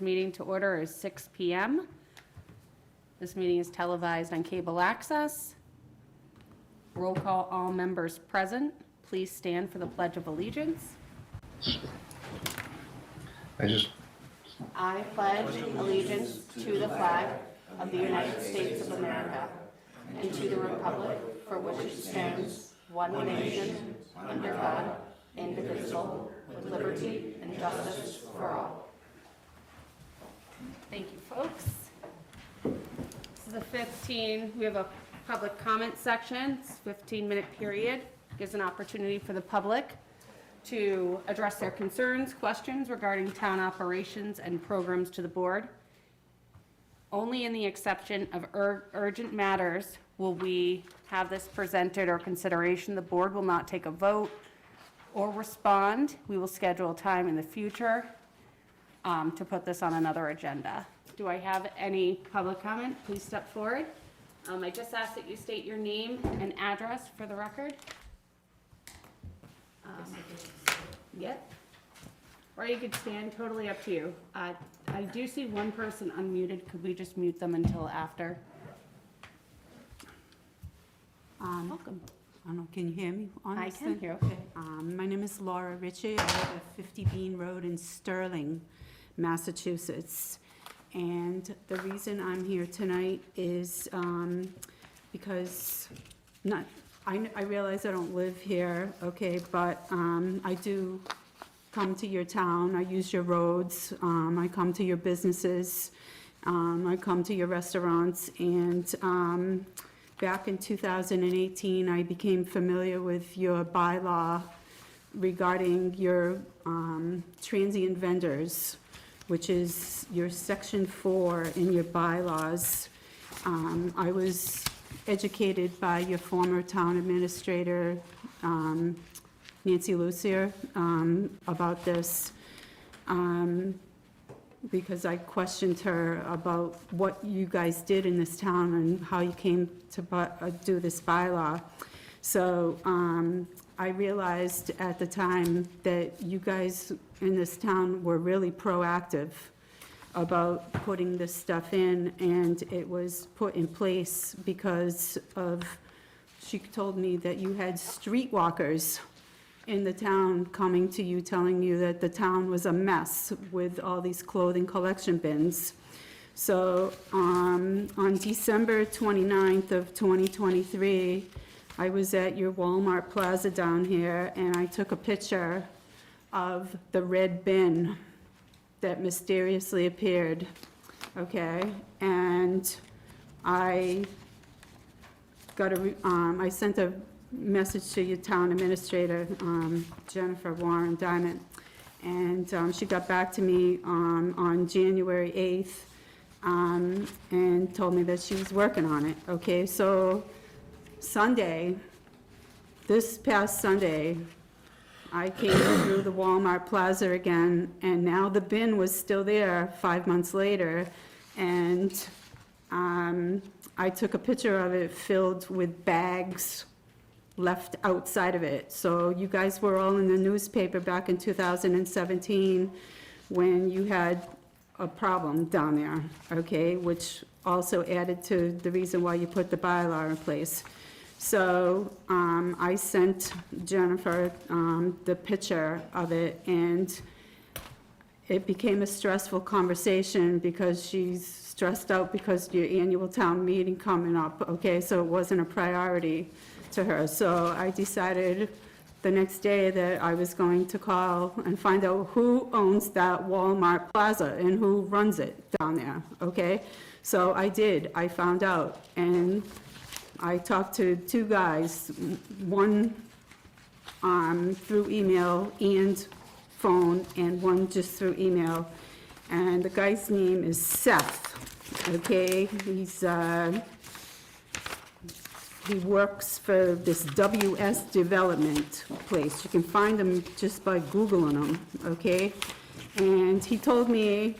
Meeting to order is 6 p.m. This meeting is televised on cable access. Roll call, all members present. Please stand for the Pledge of Allegiance. I pledge allegiance to the flag of the United States of America and to the republic for which it stands, one nation, under God, indivisible, with liberty and justice for all. Thank you, folks. This is we have a public comment section. It's a 15-minute period. Gives an opportunity for the public to address their concerns, questions regarding town operations and programs to the board. Only in the exception of urgent matters will we have this presented or consideration. The board will not take a vote or respond. We will schedule a time in the future to put this on another agenda. Do I have any public comment? Please step forward. I just ask that you state your name and address for the record. Yep. Or you could stand, totally up to you. I do see one person unmuted. Could we just mute them until after? Welcome. I don't know, can you hear me on I this can thing? hear. Okay. My name is Laura Ritchie. I live at 50 Bean Road in Sterling, Massachusetts. And the reason I'm here tonight is because I realize I don't live here, okay, but I do come to your town. I use your roads. I come to your businesses. I come to your restaurants. And back in 2018, I became familiar with your bylaw regarding your transient vendors, which is your section 4 in your bylaws. I was educated by your former town administrator, Nancy Lucier, about this, because I questioned her about what you guys did in this town and how you came to do this bylaw. So I realized at the time that you guys in this town were really proactive about putting this stuff in, and it was put in place because of, she told me that you had streetwalkers in the town coming to you, telling you that the town was a mess with all these clothing collection bins. So on December 29th of 2023, I was at your Walmart Plaza down here, and I took a picture of the red bin that mysteriously appeared, okay? And I sent a message to your town administrator, Jennifer Warren Diamond, and she got back to me on January 8th and told me that she was working on it, okay? So Sunday, this past Sunday, I came through the Walmart Plaza again, and now the bin was still there 5 months later, and I took a picture of it filled with bags left outside of it. So you guys were all in the newspaper back in 2017 when you had a problem down there, okay, which also added to the reason why you put the bylaw in place. So I sent Jennifer the picture of it, and it became a stressful conversation because she's stressed out because your annual town meeting coming up, okay? So it wasn't a priority to her. So I decided the next day that I was going to call and find out who owns that Walmart Plaza and who runs it down there, okay? So I did. I found out, and I talked to two guys, one through email and phone, and one just through email. And the guy's name is Seth, okay? He works for this WS Development place. You can find him just by Googling him, okay? And he told me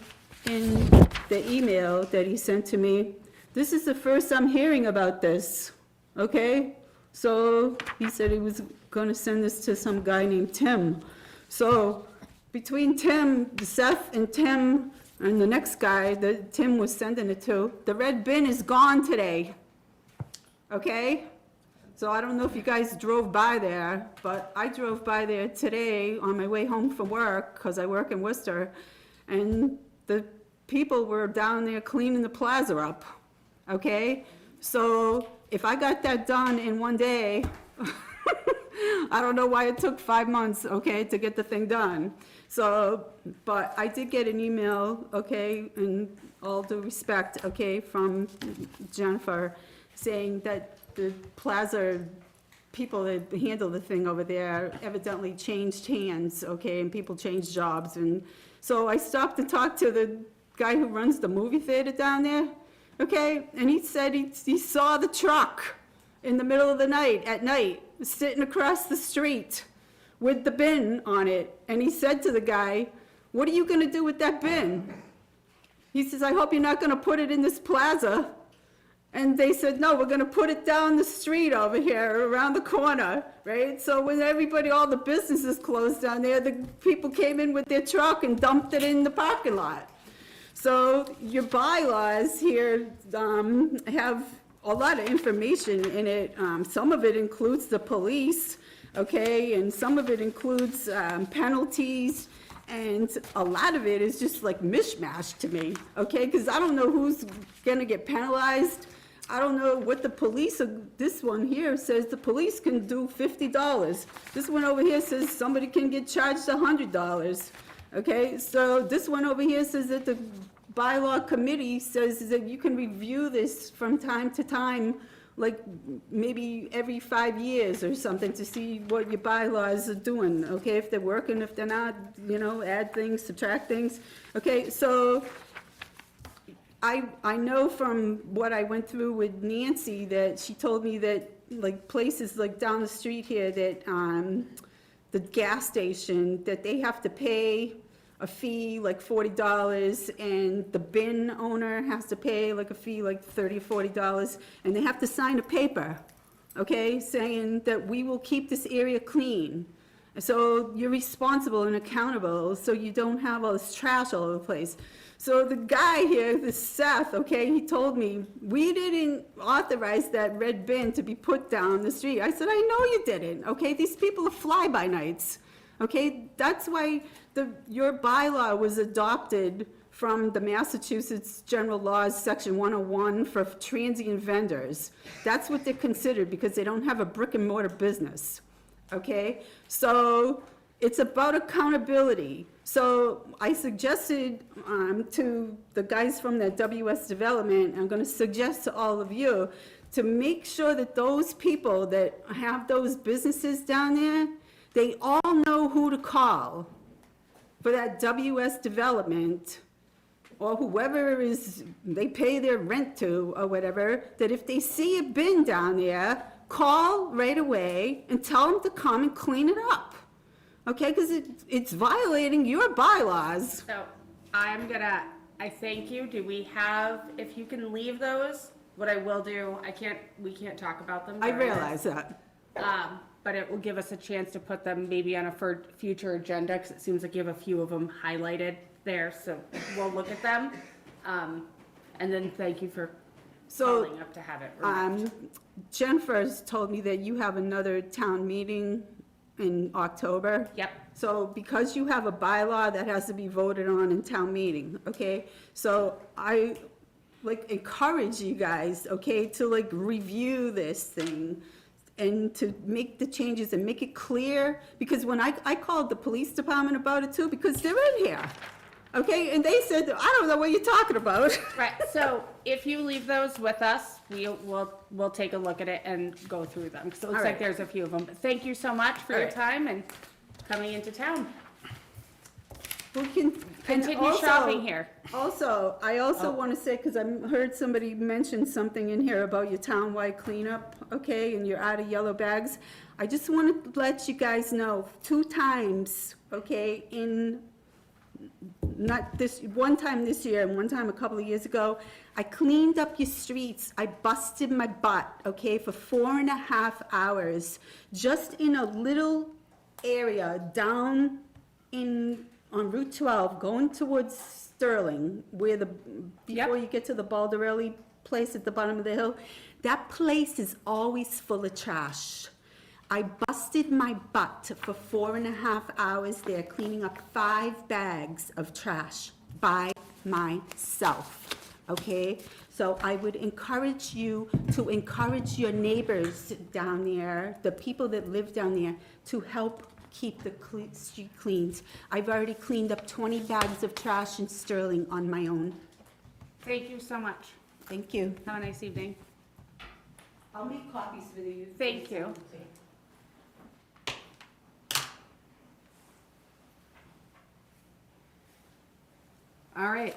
in the email that he sent to me, this is the first I'm hearing about this, okay? So he said he was gonna send this to some guy named Tim. So between Seth and Tim And the next guy that Tim was sending it to, the red bin is gone today. Okay? So I don't know if you guys drove by there, but I drove by there today on my way home from work, because I work in Worcester, and the people were down there cleaning the plaza up, okay? So if I got that done in one day, I don't know why it took 5 months, okay, to get the thing done. So, but I did get an email, okay, in all due respect, okay, from Jennifer, saying that the plaza people that handle the thing over there evidently changed hands, okay, and people changed jobs. And so I stopped to talk to the guy who runs the movie theater down there, okay, and he said he saw the truck in the middle of the night, at night, sitting across the street with the bin on it. And he said to the guy, "What are you gonna do with that bin?" He says, "I hope you're not gonna put it in this plaza." And they said, "No, we're gonna put it down the street over here, around the corner," right? So when everybody, all the businesses closed down there, the people came in with their truck and dumped it in the parking lot. So your bylaws here have a lot of information in it. Some of it includes the police, okay, and some of it includes penalties, and a lot of it is just like mishmash to me, okay? Because I don't know who's gonna get penalized. I don't know what the police, this one here says the police can do $50. This one over here says somebody can get charged $100, okay? So this one over here says that the bylaw committee says that you can review this from time to time, like maybe every 5 years or something, to see what your bylaws are doing, okay? If they're working, if they're not, you know, add things, subtract things. Okay, so I know from what I went through with Nancy that she told me that like places like down the street here that the gas station, that they have to pay a fee like $40, and the bin owner has to pay like a fee like $30 or $40, and they have to sign a paper, okay, saying that we will keep this area clean. So you're responsible and accountable, so you don't have all this trash all over the place. So the guy here, this Seth, okay, he told me, "We didn't authorize that red bin to be put down the street." I said, "I know you didn't, okay? These people are fly-by-nights, okay? That's why your bylaw was adopted from the Massachusetts General Laws, Section 101, for transient vendors. That's what they're considered, because they don't have a brick-and-mortar business, okay? So it's about accountability. So I suggested to the guys from that WS Development, I'm gonna suggest to all of you, to make sure that those people that have those businesses down there, they all know who to call for that WS Development, or whoever they pay their rent to or whatever, that if they see a bin down there, call right away and tell them to come and clean it up. Okay, because it's violating your bylaws. So I thank you. Do we have, if you can leave those, what I will do, we can't talk about them. I realize that. But it will give us a chance to put them maybe on a future agenda, because it seems like you have a few of them highlighted there, so we'll look at them. And then thank you for calling up to have it removed. Jennifer's told me that you have another town meeting in October. Yep. So because you have a bylaw that has to be voted on in town meeting, okay? So I encourage you guys, okay, to review this thing and to make the changes and make it clear, because when I called the police department about it too, because they're in here, okay? And they said, "I don't know what you're talking about." Right, so if you leave those with us, we'll take a look at it and go through them, because it looks like there's a few of them. But thank you so much for your time and coming into town. We can Continue shopping here. I also want to say, because I heard somebody mention something in here about your townwide cleanup, okay, and you're out of yellow bags. I just want to let you guys know, 2 times, okay, not this, one time this year and one time a couple of years ago, I cleaned up your streets. I busted my butt, okay, for 4.5 hours, just in a little area down on Route 12, going towards Sterling, where before you get to the Baldarelli place at the bottom of the hill, that place is always full of trash. I busted my butt for 4.5 hours there cleaning up 5 bags of trash by myself, okay? So I would encourage you to encourage your neighbors down there, the people that live down there, to help keep the street cleaned. I've already cleaned up 20 bags of trash in Sterling on my own. Thank you so much. Thank you. Have a nice evening. I'll make copies for you. Thank you. All right.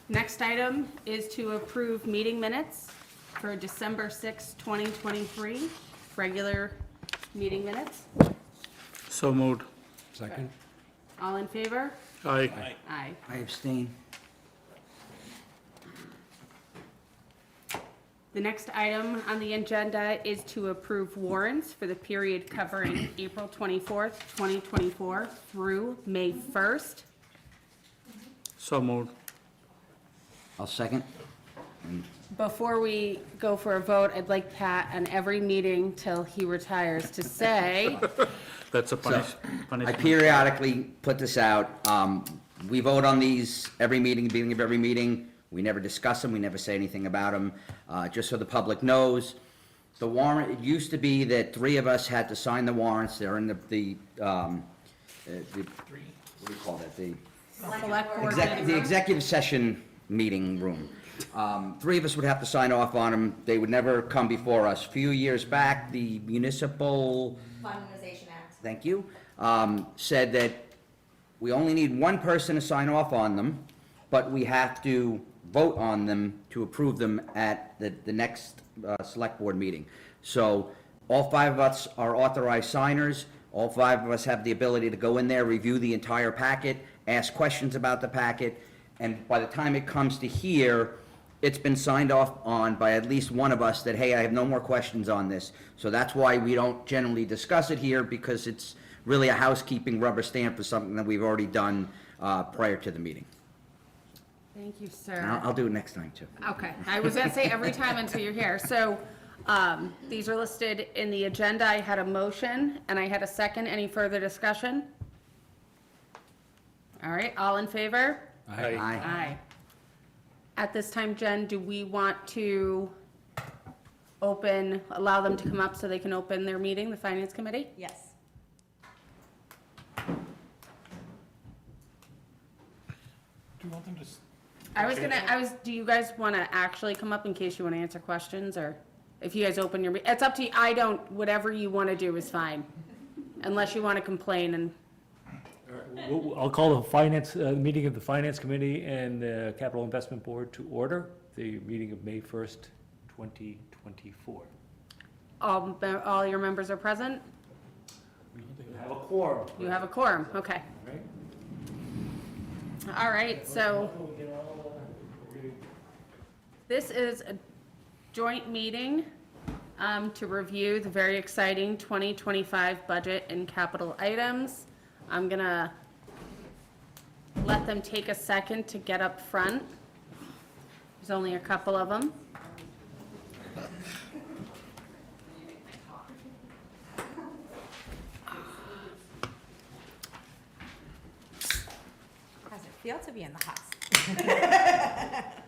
Next item is to approve meeting minutes for December 6, 2023, regular meeting minutes. So moved. Second? All in favor? Aye. Aye. I abstain. The next item on the agenda is to approve warrants for the period covering April 24th, 2024 through May 1st. So moved. I'll second. Before we go for a vote, I'd like Pat on every meeting till he retires to say, That's a I punishment. periodically put this out. We vote on these every meeting, beginning of every meeting. We never discuss them, we never say anything about them. Just so the public knows, the warrant, it used to be that 3 of us had to sign the warrants. They're in the what do you call that? select board meeting The room. executive session meeting room. 3 of us would have to sign off on them. They would never come before us. A few years back, the Municipal Modernization Act. thank you, said that we only need 1 person to sign off on them, but we have to vote on them to approve them at the next select board meeting. So all 5 of us are authorized signers. All 5 of us have the ability to go in there, review the entire packet, ask questions about the packet, and by the time it comes to here, it's been signed off on by at least one of us that, hey, I have no more questions on this. So that's why we don't generally discuss it here, because it's really a housekeeping rubber stamp for something that we've already done prior to the meeting. Thank you, And sir. I'll do it next time, too. Okay, I was gonna say every time until you're here. So, these are listed in the agenda. I had a motion and I had a second. Any further discussion? All right, all in favor? Aye. Aye. At this time, Jen, do we want to allow them to come up so they can open their meeting, the Finance Committee? Yes. Do you want them to? Do you guys want to actually come up in case you want to answer questions, or if you guys open it's up to you. Whatever you want to do is fine, unless you want to complain and, I'll call the finance, meeting of the Finance Committee and the Capital Investment Board to order, the meeting of May 1st, 2024. all your members are present? You have a quorum. You have a quorum, okay. All right, so this is a joint meeting to review the very exciting 2025 budget and capital items. I'm gonna let them take a second to get up front. There's only a couple of them. How's it feel to be in the house?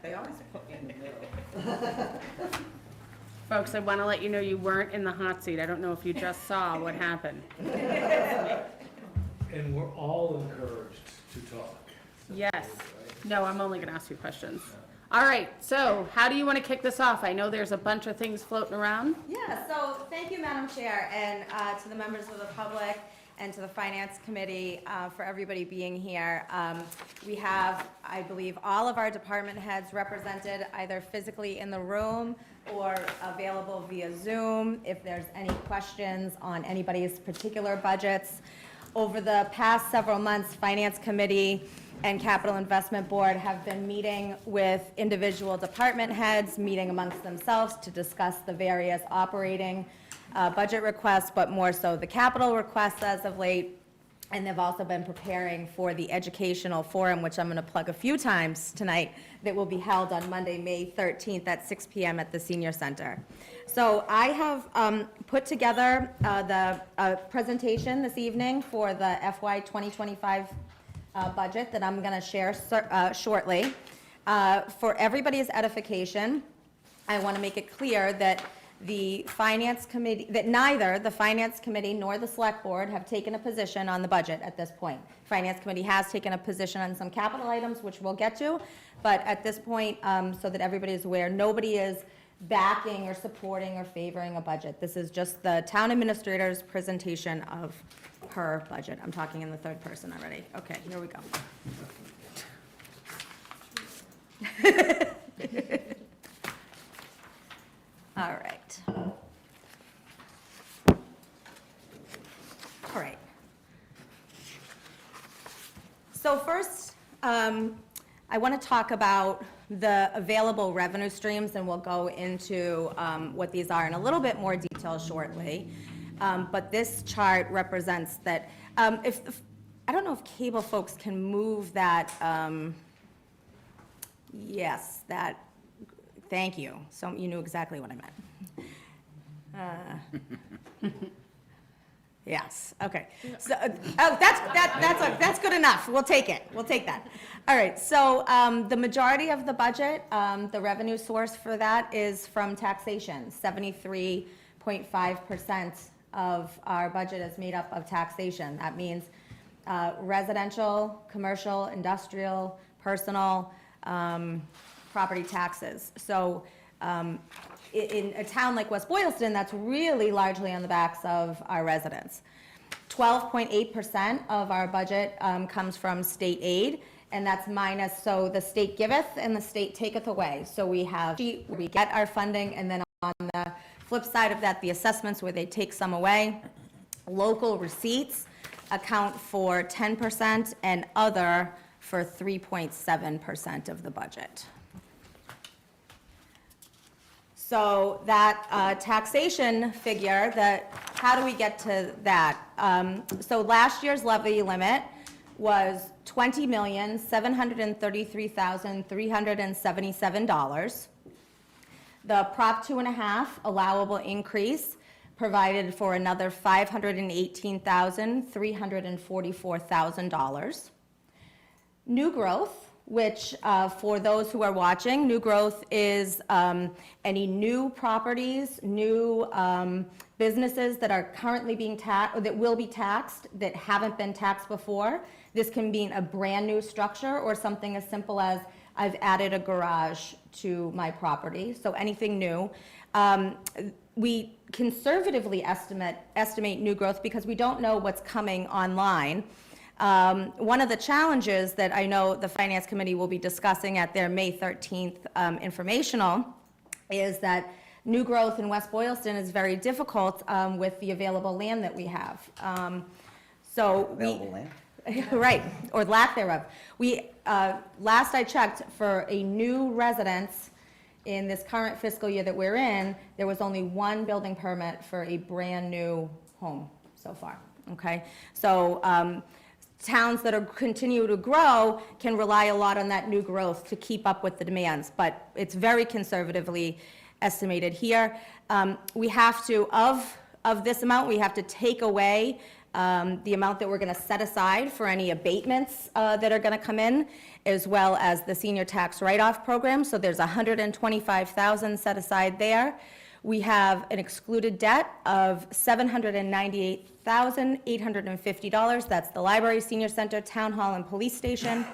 They always put me in the middle. Folks, I want to let you know you weren't in the hot seat. I don't know if you just saw what happened. And we're all encouraged to talk. Yes. No, I'm only going to ask you questions. All right, so how do you want to kick this off? I know there's a bunch of things floating around. Yeah, so thank you, Madam Chair, and to the members of the public and to the Finance Committee for everybody being here. We have, I believe, all of our department heads represented either physically in the room or available via Zoom if there's any questions on anybody's particular budgets. Over the past several months, Finance Committee and Capital Investment Board have been meeting with individual department heads, meeting amongst themselves to discuss the various operating budget requests, but more so the capital requests as of late. And they've also been preparing for the educational forum, which I'm going to plug a few times tonight, that will be held on Monday, May 13th at 6 PM at the Senior Center. So I have put together the presentation this evening for the FY 2025 budget that I'm going to share shortly. For everybody's edification, I want to make it clear that the Finance Committee, that neither the Finance Committee nor the Select Board have taken a position on the budget at this point. Finance Committee has taken a position on some capital items, which we'll get to, but at this point, so that everybody is aware, nobody is backing or supporting or favoring a budget. This is just the town administrator's presentation of her budget. I'm talking in the third person already. Okay, here we go. All right. All right. So first, I want to talk about the available revenue streams, and we'll go into what these are in a little bit more detail shortly. But this chart represents that, if I don't know if cable folks can move that, yes, that, thank you. So you knew exactly what I meant. Yes, okay. So, that's good enough. We'll take it. We'll take that. All right, so the majority of the budget, the revenue source for that is from taxation. 73.5% of our budget is made up of taxation. That means residential, commercial, industrial, personal, property taxes. So in a town like West Boylston, that's really largely on the backs of our residents. 12.8% of our budget comes from state aid, and that's minus, so the state giveth and the state taketh away. So we get our funding, and then on the flip side of that, the assessments where they take some away. Local receipts account for 10% and other for 3.7% of the budget. So that taxation figure, how do we get to that? So last year's levy limit was $20,733,377. The Prop 2.5 allowable increase provided for another $518,344,000. New growth, which for those who are watching, new growth is any new properties, new businesses that are currently being taxed, or that will be taxed, that haven't been taxed before. This can be a brand new structure or something as simple as I've added a garage to my property, so anything new. We conservatively estimate new growth because we don't know what's coming online. One of the challenges that I know the Finance Committee will be discussing at their May 13th informational is that new growth in West Boylston is very difficult with the available land that we have. Available land? Right, or lack thereof. Last I checked, for a new residence in this current fiscal year that we're in, there was only one building permit for a brand-new home so far, okay? So towns that continue to grow can rely a lot on that new growth to keep up with the demands, but it's very conservatively estimated here. We have to, of this amount, we have to take away the amount that we're going to set aside for any abatements that are going to come in, as well as the senior tax write-off program. So there's $125,000 set aside there. We have an excluded debt of $798,850. That's the library, senior center, town hall, and police station,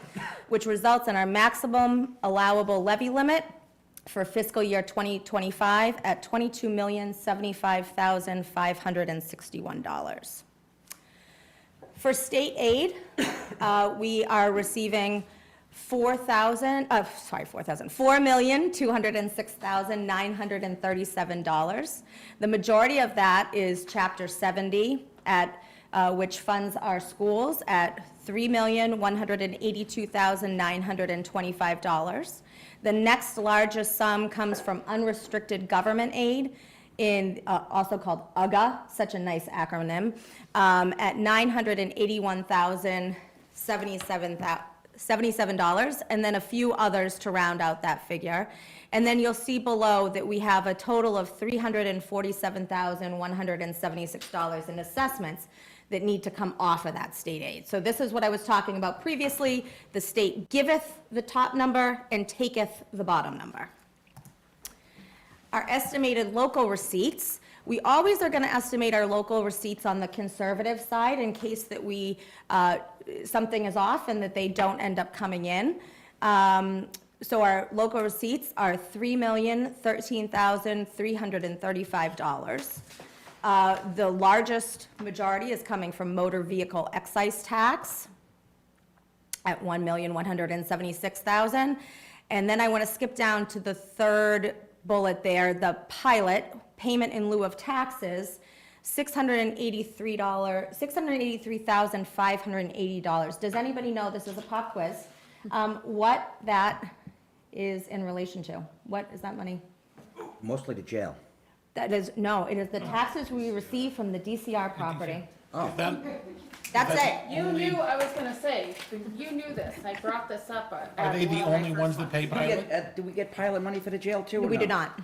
which results in our maximum allowable levy limit for fiscal year 2025 at $22,075,561. For state aid, we are receiving $4,206,937. The majority of that is Chapter 70, which funds our schools at $3,182,925. The next largest sum comes from unrestricted government aid, also called UGA, such a nice acronym, at $981,077, and then a few others to round out that figure. And then you'll see below that we have a total of $347,176 in assessments that need to come off of that state aid. So this is what I was talking about previously. The state giveth the top number and taketh the bottom number. Our estimated local receipts, we always are going to estimate our local receipts on the conservative side in case that we, something is off and that they don't end up coming in. So our local receipts are $3,013,335. The largest majority is coming from motor vehicle excise tax at $1,176,000. And then I want to skip down to the third bullet there, the pilot, payment in lieu of taxes, $683,580. Does anybody know, this is a pop quiz, what that is in relation to? What is that money? Mostly to jail. That is, no, it is the taxes we receive from the DCR property. Oh, That's it. You knew, I was gonna say, you knew this, I brought this up. Are they the only ones that pay pilot? do we get pilot money for the jail too? or We no? do not.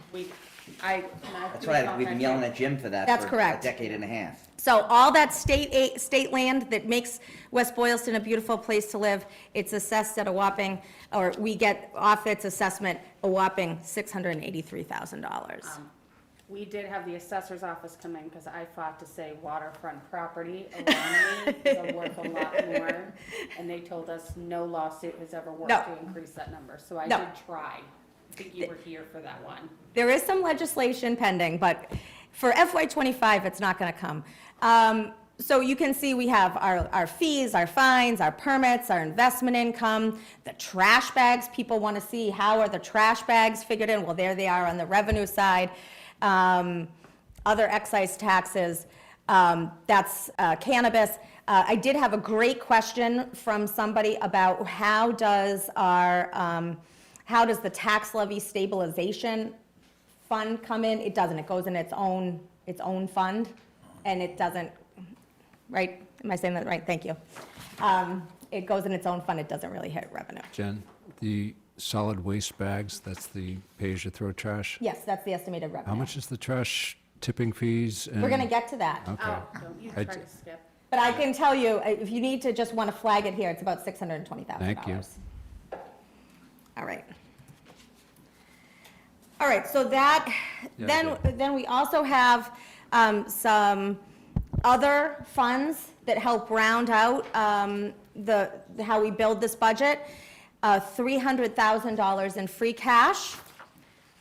That's right, we've been yelling at Jim for that That's for correct. a decade and a half. So all that state land that makes West Boylston a beautiful place to live, it's assessed at a whopping, or we get off its assessment a whopping $683,000. We did have the assessor's office come in, because I fought to say waterfront property around me is worth a lot more, and they told us no lawsuit has ever worked No. to increase that number, so I No. did try. I think you were here for that one. There is some legislation pending, but for FY '25, it's not going to come. So you can see we have our fees, our fines, our permits, our investment income, the trash bags. People want to see how are the trash bags figured in. Well, there they are on the revenue side. Other excise taxes, that's cannabis. I did have a great question from somebody about how does the tax levy stabilization fund come in? It doesn't. It goes in its own fund, and it doesn't, right? Am I saying that right? Thank you. It goes in its own fund. It doesn't really hit revenue. Jen, the solid waste bags, that's the pay-as-you-throw trash? Yes, that's the estimated revenue. How much is the trash tipping fees? We're going to get to that. Okay. Oh, don't you try I to d- skip. But I can tell you, if you need to just want to flag it here, it's about $620,000. Thank you. All right. All right, so that, Yeah, then we also have some other funds that help round out how we build this budget. $300,000 in free cash,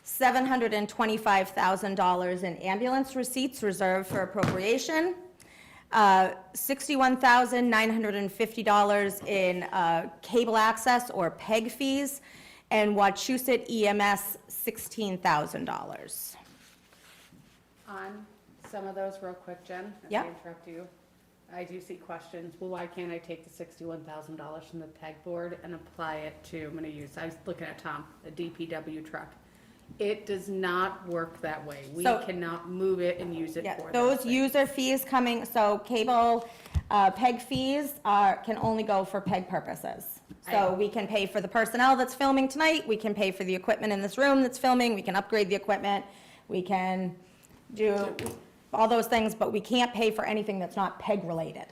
$725,000 in ambulance receipts reserved for appropriation, $61,950 in cable access or PEG fees, and Wachusett EMS, $16,000. On some of those real quick, Jen, if Yep. I interrupt you. I do see questions, well, why can't I take the $61,000 from the PEG board and apply it to, I'm gonna use, I was looking at Tom, a DPW truck. It does not work that way. We So- cannot move it and use it Yeah, for those those things. user fees coming, so cable, PEG fees can only go for PEG purposes. So we can pay for the personnel that's filming tonight, we can pay for the equipment in this room that's filming, we can upgrade the equipment, we can do all those things, but we can't pay for anything that's not PEG related.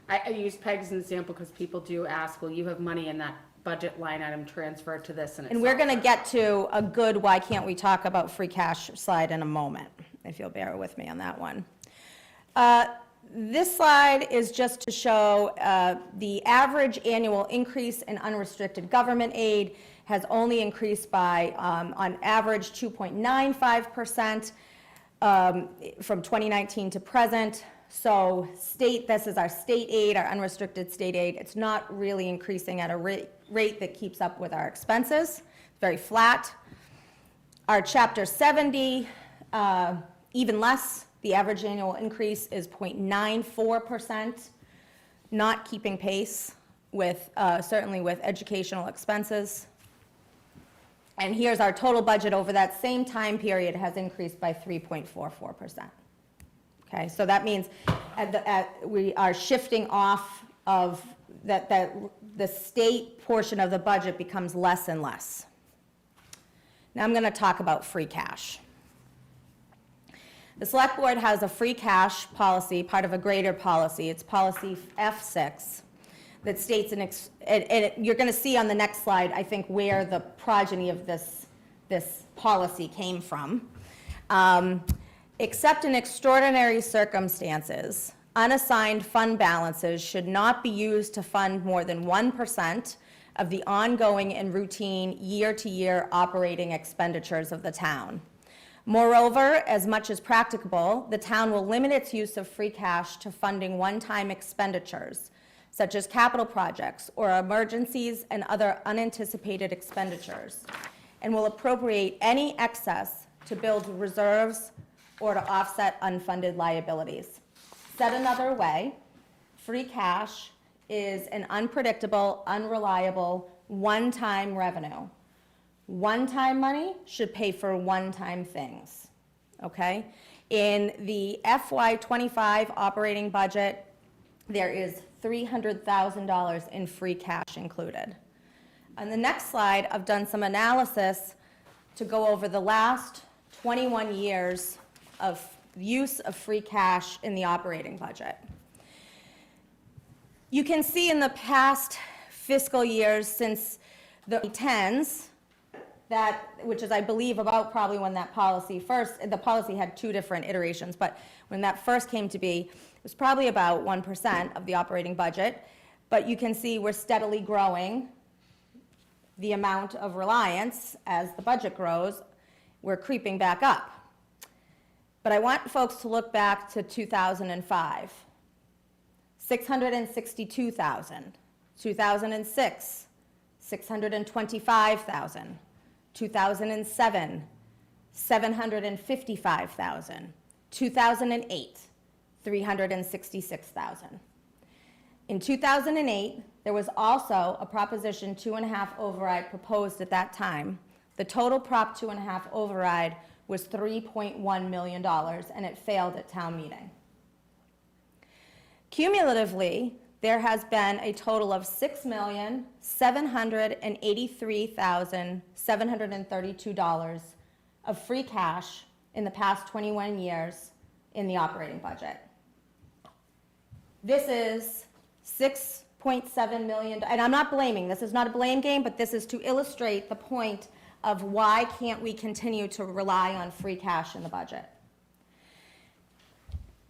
I use PEG as an example because people do ask, well, you have money in that budget line item transferred to this, and it's. And we're all gonna for- get to a good why can't we talk about free cash slide in a moment, if you'll bear with me on that one. This slide is just to show the average annual increase in unrestricted government aid has only increased by, on average, 2.95% from 2019 to present. So this is our state aid, our unrestricted state aid. It's not really increasing at a rate that keeps up with our expenses, very flat. Our Chapter 70, even less. The average annual increase is 0.94%, not keeping pace with, certainly with educational expenses. And here's our total budget over that same time period has increased by 3.44%. Okay, so that means we are shifting off of that the state portion of the budget becomes less and less. Now I'm going to talk about free cash. The Select Board has a free cash policy, part of a greater policy. It's policy F6 that states, you're going to see on the next slide, I think, where the progeny of this policy came from. Except in extraordinary circumstances, unassigned fund balances should not be used to fund more than 1% of the ongoing and routine year-to-year operating expenditures of the town. Moreover, as much as practicable, the town will limit its use of free cash to funding one-time expenditures, such as capital projects or emergencies and other unanticipated expenditures, and will appropriate any excess to build reserves or to offset unfunded liabilities. Said another way, free cash is an unpredictable, unreliable, one-time revenue. One-time money should pay for one-time things, okay? In the FY25 operating budget, there is $300,000 in free cash included. On the next slide, I've done some analysis to go over the last 21 years of use of free cash in the operating budget. You can see in the past fiscal years since the 10s, which is, I believe, about probably when that policy the policy had two different iterations, but when that first came to be, it was probably about 1% of the operating budget. But you can see we're steadily growing the amount of reliance as the budget grows. We're creeping back up. But I want folks to look back to 2005. 662,000. 2006, 625,000. 2007, 755,000. 2008, 366,000. In 2008, there was also a Proposition 2.5 override proposed at that time. The total Prop 2.5 override was $3.1 million, and it failed at town meeting. Cumulatively, there has been a total of $6,783,732 of free cash in the past 21 years in the operating budget. This is $6.7 million, and I'm not blaming, this is not a blame game, but this is to illustrate the point of why can't we continue to rely on free cash in the budget.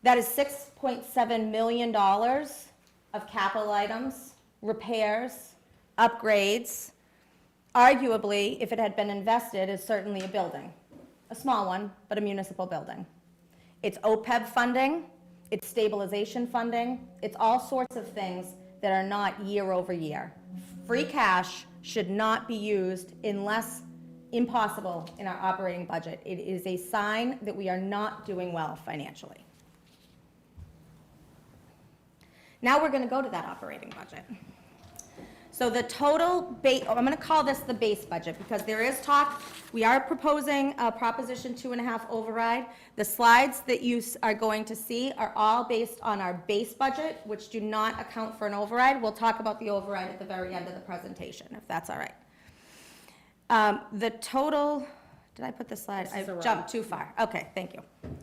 That is $6.7 million of capital items, repairs, upgrades. Arguably, if it had been invested, is certainly a building. A small one, but a municipal building. It's OPEB funding, it's stabilization funding, it's all sorts of things that are not year over year. Free cash should not be used unless impossible in our operating budget. It is a sign that we are not doing well financially. Now we're going to go to that operating budget. So the total, I'm going to call this the base budget because there is talk. We are proposing a Proposition 2.5 override. The slides that you are going to see are all based on our base budget, which do not account for an override. We'll talk about the override at the very end of the presentation, if that's all right. The total, did I put the slide? I jumped too far. Okay, thank you.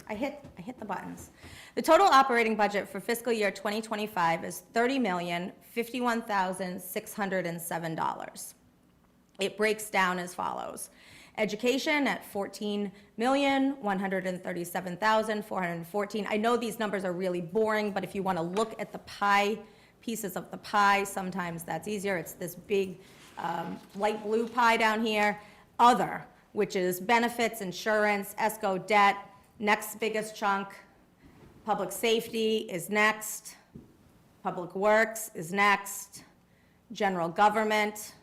I hit the buttons. The total operating budget for fiscal year 2025 is $30,051,607. It breaks down as follows. Education at $14,137,414. I know these numbers are really boring, but if you want to look at the pie, pieces of the pie, sometimes that's easier. It's this big light blue pie down here. Other, which is benefits, insurance, ESCO debt. Next biggest chunk, public safety is next. Public works is next. General government,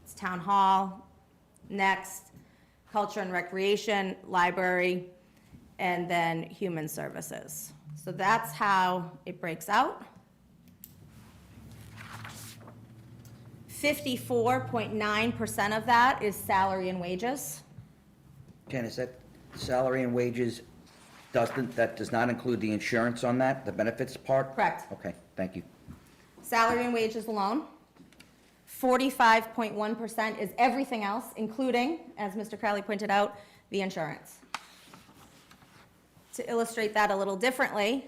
it's town hall, next. Culture and recreation, library, and then human services. So that's how it breaks out. 54.9% of that is salary and wages. Jen, is that salary and wages, that does not include the insurance on that, the benefits part? Correct. Okay, thank you. Salary and wages alone. 45.1% is everything else, including, as Mr. Crowley pointed out, the insurance. To illustrate that a little differently,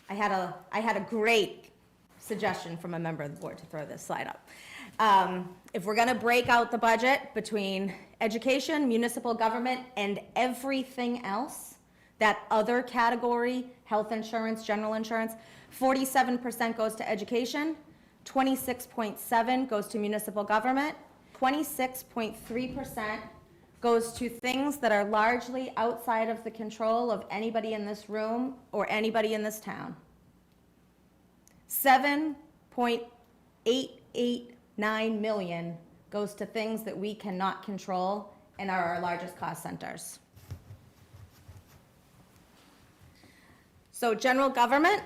I had a great suggestion from a member of the board to throw this slide up. If we're gonna break out the budget between education, municipal government, and everything else, that other category, health insurance, general insurance, 47% goes to education, 26.7% goes to municipal government, 26.3% goes to things that are largely outside of the control of anybody in this room or anybody in this town. 7.889 million goes to things that we cannot control and are our largest cost centers. So general government,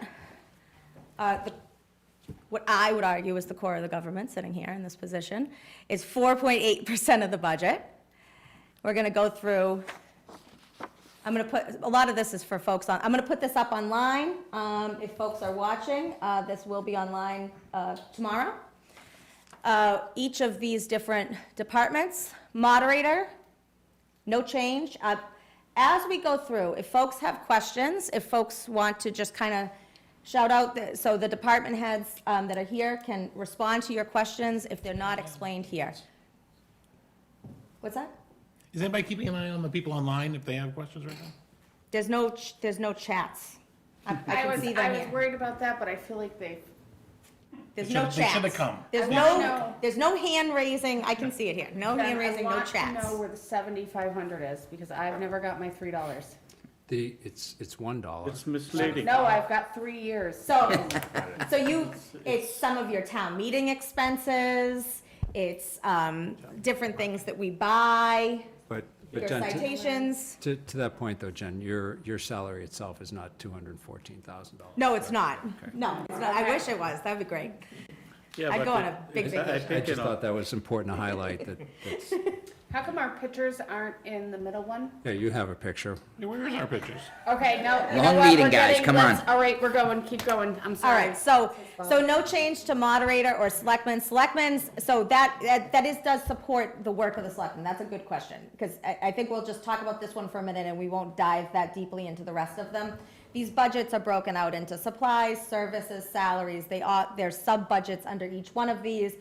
what I would argue is the core of the government, sitting here in this position, is 4.8% of the budget. We're going to go through, I'm going to put, a lot of this is for folks on, I'm going to put this up online. If folks are watching, this will be online tomorrow. Each of these different departments, moderator, no change. As we go through, if folks have questions, if folks want to just kind of shout out, so the department heads that are here can respond to your questions if they're not explained here. What's that? Is anybody keeping an eye on the people online if they have questions right now? There's no chats. I I can was see them here. worried about that, but I feel like There's They no should- they should have chats. come. There's no hand raising. I can see it here. No hand raising, no I want to chats. know where the 7,500 is, because I've never got my $3. It's $1. It's misleading. No, I've got 3 years. So it's some of your town meeting expenses, it's different things that we buy, But your Jen, citations. to that point though, Jen, your salary itself is not $214,000. No, it's not. No, it's not. I wish it was. That'd be great. Yeah, I'd but go on a big I vacation. I think, just thought that was important to highlight that's, How come our pictures aren't in the middle one? yeah, you have a picture. Hey, where's our pictures? Okay, no, you know Long what, meeting, we're guys, getting- come let's- on. All right, we're going, keep going, I'm All sorry. right, so no change to moderator or selectmen. Selectmen's, so that does support the work of the selectmen. That's a good question, because I think we'll just talk about this one for a minute and we won't dive that deeply into the rest of them. These budgets are broken out into supplies, services, salaries. There's sub-budgets under each one of these.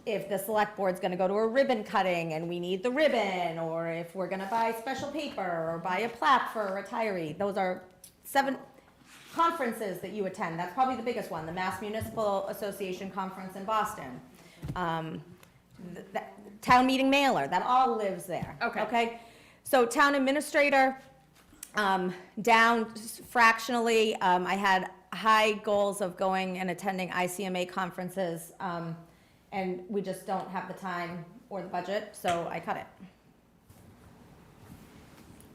If the select board's gonna go to a ribbon cutting and we need the ribbon, or if we're gonna buy special paper or buy a plaque for a retiree, those are 7 conferences that you attend. That's probably the biggest one, the Mass Municipal Association Conference in Boston. The town meeting mailer, that all lives there. Okay. So town administrator, down fractionally. I had high goals of going and attending ICMA conferences, and we just don't have the time or the budget, so I cut it.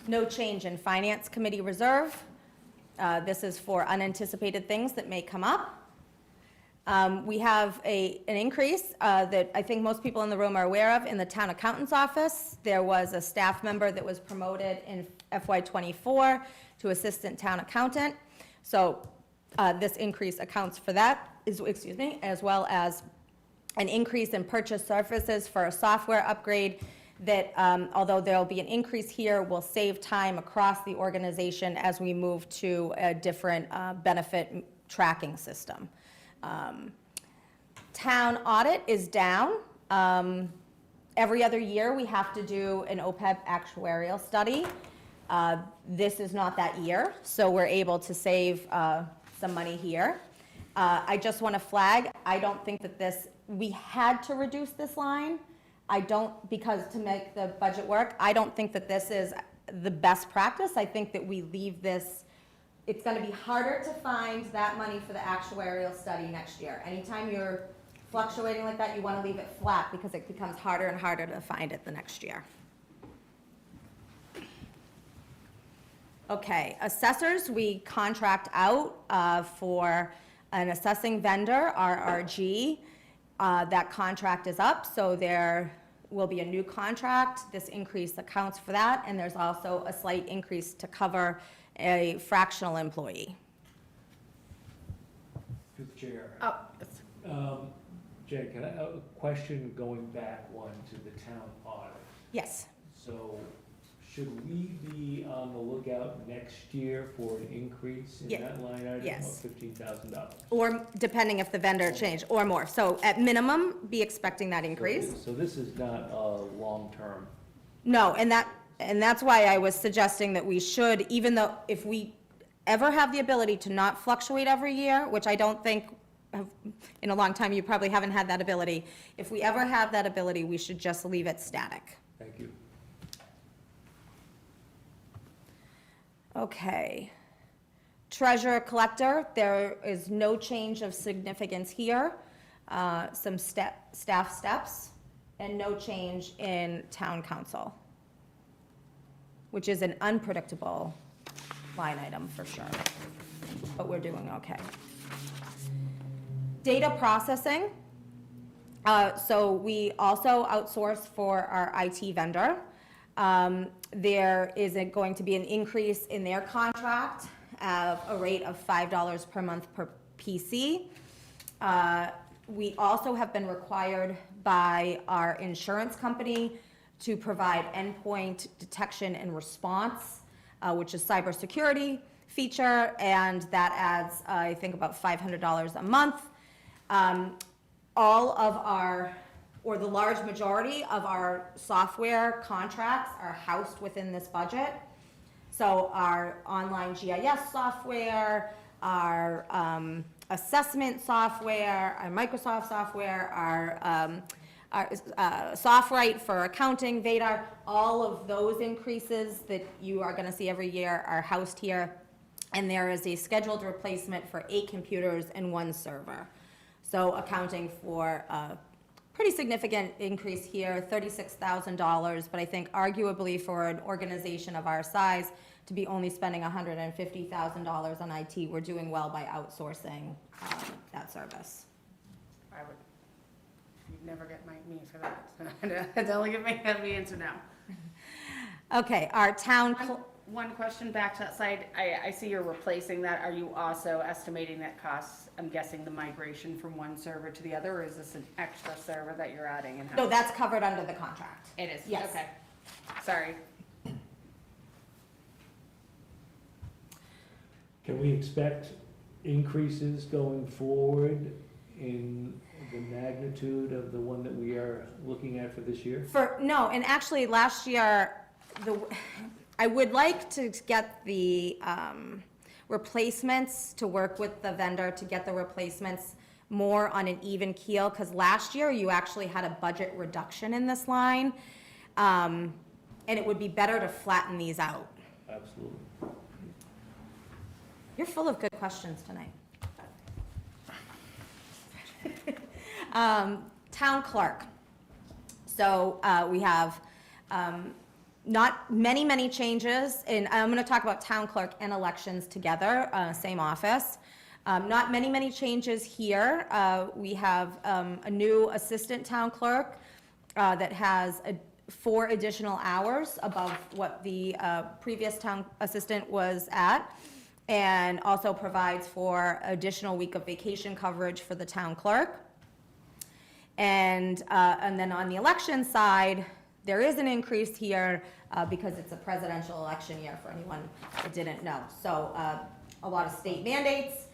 No change in finance committee reserve. This is for unanticipated things that may come up. We have an increase that I think most people in the room are aware of in the town accountant's office. There was a staff member that was promoted in FY24 to assistant town accountant. So this increase accounts for that, as well as an increase in purchase services for a software upgrade that, although there'll be an increase here, will save time across the organization as we move to a different benefit tracking system. Town audit is down. Every other year, we have to do an OPEB actuarial study. This is not that year, so we're able to save some money here. I just want to flag, I don't think that we had to reduce this line. Because to make the budget work, I don't think that this is the best practice. I think that we leave this, it's going to be harder to find that money for the actuarial study next year. Anytime you're fluctuating like that, you want to leave it flat because it becomes harder and harder to find it the next year. Okay, assessors, we contract out for an assessing vendor, RRG, That contract is up, so there will be a new contract. This increase accounts for that, and there's also a slight increase to cover a fractional employee. To the chair. Oh, it's- Jay, can I, a question going back one to the town audit. Yes. So should we be on the lookout next year for an increase in Ye- that line item of yes. $15,000? Or depending if the vendor changed, or more. So at minimum, be expecting that increase. So this is not a long-term. No, and that's why I was suggesting that we should, even though, if we ever have the ability to not fluctuate every year, which I don't think, in a long time, you probably haven't had that ability. If we ever have that ability, we should just leave it static. Thank you. Okay. Treasurer collector, there is no change of significance here. Some staff steps, and no change in town council, which is an unpredictable line item for sure, but we're doing okay. Data processing. So we also outsource for our IT vendor. There is going to be an increase in their contract of a rate of $5 per month per PC. We also have been required by our insurance company to provide endpoint detection and response, which is cybersecurity feature, and that adds, I think, about $500 a month. All of our, or the large majority of our software contracts are housed within this budget. So our online GIS software, our assessment software, our Microsoft software, our SoftWrite for accounting, Vadar, all of those increases that you are gonna see every year are housed here. And there is a scheduled replacement for 8 computers and 1 server. So accounting for a pretty significant increase here, $36,000, but I think arguably for an organization of our size, to be only spending $150,000 on IT, we're doing well by outsourcing that service. I would, you'd never get me for that. Don't give me, have me answer now. Okay, our town, One question back to that side. I see you're replacing that. Are you also estimating that costs, I'm guessing, the migration from one server to the other, or is this an extra server that you're adding in-house? no, that's covered under the contract. It is? Yes. Okay. Sorry. Can we expect increases going forward in the magnitude of the one that we are looking at for this year? No, and actually, last year, I would like to get the replacements, to work with the vendor to get the replacements more on an even keel, because last year you actually had a budget reduction in this line, and it would be better to flatten these out. Absolutely. You're full of good questions tonight. Town clerk. So we have not many changes, and I'm going to talk about town clerk and elections together, same office. Not many changes here. We have a new assistant town clerk that has 4 additional hours above what the previous town assistant was at, and also provides for additional week of vacation coverage for the town clerk. And then on the election side, there is an increase here because it's a presidential election year, for anyone that didn't know. So a lot of state mandates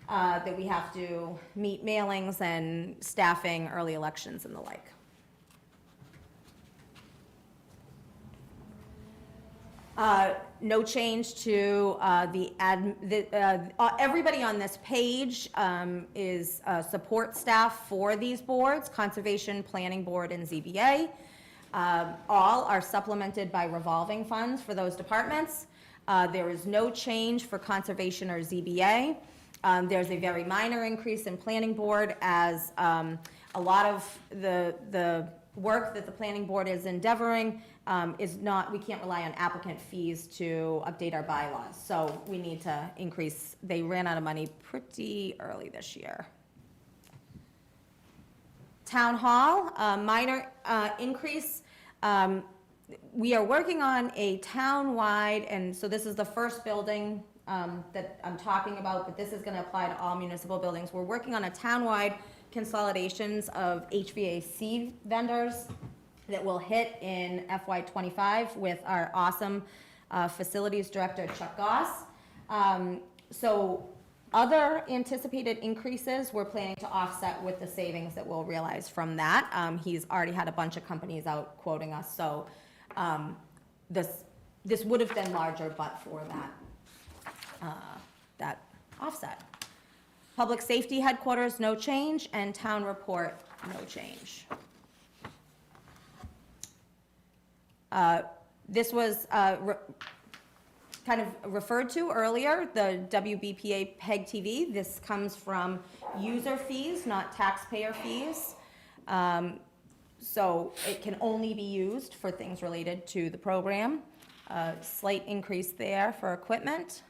that we have to meet, mailings and staffing, early elections and the like. No change to everybody on this page is support staff for these boards, Conservation, Planning Board, and ZBA. All are supplemented by revolving funds for those departments. There is no change for Conservation or ZBA. There's a very minor increase in Planning Board, as a lot of the work that the Planning Board is endeavoring is not, we can't rely on applicant fees to update our bylaws. So we need to increase, they ran out of money pretty early this year. Town Hall, minor increase. We are working on a town-wide, and so this is the first building that I'm talking about, but this is gonna apply to all municipal buildings. We're working on a town-wide consolidations of HVAC vendors that will hit in FY '25 with our awesome facilities director, Chuck Goss. So other anticipated increases, we're planning to offset with the savings that we'll realize from that. He's already had a bunch of companies out quoting us, so this would have been larger but for that offset. Public Safety Headquarters, no change, and Town Report, no change. This was kind of referred to earlier, the WBPA PEG TV. This comes from user fees, not taxpayer fees. So it can only be used for things related to the program. Slight increase there for equipment.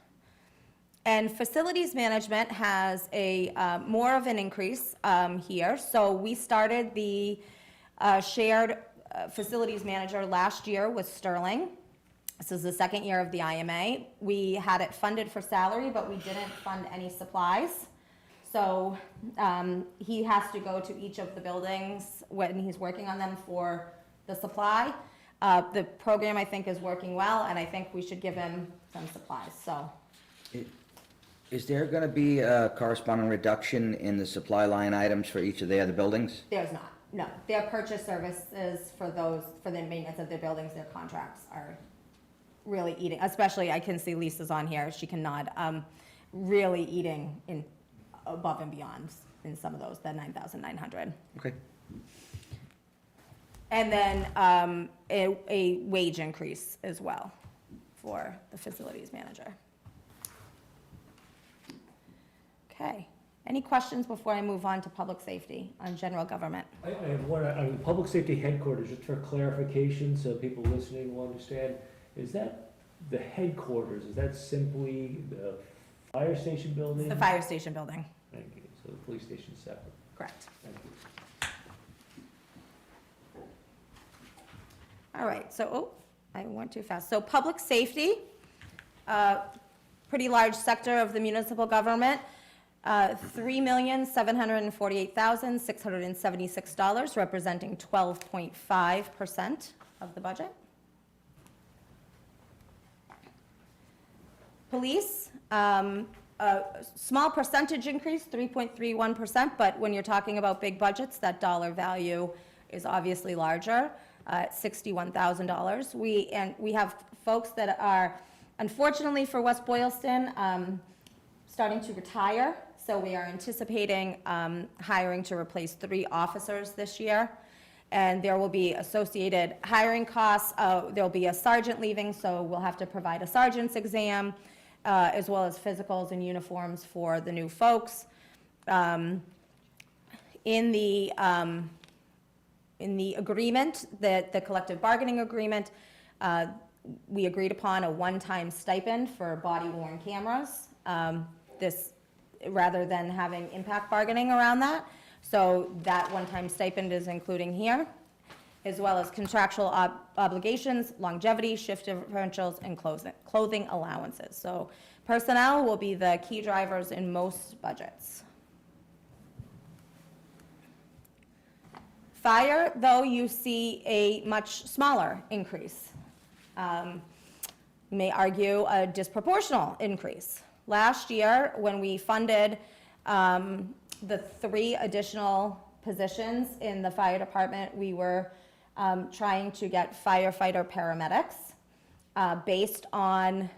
And facilities management has a more of an increase here. So we started the shared facilities manager last year with Sterling. This is the second year of the IMA. We had it funded for salary, but we didn't fund any supplies. So he has to go to each of the buildings when he's working on them for the supply. The program, I think, is working well, and I think we should give him some supplies, so. Is there gonna be a corresponding reduction in the supply line items for each of the other buildings? There's not, no. Their purchase services for the maintenance of their buildings, their contracts are really eating, especially, I can see Lisa's on here, she can nod, really eating in above and beyond in some of those, the 9,900. Okay. And then a wage increase as well for the facilities manager. Okay, any questions before I move on to public safety on general government? I have one, on Public Safety Headquarters, just for clarification, so people listening will understand, is that the headquarters, is that simply the fire station building? The fire station building, Thank you, so the police station's separate, correct. thank you. All right, so, oh, I went too fast. So public safety, pretty large sector of the municipal government, $3,748,676, representing 12.5% of the budget. Police, a small percentage increase, 3.31%, but when you're talking about big budgets, that dollar value is obviously larger, at $61,000. We have folks that are, unfortunately for West Boylston, starting to retire, so we are anticipating hiring to replace 3 officers this year. And there will be associated hiring costs. There'll be a sergeant leaving, so we'll have to provide a sergeant's exam, as well as physicals and uniforms for the new folks. In the agreement, the collective bargaining agreement, we agreed upon a one-time stipend for body-worn cameras. This, rather than having impact bargaining around that. So that one-time stipend is including here, as well as contractual obligations, longevity, shift differentials, and clothing allowances. So personnel will be the key drivers in most budgets. Fire, though, you see a much smaller increase. You may argue a disproportional increase. Last year, when we funded the 3 additional positions in the fire department, we were trying to get firefighter paramedics based on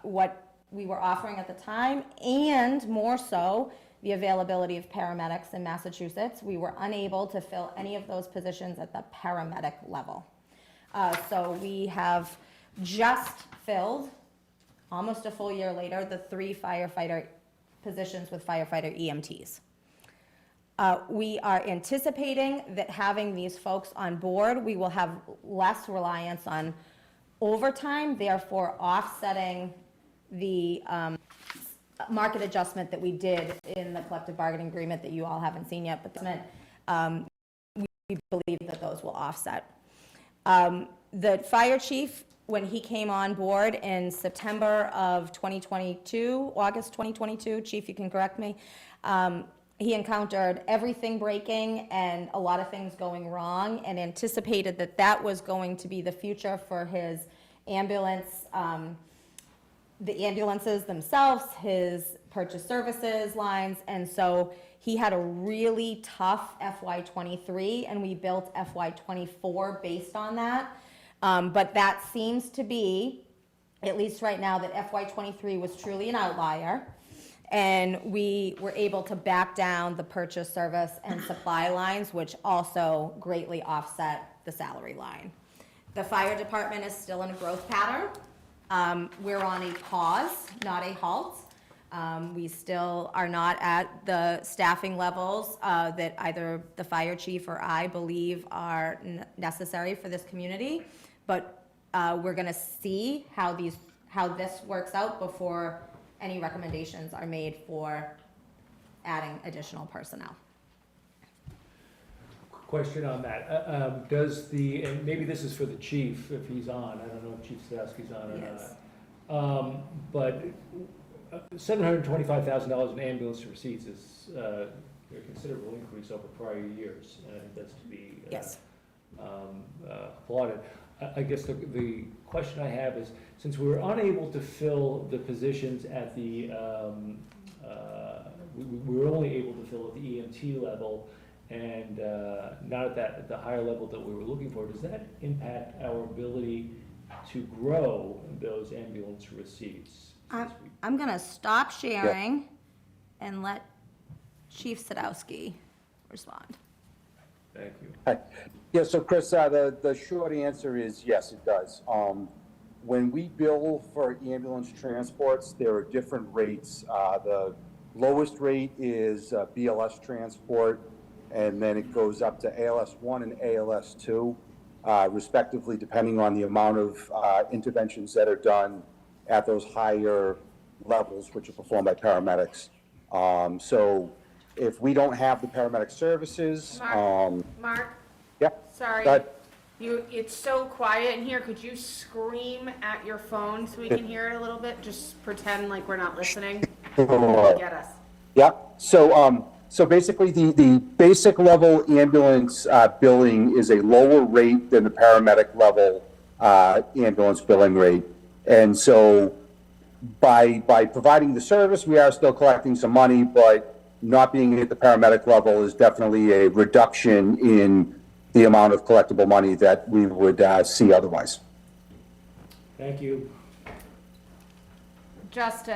what we were offering at the time, and more so, the availability of paramedics in Massachusetts. We were unable to fill any of those positions at the paramedic level. So we have just filled, almost a full year later, the 3 firefighter positions with firefighter EMTs. We are anticipating that having these folks on board, we will have less reliance on overtime, therefore offsetting the market adjustment that we did in the collective bargaining agreement that you all haven't seen yet, but we believe that those will offset. The fire chief, when he came on board in September of 2022, August 2022, chief, you can correct me, he encountered everything breaking and a lot of things going wrong, and anticipated that that was going to be the future for his ambulance, the ambulances themselves, his purchase services lines, and so he had a really tough FY '23, and we built FY '24 based on that. But that seems to be, at least right now, that FY '23 was truly an outlier. And we were able to back down the purchase service and supply lines, which also greatly offset the salary line. The fire department is still in a growth pattern. We're on a pause, not a halt. We still are not at the staffing levels that either the fire chief or I believe are necessary for this community. But we're gonna see how this works out before any recommendations are made for adding additional personnel. Question on that. Does the, and maybe this is for the chief, if he's on, I don't know if Chief Sadowski's on or Yes. not. But $725,000 in ambulance receipts is a considerable increase over prior years, and I think that's to be Yes. applauded. I guess the question I have is, since we were unable to fill the positions at the, we were only able to fill at the EMT level, and not at the higher level that we were looking for, does that impact our ability to grow those ambulance receipts? I'm gonna stop sharing and let Chief Sadowski respond. Thank you. Hi. Yeah, so Chris, the short answer is yes, it does. When we bill for ambulance transports, there are different rates. The lowest rate is BLS transport, and then it goes up to ALS1 and ALS2, respectively, depending on the amount of interventions that are done at those higher levels, which are performed by paramedics. So if we don't have the paramedic services, Mark, yeah. sorry. But It's so quiet in here. Could you scream at your phone so we can hear it a little bit? Just pretend like we're not listening. Get us. yeah, so basically the basic level ambulance billing is a lower rate than the paramedic level ambulance billing rate. And so by providing the service, we are still collecting some money, but not being at the paramedic level is definitely a reduction in the amount of collectible money that we would see otherwise. Thank you. Just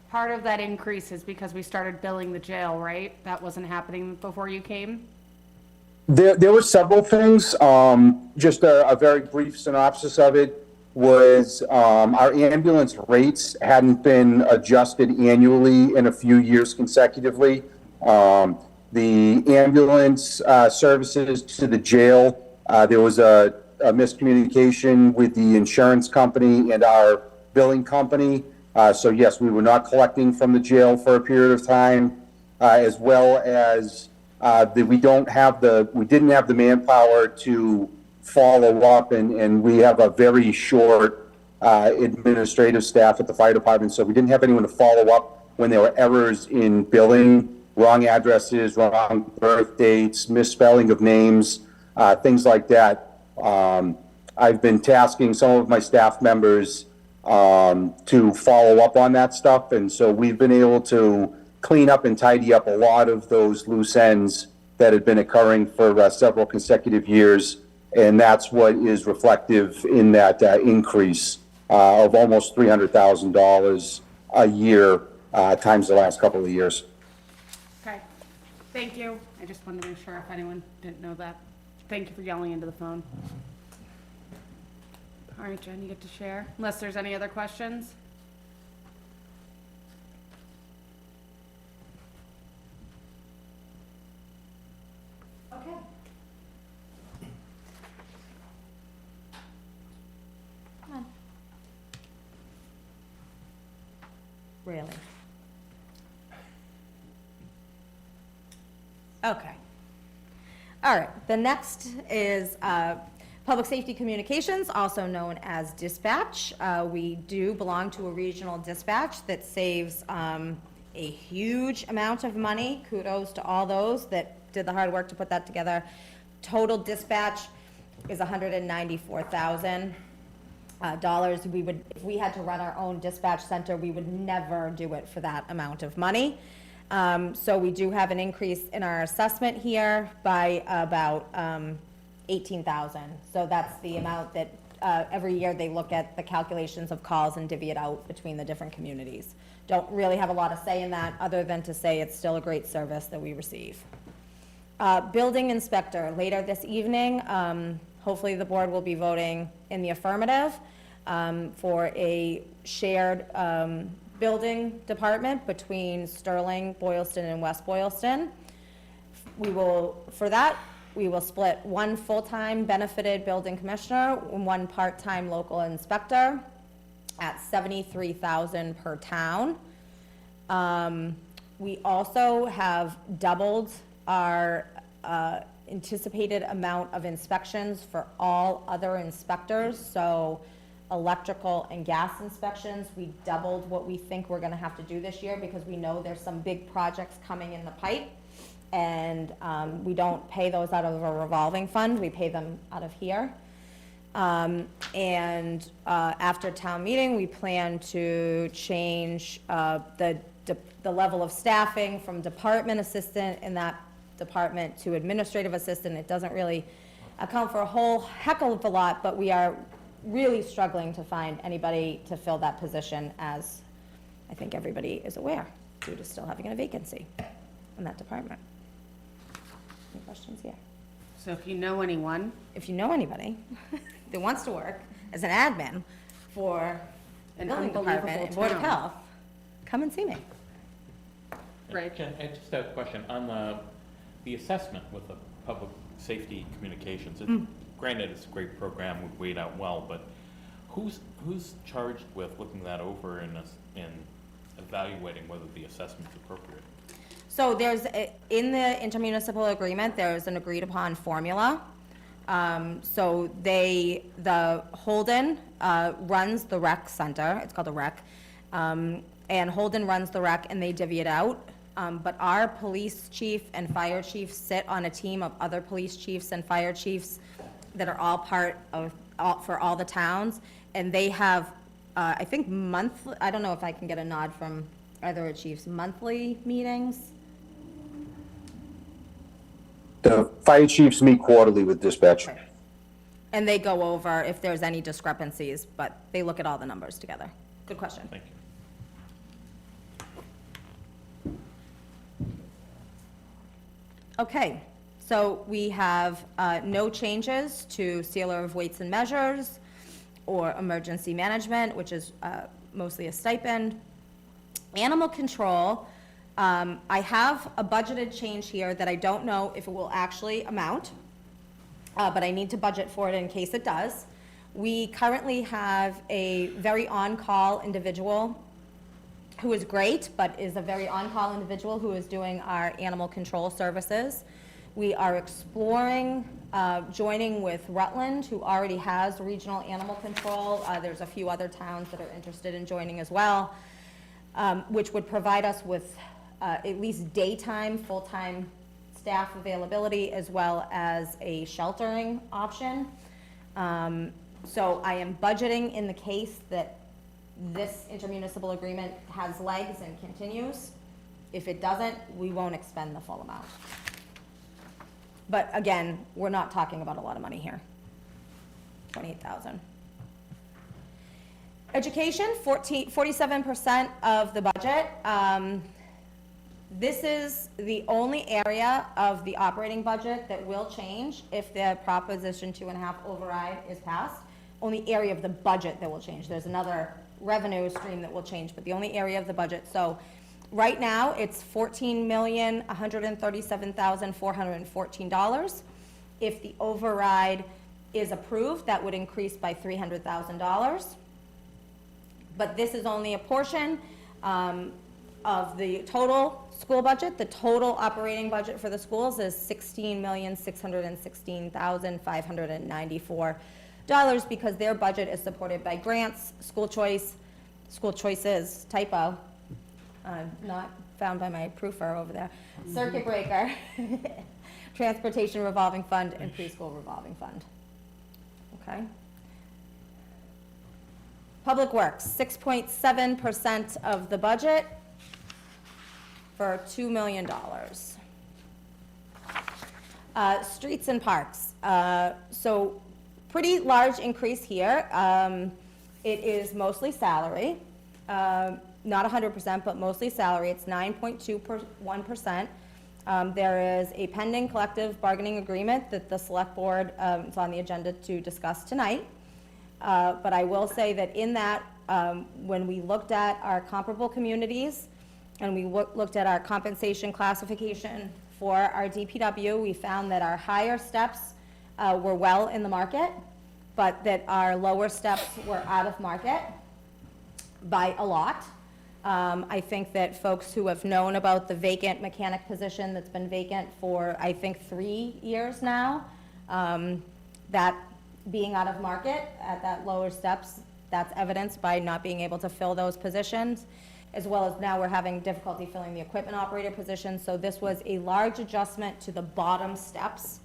part of that increase is because we started billing the jail, right? That wasn't happening before you came? There were several things. Just a very brief synopsis of it was our ambulance rates hadn't been adjusted annually in a few years consecutively. The ambulance services to the jail, there was a miscommunication with the insurance company and our billing company. So yes, we were not collecting from the jail for a period of time, as well as we didn't have the manpower to follow up, and we have a very short administrative staff at the fire department, so we didn't have anyone to follow up when there were errors in billing, wrong addresses, wrong birth dates, misspelling of names, things like that. I've been tasking some of my staff members to follow up on that stuff, and so we've been able to clean up and tidy up a lot of those loose ends that had been occurring for several consecutive years, and that's what is reflective in that increase of almost $300,000 a year times the last couple of years. Okay, thank you. I just wanted to make sure if anyone didn't know that. Thank you for yelling into the phone. All right, Jen, you get to share, unless there's any other questions? Okay. Come on. Really? Okay. All right, the next is Public Safety Communications, also known as dispatch. We do belong to a regional dispatch that saves a huge amount of money. Kudos to all those that did the hard work to put that together. Total dispatch is $194,000. We would, if we had to run our own dispatch center, we would never do it for that amount of money. So we do have an increase in our assessment here by about 18,000. So that's the amount that every year they look at the calculations of calls and divvy it out between the different communities. Don't really have a lot of say in that, other than to say it's still a great service that we receive. Building inspector, later this evening, hopefully the board will be voting in the affirmative for a shared building department between Sterling, Boylston, and West Boylston. We will split one full-time benefited building commissioner and one part-time local inspector at $73,000 per town. We also have doubled our anticipated amount of inspections for all other inspectors. So electrical and gas inspections, we doubled what we think we're gonna have to do this year because we know there's some big projects coming in the pipe. And we don't pay those out of a revolving fund, we pay them out of here. After town meeting, we plan to change the level of staffing from department assistant in that department to administrative assistant. It doesn't really account for a whole heck of a lot, but we are really struggling to find anybody to fill that position, as I think everybody is aware, due to still having a vacancy in that department. Any questions here? So if you know anyone, If you know anybody that wants to work as an admin for the An building department unbelievable and Board of town. Health, come and see me. right? Jen, I just have a question on the assessment with the public safety communications. Granted, it's a great program, we've weighed out well, but who's charged with looking that over and evaluating whether the assessment's appropriate? So in the intermunicipal agreement, there's an agreed upon formula. So the Holden runs the rec center, it's called the rec, and Holden runs the rec and they divvy it out. But our police chief and fire chief sit on a team of other police chiefs and fire chiefs that are all part of, for all the towns. And they have, I think monthly, I don't know if I can get a nod from either chiefs, monthly meetings. The fire chiefs meet quarterly with dispatch. And they go over if there's any discrepancies, but they look at all the numbers together. Good question. Thank you. Okay, so we have no changes to sealer of weights and measures or emergency management, which is mostly a stipend. Animal control, I have a budgeted change here that I don't know if it will actually amount, but I need to budget for it in case it does. We currently have a very on-call individual who is great, but is a very on-call individual who is doing our animal control services. We are exploring joining with Rutland, who already has regional animal control. There's a few other towns that are interested in joining as well, which would provide us with at least daytime, full-time staff availability, as well as a sheltering option. So I am budgeting in the case that this intermunicipal agreement has legs and continues. If it doesn't, we won't expend the full amount. But again, we're not talking about a lot of money here. 28,000. Education, 47% of the budget. This is the only area of the operating budget that will change if the Proposition 2.5 override is passed. Only area of the budget that will change. There's another revenue stream that will change, but the only area of the budget. So right now, it's $14,137,414. If the override is approved, that would increase by $300,000. But this is only a portion of the total, school budget, the total operating budget for the schools is $16,616,594 because their budget is supported by grants, school choices, typo, not found by my proofer over there, circuit breaker, transportation revolving fund, and preschool revolving fund. Okay? Public Works, 6.7% of the budget for $2 million. Streets and Parks, so pretty large increase here. It is mostly salary, not 100%, but mostly salary. It's 9.21%. There is a pending collective bargaining agreement that the Select Board is on the agenda to discuss tonight. But I will say that in that, when we looked at our comparable communities and we looked at our compensation classification for our DPW, we found that our higher steps were well in the market, but that our lower steps were out of market by a lot. I think that folks who have known about the vacant mechanic position that's been vacant for, I think, 3 years now, that being out of market at that lower steps, that's evidenced by not being able to fill those positions, as well as now we're having difficulty filling the equipment operator position. So this was a large adjustment to the bottom steps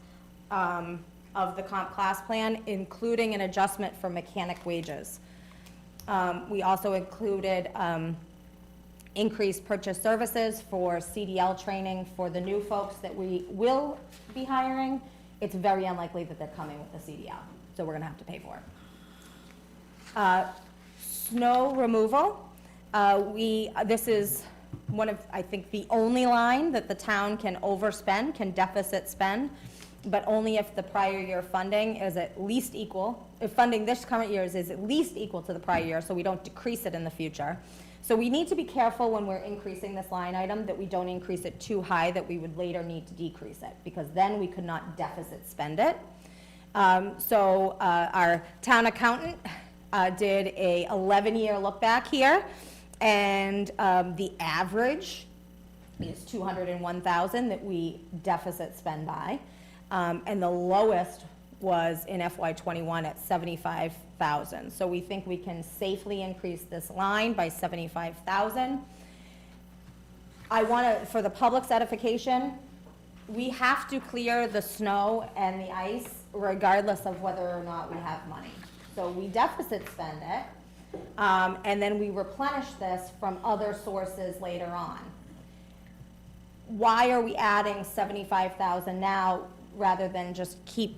of the comp class plan, including an adjustment for mechanic wages. We also included increased purchase services for CDL training for the new folks that we will be hiring. It's very unlikely that they're coming with the CDL, so we're gonna have to pay for it. Snow removal, this is one of, I think, the only line that the town can overspend, can deficit spend, but only if the prior year funding is at least equal, if funding this current year is at least equal to the prior year, so we don't decrease it in the future. So we need to be careful when we're increasing this line item that we don't increase it too high that we would later need to decrease it, because then we could not deficit spend it. Our town accountant did a 11-year look back here, and the average is 201,000 that we deficit spend by, and the lowest was in FY21 at 75,000. So we think we can safely increase this line by 75,000. I want to, for the public's edification, we have to clear the snow and the ice regardless of whether or not we have money. So we deficit spend it, and then we replenish this from other sources later on. Why are we adding 75,000 now rather than just keep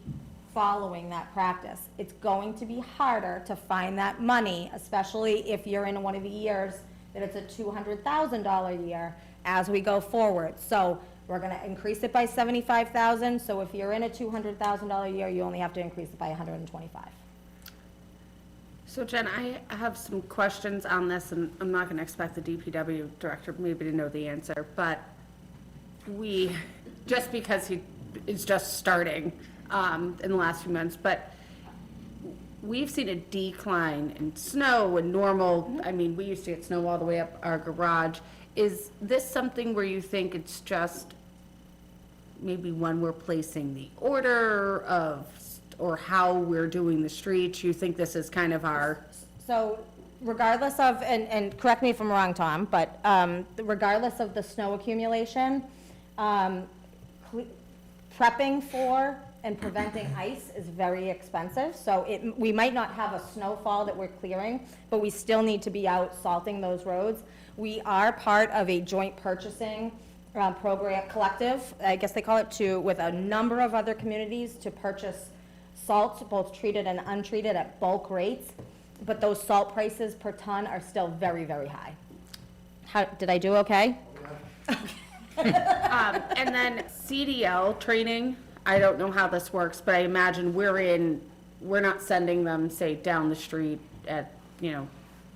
following that practice? It's going to be harder to find that money, especially if you're in one of the years that it's a $200,000 year as we go forward. So we're gonna increase it by 75,000, so if you're in a $200,000 year, you only have to increase it by 125. So Jen, I have some questions on this, and I'm not gonna expect the DPW director maybe to know the answer, but just because he is just starting in the last few months, but we've seen a decline in snow and normal, I mean, we used to get snow all the way up our garage. Is this something where you think it's just maybe when we're placing the order of, or how we're doing the streets, you think this is kind of our? So regardless of, and correct me if I'm wrong, Tom, but regardless of the snow accumulation, prepping for and preventing ice is very expensive. So we might not have a snowfall that we're clearing, but we still need to be out salting those roads. We are part of a joint purchasing program, collective, I guess they call it, with a number of other communities to purchase salt, both treated and untreated, at bulk rates. But those salt prices per ton are still very, very high. Did I do okay? And then CDL training, I don't know how this works, but I imagine we're not sending them, say, down the street at,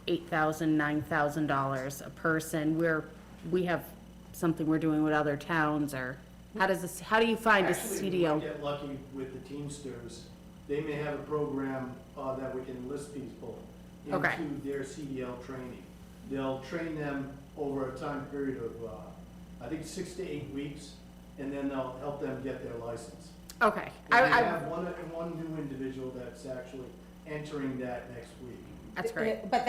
$8,000, $9,000 a person. We have something we're doing with other towns, or how do you find a Actually, we CDL? might get lucky with the Teamsters. They may have a program that we can enlist people Okay. into their CDL training. They'll train them over a time period of I think 6 to 8 weeks, and then they'll help them get their license. Okay. And we have one new individual that's actually entering that next week. That's great. But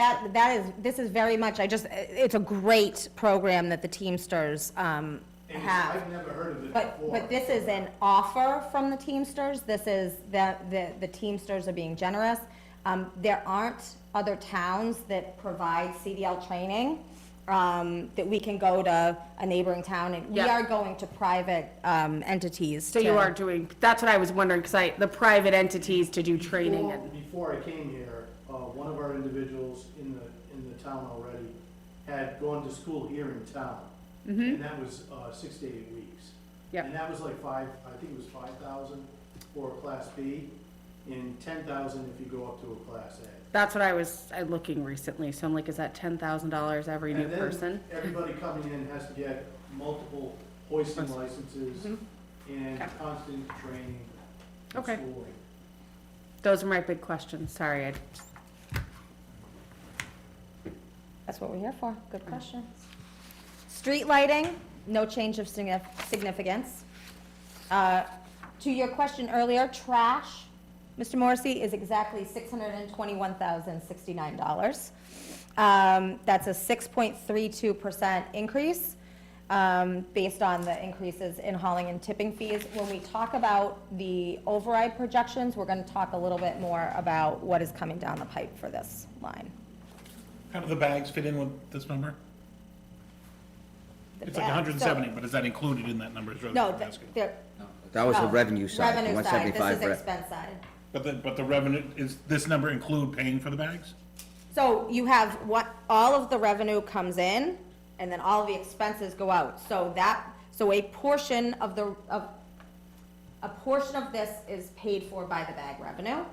this is very much, it's a great program that the Teamsters And have. I've never heard of it But before. this is an offer from the Teamsters. This is, the Teamsters are being generous. There aren't other towns that provide CDL training, that we can go to a neighboring town, and we Yep. are going to private, entities. So you are doing, that's what I was wondering, because the private entities to do training and, Before I came here, one of our individuals in the town already had gone to school here in town. And that was 6 to 8 weeks. Yep. And that was like I think it was 5,000 for a Class B, and 10,000 if you go up to a Class A. that's what I was looking recently, so I'm like, is that $10,000 every new And then person? everybody coming in has to get multiple hoisting licenses and constant training and Okay. schooling. Those are my big questions, sorry. That's what we're here for. Good question. Street lighting, no change of significance. To your question earlier, trash, Mr. Morrissey, is exactly $621,069. That's a 6.32% increase, based on the increases in hauling and tipping fees. When we talk about the override projections, we're gonna talk a little bit more about what is coming down the pipe for this line. How do the bags fit in with this number? The It's like bag. 170, but is that included in that number? Is really No, what I'm asking. That was the no. revenue side, the Revenue side, 175. this is expense side. But the revenue, is this number include paying for the bags? So you have all of the revenue comes in, and then all of the expenses go out. So a portion of this is paid for by the bag revenue,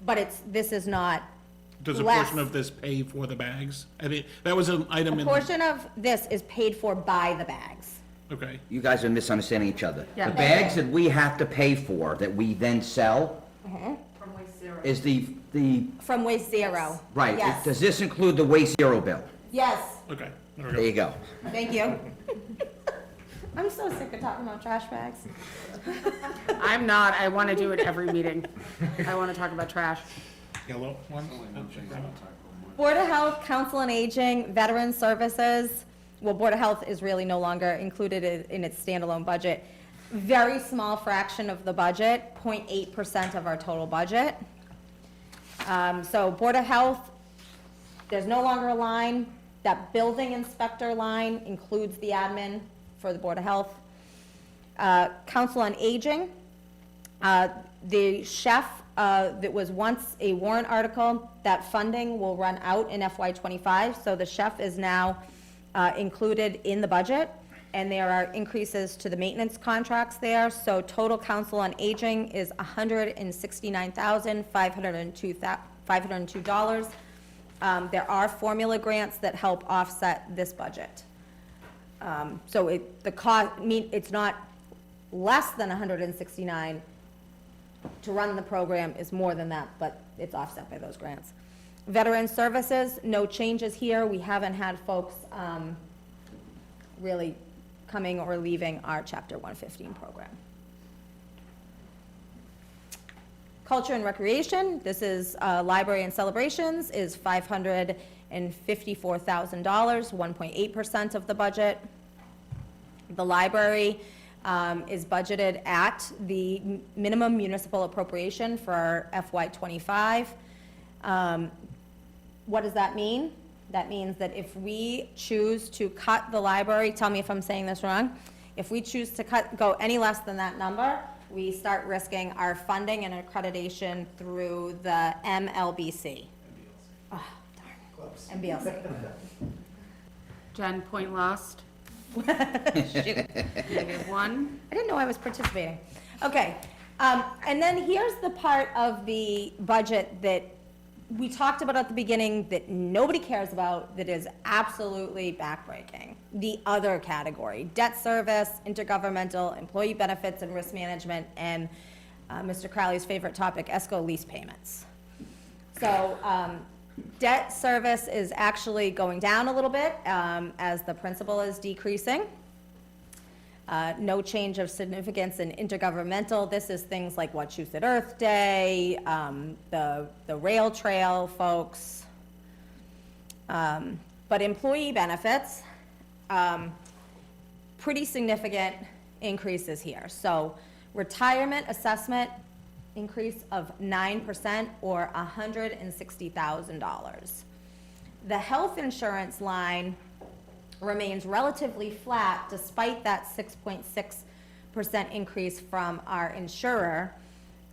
but this is not, Does a Less. portion of this pay for the bags? I mean, that was an item a in. portion of this is paid for by the bags. Okay. You guys are misunderstanding each other. Yeah. The bags that we have to pay for, that we then sell, is the, From Waste Zero. right, Yes, does this include the Waste Zero bill? yes, Okay. There we There go. you go. thank you. I'm so sick of talking about trash bags. I'm not, I want to do it every meeting. I want to talk about trash. Yellow one? Board of Health, Council on Aging, Veteran Services, well, Board of Health is really no longer included in its standalone budget. Very small fraction of the budget, 0.8% of our total budget. So Board of Health, there's no longer a line. That building inspector line includes the admin for the Board of Health. Council on Aging, the chef, that was once a warrant article, that funding will run out in FY '25, so the chef is now included in the budget, and there are increases to the maintenance contracts there, so total Council on Aging is $169,502. There are formula grants that help offset this budget. So it's not less than 169. To run the program is more than that, but it's offset by those grants. Veteran Services, no changes here. We haven't had folks really coming or leaving our Chapter 115 program. Culture and Recreation, this is Library and Celebrations, is $554,000, 1.8% of the budget. The library is budgeted at the minimum municipal appropriation for FY '25. What does that mean? That means that if we choose to cut the library, tell me if I'm saying this wrong, if we choose to go any less than that number, we start risking our funding and accreditation through the MLBC. Oh, darn. MBLC. Jen, point lost. -1. I didn't know I was participating. Okay, and then here's the part of the budget that we talked about at the beginning that nobody cares about, that is absolutely backbreaking. The other category, debt service, intergovernmental, employee benefits and risk management, and Mr. Crowley's favorite topic, ESCO lease payments. So, debt service is actually going down a little bit as the principal is decreasing. No change of significance in intergovernmental. This is things like Wachusett Earth Day, the rail trail folks. But employee benefits, pretty significant increases here. So retirement assessment increase of 9% or $160,000. The health insurance line remains relatively flat despite that 6.6% increase from our insurer.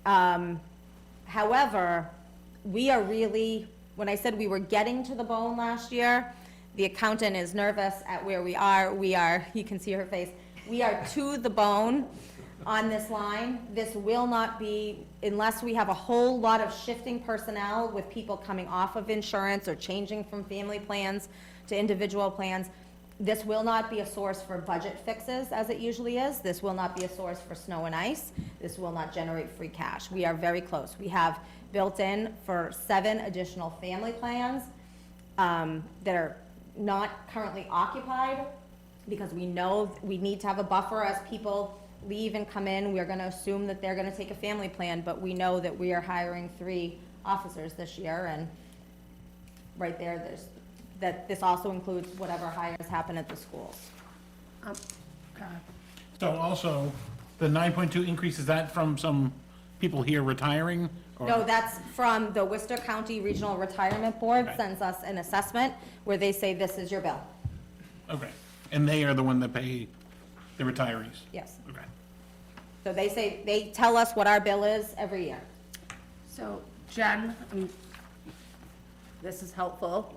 However, we are really, when I said we were getting to the bone last year, the accountant is nervous at where we are. You can see her face. We are to the bone on this line. This will not be, unless we have a whole lot of shifting personnel with people coming off of insurance or changing from family plans to individual plans, this will not be a source for budget fixes as it usually is. This will not be a source for snow and ice. This will not generate free cash. We are very close. We have built in for 7 additional family plans that are not currently occupied, because we know we need to have a buffer as people leave and come in. We're gonna assume that they're gonna take a family plan, but we know that we are hiring 3 officers this year, and right there's that this also includes whatever hires happen at the schools. So also, the 9.2 increase, is that from some people here retiring? Or- No, that's from the Worcester County Regional Retirement Board Okay. sends us an assessment where they say, this is your bill. Okay, and they are the one that pay the retirees? Yes. Okay. So they tell us what our bill is every year. So Jen, this is helpful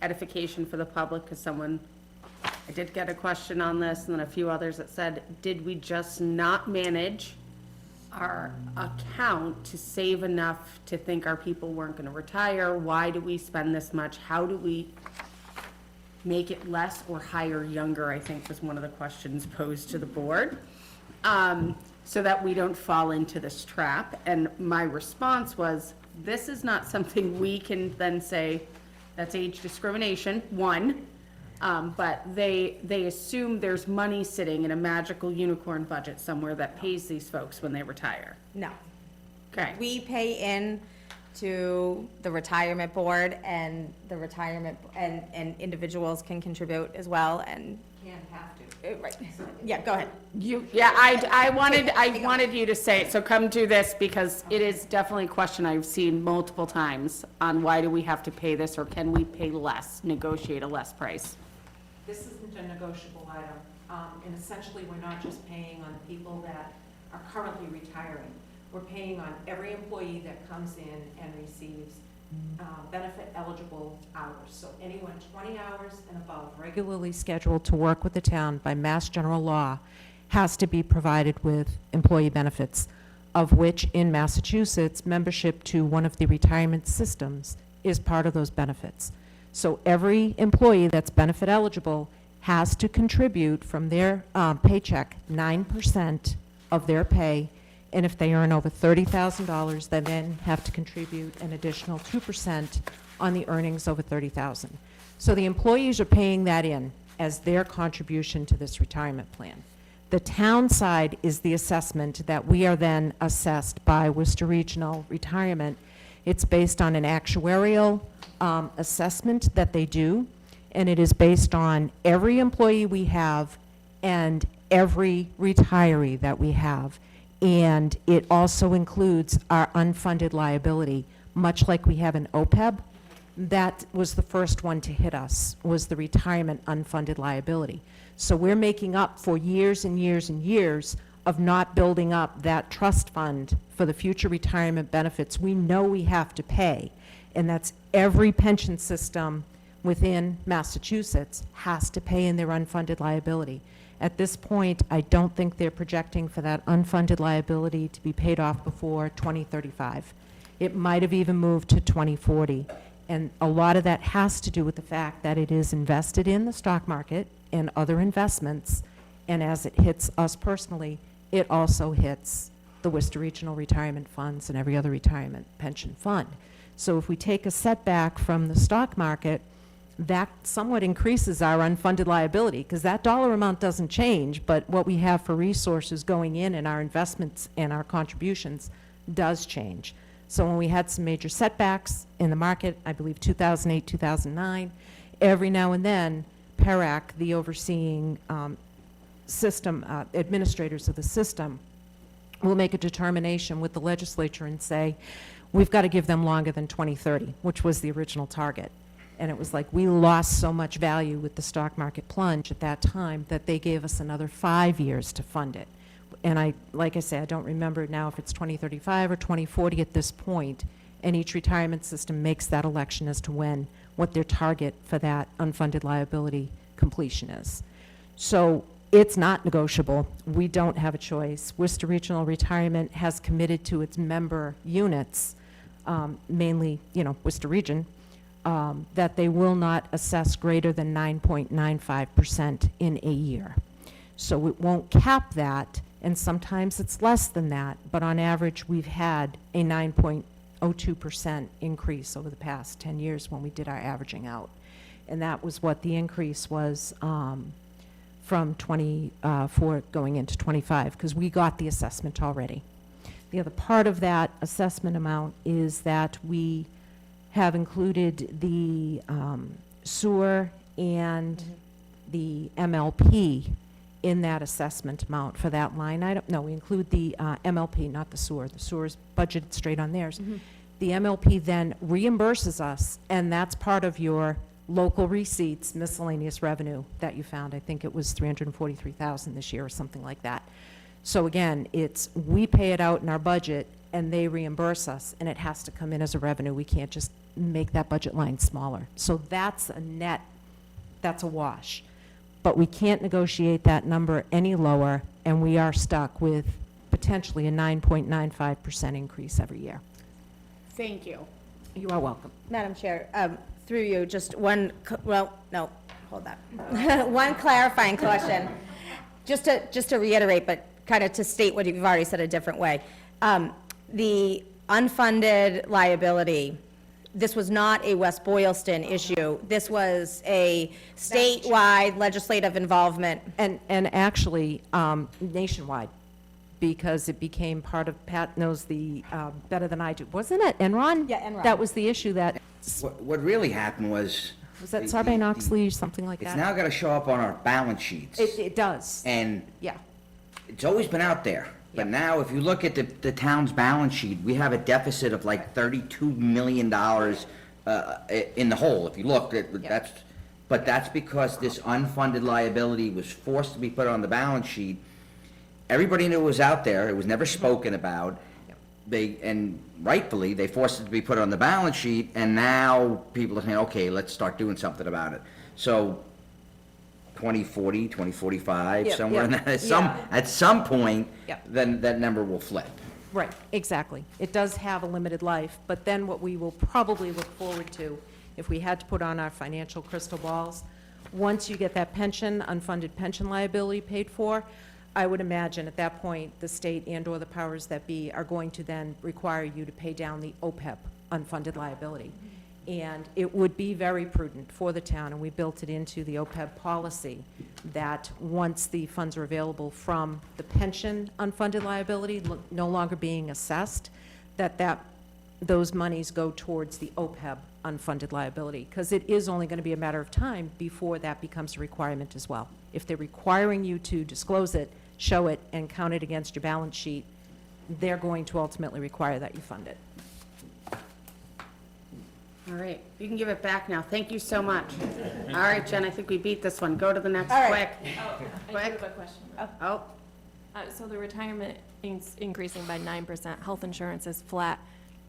edification for the public, because I did get a question on this, and then a few others that said, did we just not manage our account to save enough to think our people weren't gonna retire? Why do we spend this much? How do we make it less or hire younger, I think was one of the questions posed to the board, so that we don't fall into this trap. And my response was, this is not something we can then say, that's age discrimination, one, but they assume there's money sitting in a magical unicorn budget somewhere that pays these folks when they retire. No. Okay. We pay in to the retirement board, and the retirement, and individuals can contribute as well, and. Can't have to. Right. Yeah, go ahead. I wanted you to say it, so come to this, because it is definitely a question I've seen multiple times on why do we have to pay this, or can we pay less, negotiate a less price? This isn't a negotiable item, and essentially, we're not just paying on people that are currently retiring. We're paying on every employee that comes in and receives benefit eligible hours. So anyone 20 hours and above, regularly scheduled to work with the town by Mass General Law, has to be provided with employee benefits, of which in Massachusetts, membership to one of the retirement systems is part of those benefits. So every employee that's benefit eligible has to contribute from their paycheck 9% of their pay, and if they earn over $30,000, they then have to contribute an additional 2% on the earnings over $30,000. So the employees are paying that in as their contribution to this retirement plan. The town side is the assessment that we are then assessed by Worcester Regional Retirement. It's based on an actuarial assessment that they do, and it is based on every employee we have and every retiree that we have. And it also includes our unfunded liability, much like we have an OPEB. That was the first one to hit us, was the retirement unfunded liability. So we're making up for years and years and years of not building up that trust fund for the future retirement benefits we know we have to pay. And that's every pension system within Massachusetts has to pay in their unfunded liability. At this point, I don't think they're projecting for that unfunded liability to be paid off before 2035. It might have even moved to 2040. And a lot of that has to do with the fact that it is invested in the stock market and other investments. And as it hits us personally, it also hits the Worcester Regional Retirement Funds and every other retirement pension fund. So if we take a setback from the stock market, that somewhat increases our unfunded liability, because that dollar amount doesn't change, but what we have for resources going in and our investments and our contributions does change. So when we had some major setbacks in the market, I believe 2008, 2009, every now and then, PERAC, the overseeing system, administrators of the system, will make a determination with the legislature and say, we've got to give them longer than 2030, which was the original target. And it was like, we lost so much value with the stock market plunge at that time that they gave us another 5 years to fund it. And like I say, I don't remember now if it's 2035 or 2040 at this point, and each retirement system makes that election as to what their target for that unfunded liability completion is. So it's not negotiable. We don't have a choice. Worcester Regional Retirement has committed to its member units, mainly, Worcester Region, that they will not assess greater than 9.95% in a year. So it won't cap that, and sometimes it's less than that, but on average, we've had a 9.02% increase over the past 10 years when we did our averaging out. And that was what the increase was from 24 going into 25, because we got the assessment already. The other part of that assessment amount is that we have included the sewer and the MLP in that assessment amount for that line item. No, we include the MLP, not the sewer. The sewer is budgeted straight on theirs. The MLP then reimburses us, and that's part of your local receipts, miscellaneous revenue that you found. I think it was $343,000 this year or something like that. So again, we pay it out in our budget and they reimburse us, and it has to come in as a revenue. We can't just make that budget line smaller. So that's a net, that's a wash. But we can't negotiate that number any lower, and we are stuck with potentially a 9.95% increase every year. Thank you. You are welcome. Madam Chair, through you, just one, hold on. One clarifying question, just to reiterate, but kind of to state what you've already said a different way. The unfunded liability, this was not a West Boylston issue. This was a statewide legislative involvement. And actually, nationwide, because it became part of, Pat knows the better than I do. Wasn't it Enron? Yeah, Enron. That was the issue that, What really happened was. that the- Sarbanes-Oxley or something like It's that? now gotta show up on our balance sheets. It does, And yeah. it's always been out there. But Yep. now, if you look at the town's balance sheet, we have a deficit of like $32 million in the hole, if you look, but that's because this unfunded liability was forced to be put on the balance sheet. Everybody knew it was out there, it was never spoken about. And rightfully, they forced it to be put on the balance sheet, and now people are saying, okay, let's start doing something about it. So 2040, 2045, Yep, somewhere in yep, that, at some point, Yep. then that number will flip. Right, exactly. It does have a limited life, but then what we will probably look forward to, if we had to put on our financial crystal balls, once you get that pension, unfunded pension liability paid for, I would imagine at that point, the state and/or the powers that be are going to then require you to pay down the OPEB unfunded liability. And it would be very prudent for the town, and we built it into the OPEB policy, that once the funds are available from the pension unfunded liability no longer being assessed, that those monies go towards the OPEB unfunded liability, because it is only going to be a matter of time before that becomes a requirement as well. If they're requiring you to disclose it, show it, and count it against your balance sheet, they're going to ultimately require that you fund it. All right, you can give it back now. Thank you so much. All right, Jen, I think we beat this one. Go to the next, All quick. right. I do have a question. Oh, So the retirement is increasing by 9%, health insurance is flat,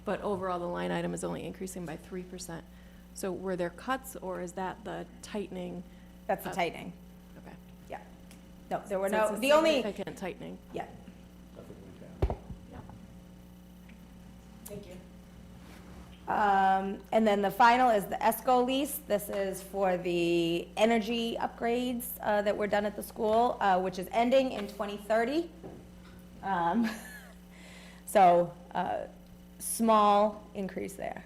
but overall the line item is only increasing by 3%. So were there cuts, or is that the tightening? That's the tightening, Okay. yeah. No, there were So no, it's a the only, significant tightening. yeah. Nothing we found. Thank you. And then the final is the ESCO lease. This is for the energy upgrades that were done at the school, which is ending in 2030. So, small increase there.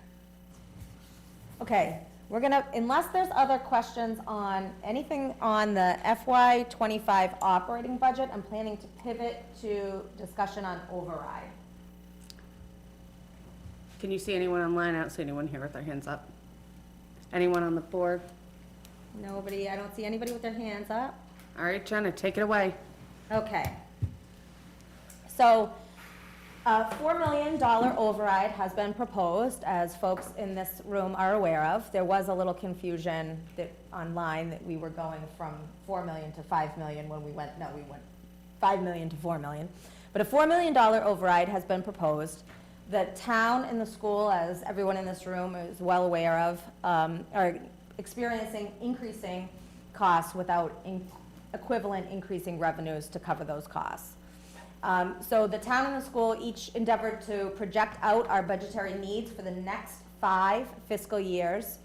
Okay, we're gonna, unless there's other questions on anything on the FY '25 operating budget, I'm planning to pivot to discussion on override. Can you see anyone online? I don't see anyone here with their hands up. Anyone on the board? Nobody, I don't see anybody with their hands up. All right, Jenna, take it away. Okay. So, a $4 million override has been proposed, as folks in this room are aware of. There was a little confusion online that we were going from 4 million to 5 million when we went 5 million to 4 million. But a $4 million override has been proposed. The town and the school, as everyone in this room is well aware of, are experiencing increasing costs without equivalent increasing revenues to cover those costs. So the town and the school each endeavored to project out our budgetary needs for the next 5 fiscal years,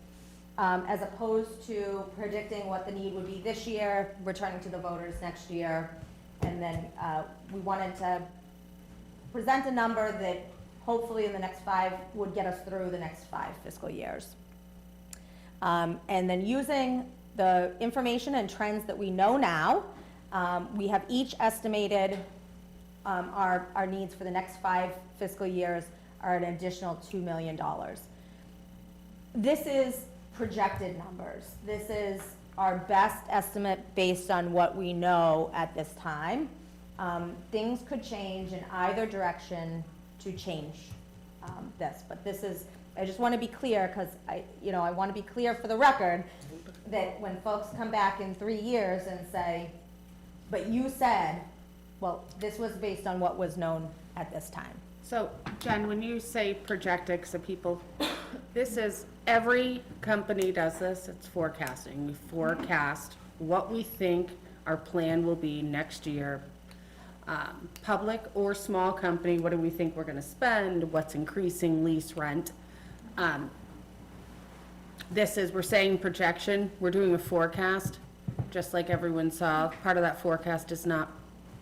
as opposed to predicting what the need would be this year, returning to the voters next year. And then we wanted to present a number that hopefully in the next 5 would get us through the next 5 fiscal years. And then using the information and trends that we know now, we have each estimated our needs for the next 5 fiscal years are an additional $2 million. This is projected numbers. This is our best estimate based on what we know at this time. Things could change in either direction to change this, but this is, I just want to be clear, because I want to be clear for the record that when folks come back in 3 years and say, but you said, well, this was based on what was known at this time. So, Jen, when you say projected, so people, this is, every company does this, it's forecasting. We forecast what we think our plan will be next year. Public or small company, what do we think we're gonna spend, what's increasing lease rent. This is, we're saying projection, we're doing a forecast, just like everyone saw. Part of that forecast does not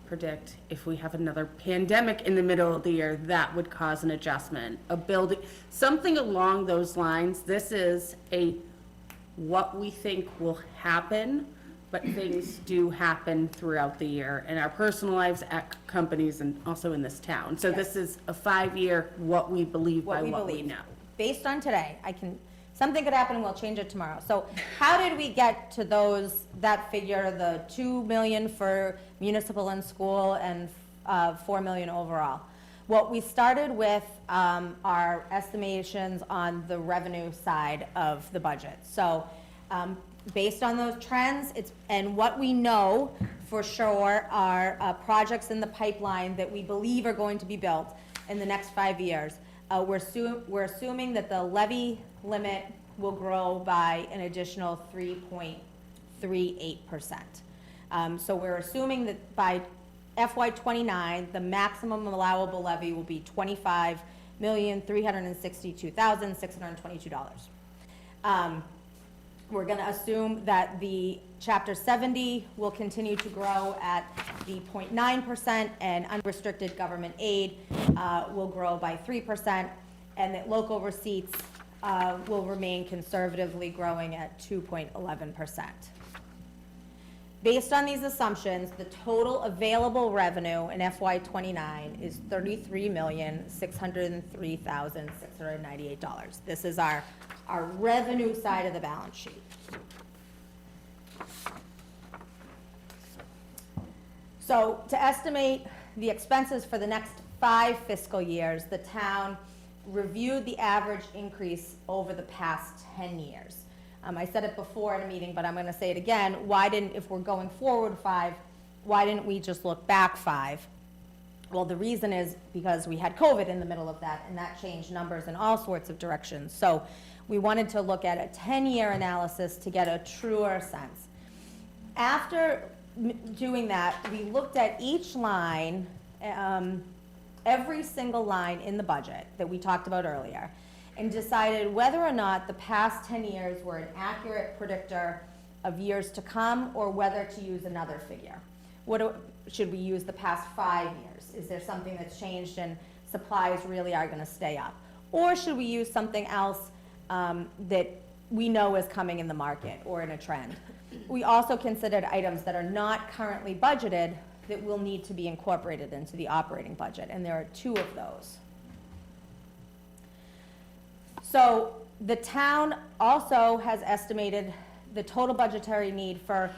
predict if we have another pandemic in the middle of the year, that would cause an adjustment, a building, something along those lines. This is what we think will happen, but things do happen throughout the year in our personal lives, at companies, and also in this town. So this is a 5-year, what we believe by what we know. Based on today, something could happen and we'll change it tomorrow. So how did we get to that figure, the 2 million for municipal and school and 4 million overall? Well, we started with our estimations on the revenue side of the budget. So based on those trends, and what we know for sure are projects in the pipeline that we believe are going to be built in the next 5 years. We're assuming that the levy limit will grow by an additional 3.38%. So we're assuming that by FY '29, the maximum allowable levy will be $25,362,622. We're going to assume that the Chapter 70 will continue to grow at the 0.9%, and unrestricted government aid will grow by 3%, and that local receipts will remain conservatively growing at 2.11%. Based on these assumptions, the total available revenue in FY '29 is $33,603,698. This is our revenue side of the balance sheet. So to estimate the expenses for the next 5 fiscal years, the town reviewed the average increase over the past 10 years. I said it before in a meeting, but I'm going to say it again. If we're going forward 5, why didn't we just look back 5? Well, the reason is because we had COVID in the middle of that, and that changed numbers in all sorts of directions. So we wanted to look at a 10-year analysis to get a truer sense. After doing that, we looked at each line, every single line in the budget that we talked about earlier, and decided whether or not the past 10 years were an accurate predictor of years to come, or whether to use another figure. Should we use the past 5 years? Is there something that's changed and supplies really are going to stay up? Or should we use something else that we know is coming in the market or in a trend. We also considered items that are not currently budgeted that will need to be incorporated into the operating budget, and there are 2 of those. So the town also has estimated the total budgetary need for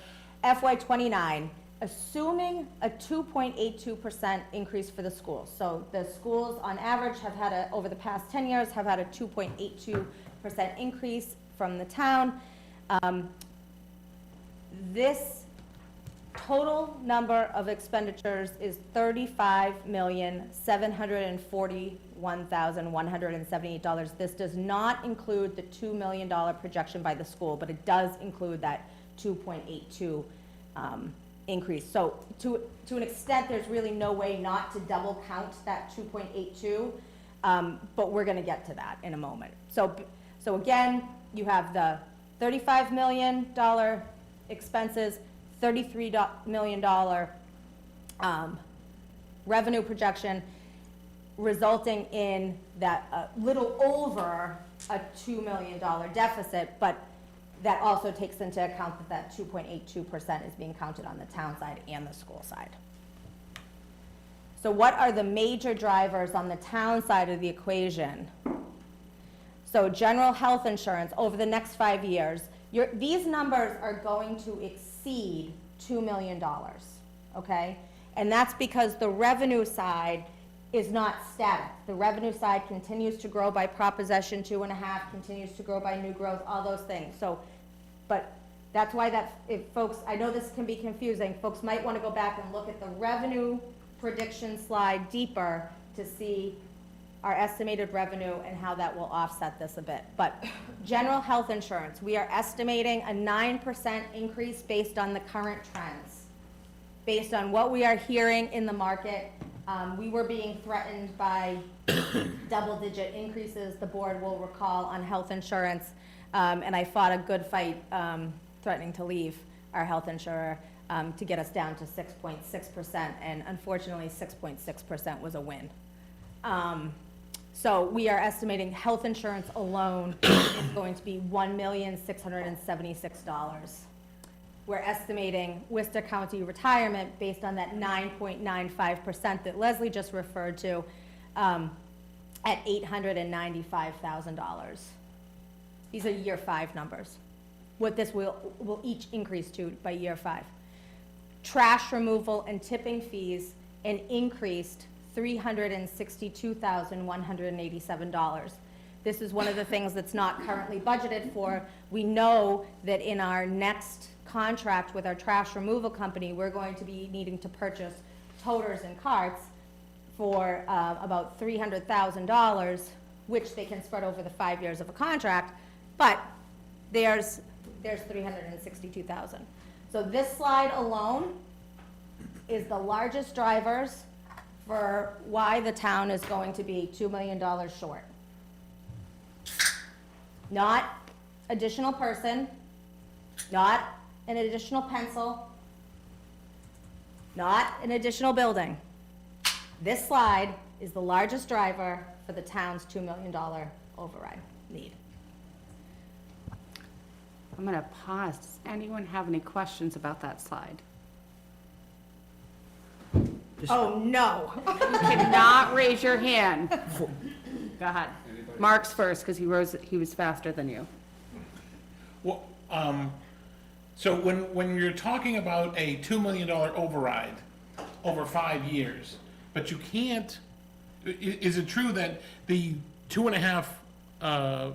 FY '29, assuming a 2.82% increase for the schools. So the schools on average have had over the past 10 years, have had a 2.82% increase from the town. This total number of expenditures is $35,741,178. This does not include the $2 million projection by the school, but it does include that 2.82 increase. So to an extent, there's really no way not to double count that 2.82, but we're gonna get to that in a moment. So again, you have the $35 million expenses, $33 million revenue projection, resulting in that little over a $2 million deficit, but that also takes into account that 2.82% is being counted on the town side and the school side. So what are the major drivers on the town side of the equation? So general health insurance over the next 5 years, these numbers are going to exceed $2 million, okay? And that's because the revenue side is not static. The revenue side continues to grow by Proposition 2.5, continues to grow by new growth, all those things. So, but that's why if folks, I know this can be confusing, folks might want to go back and look at the revenue prediction slide deeper to see our estimated revenue and how that will offset this a bit. But general health insurance, we are estimating a 9% increase based on the current trends. Based on what we are hearing in the market, we were being threatened by double-digit increases, the board will recall, on health insurance, and I fought a good fight threatening to leave our health insurer to get us down to 6.6%, and unfortunately 6.6% was a win. So we are estimating health insurance alone is going to be $1,676,000. We're estimating Worcester County retirement based on that 9.95% that Leslie just referred to at $895,000. These are year 5 numbers. What this will each increase to by year 5. Trash removal and tipping fees, an increased $362,187. This is one of the things that's not currently budgeted for. We know that in our next contract with our trash removal company, we're going to be needing to purchase toters and carts for about $300,000, which they can spread over the 5 years of a contract, but there's $362,000. So this slide alone is the largest drivers for why the town is going to be $2 million short. Not additional person, not an additional pencil, not an additional building. This slide is the largest driver for the town's $2 million override need. I'm going to pause. Does anyone have any questions about that slide? Oh, no. You cannot raise your hand. Go ahead. Mark's first, because he was faster than you. Well, so when you're talking about a $2 million override over 5 years, but you can't, is it true that the 2.5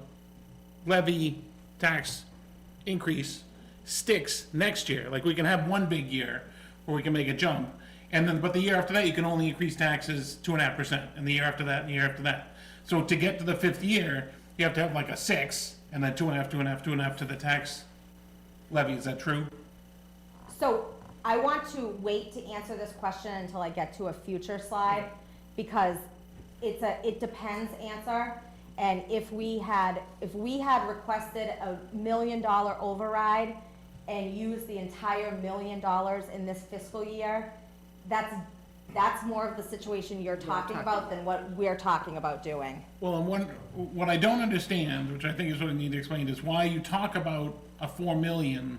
levy tax increase sticks next year? Like, we can have one big year where we can make a jump, and then, but the year after that, you can only increase taxes 2.5%, and the year after that, and the year after that. So to get to the 5th year, you have to have like a 6, and then 2.5, 2.5, 2.5 to the tax levy. Is that true? So I want to wait to answer this question until I get to a future slide, because it's it depends answer. And if we had requested a $1 million override and used the entire $1 million in this fiscal year, that's That's more of the situation you're talking about than what we're talking about doing. Well, and what I don't understand, which I think is what I need to explain, is why you talk about a 4 million,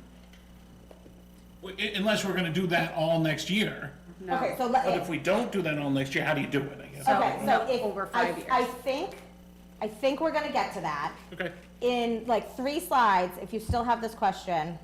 unless we're gonna do that all next year. No. Okay, so But if we don't do that all next year, how do you do it, I guess? Okay, so if. over 5 years. I think we're gonna get to that. Okay, In like 3 slides, if you still have this question,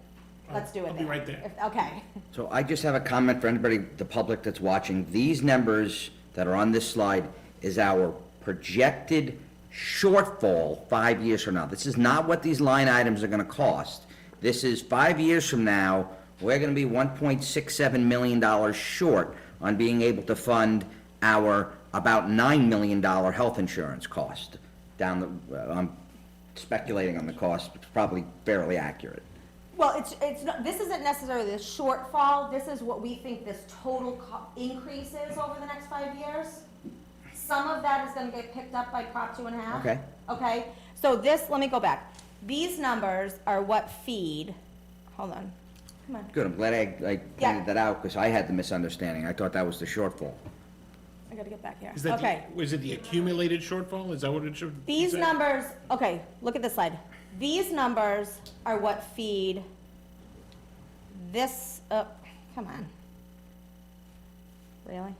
let's do it I'll be right there. Okay. So I just have a comment for anybody, the public that's watching. These numbers that are on this slide is our projected shortfall 5 years from now. This is not what these line items are gonna cost. This is 5 years from now, we're gonna be $1.67 million short on being able to fund our about $9 million health insurance cost. I'm speculating on the cost, it's probably fairly accurate. Well, it's not, this isn't necessarily the shortfall, this is what we think this total increase is over the next 5 years. Some of that is gonna get picked up by Prop 2.5. Okay. Okay, so this, let me go back. These numbers are what feed, hold on, come on, Good, I'm glad I Yeah. pointed that out, because I had the misunderstanding. I thought that was the shortfall. I gotta get back here. is that, Okay, is it the accumulated shortfall, is that what it should? these say? numbers, okay, look at this slide. These numbers are what feed this, come on. Really?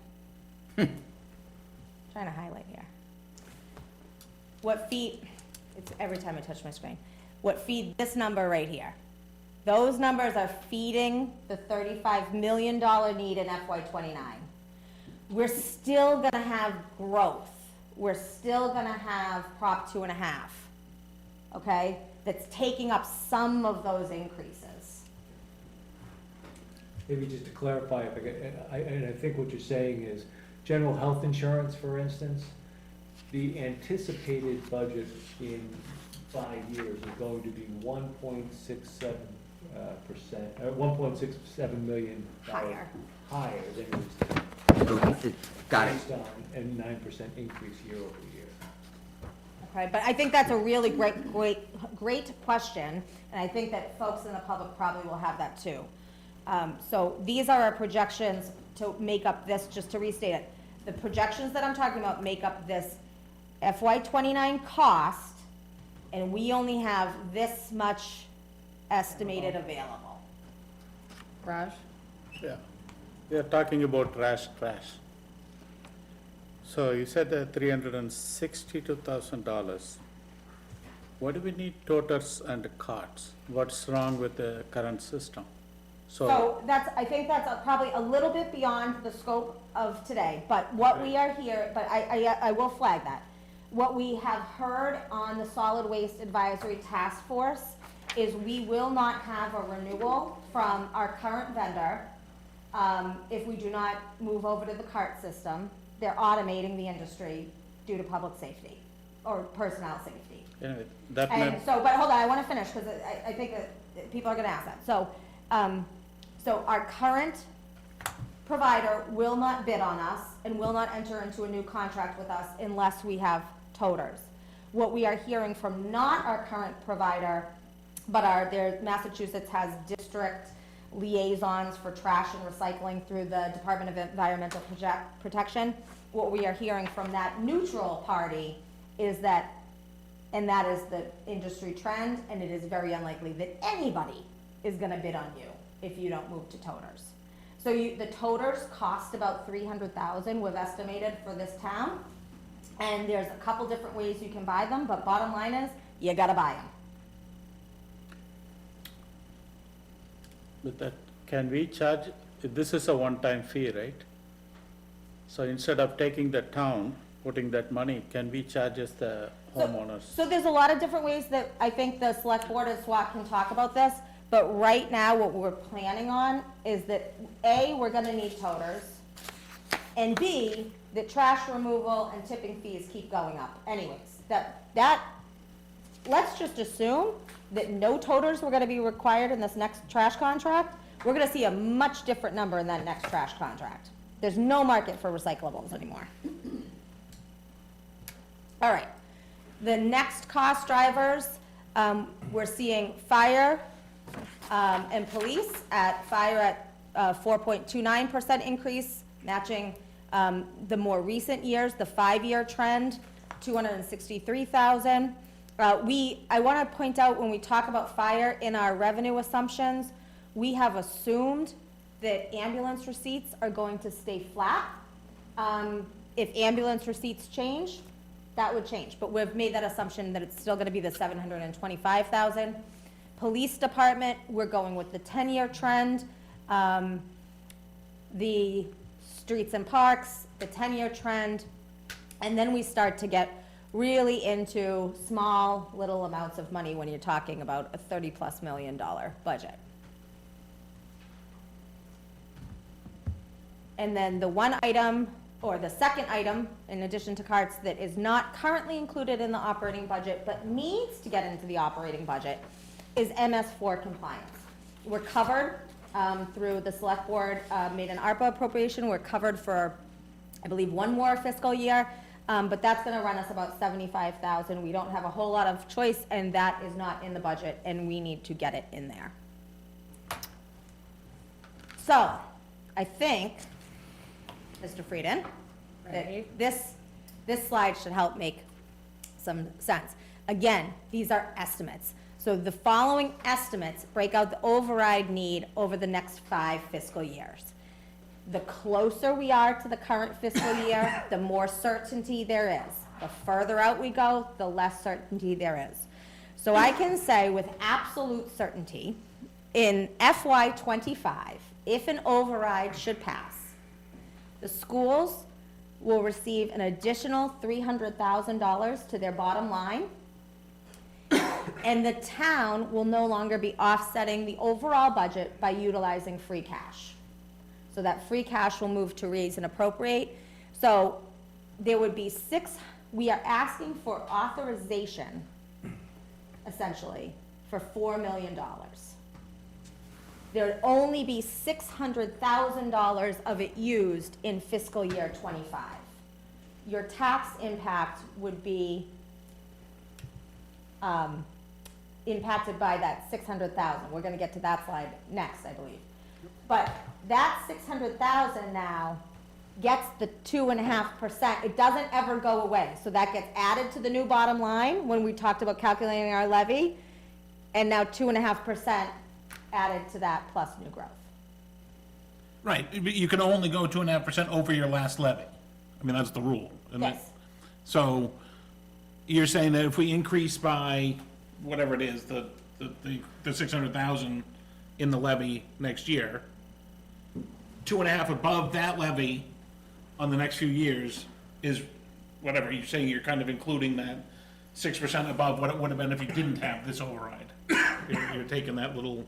Trying to highlight here. What feed, it's every time I touch my screen. What feed this number right here. Those numbers are feeding the $35 million need in FY '29. We're still gonna have growth. We're still gonna have Prop 2.5, okay? That's taking up some of those increases. Maybe just to clarify, if I could, and I think what you're saying is, general health insurance, for instance, the anticipated budget in 5 years is going to be 1.67%, 1.67 million Higher. higher than it was Got it. based on a 9% increase year over year. Okay, but I think that's a really great question, and I think that folks in the public probably will have that too. So these are our projections to make up this, just to restate it. The projections that I'm talking about make up this FY '29 cost, and we only have this much estimated available. Raj? Yeah, we are talking about trash. So you said that $362,000. Why do we need toters and carts? What's wrong with the current system? So I think that's probably a little bit beyond the scope of today, but what we are here, but I will flag that. What we have heard on the Solid Waste Advisory Task Force is we will not have a renewal from our current vendor if we do not move over to the cart system. They're automating the industry due to public safety or personnel safety. Anyway, that And meant, so, but hold on, I want to finish because I think that people are going to ask that. So, so our current provider will not bid on us and will not enter into a new contract with us unless we have toters. What we are hearing from not our current provider, but Massachusetts has district liaisons for trash and recycling through the Department of Environmental Protection. What we are hearing from that neutral party is that, and that is the industry trend, and it is very unlikely that anybody is gonna bid on you if you don't move to toters. So the toters cost about $300,000, we've estimated, for this town. And there's a couple different ways you can buy them, but bottom line is, you gotta buy them. with that, can we charge, this is a one-time fee, right? So instead of taking the town, putting that money, can we charge as the homeowners? So there's a lot of different ways that I think the select board and SWAT can talk about this, but right now, what we're planning on is that, A, we're gonna need toters, and B, that trash removal and tipping fees keep going up anyways. Let's just assume that no toters were gonna be required in this next trash contract. We're gonna see a much different number in that next trash contract. There's no market for recyclables anymore. All right, the next cost drivers, we're seeing fire and police. At fire at 4.29% increase, matching The more recent years, the 5-year trend, 263,000. I want to point out, when we talk about fire in our revenue assumptions, we have assumed that ambulance receipts are going to stay flat. If ambulance receipts change, that would change, but we've made that assumption that it's still gonna be the 725,000. Police department, we're going with the 10-year trend. The streets and parks, the 10-year trend, and then we start to get really into small, little amounts of money when you're talking about a $30+ million budget. And then the one item, or the second item, in addition to carts, that is not currently included in the operating budget, but needs to get into the operating budget, is MS4 compliance. We're covered through the select board, made an ARPA appropriation. We're covered for, I believe, one more fiscal year, but that's gonna run us about 75,000. We don't have a whole lot of choice, and that is not in the budget, and we need to get it in there. So, I think, Mr. Frieden, that this slide should help make some sense. Again, these are estimates. So the following estimates break out the override need over the next 5 fiscal years. The closer we are to the current fiscal year, the more certainty there is. The further out we go, the less certainty there is. So I can say with absolute certainty, in FY25, if an override should pass, the schools will receive an additional $300,000 to their bottom line, and the town will no longer be offsetting the overall budget by utilizing free cash. So that free cash will move to raise and appropriate. So there would be we are asking for authorization, essentially, for $4 million. There would only be $600,000 of it used in fiscal year '25. Your tax impact would be impacted by that $600,000. We're gonna get to that slide next, I believe. But that $600,000 now gets the 2.5%. It doesn't ever go away. So that gets added to the new bottom line when we talked about calculating our levy, and now 2.5% added to that plus new growth. Right, but you can only go 2.5% over your last levy. I mean, that's the rule, isn't it? Yes. So you're saying that if we increase by whatever it is, the 600,000 in the levy next year, 2.5 above that levy on the next few years is whatever, you're saying you're kind of including that 6% above what it would have been if you didn't have this override. You're taking that little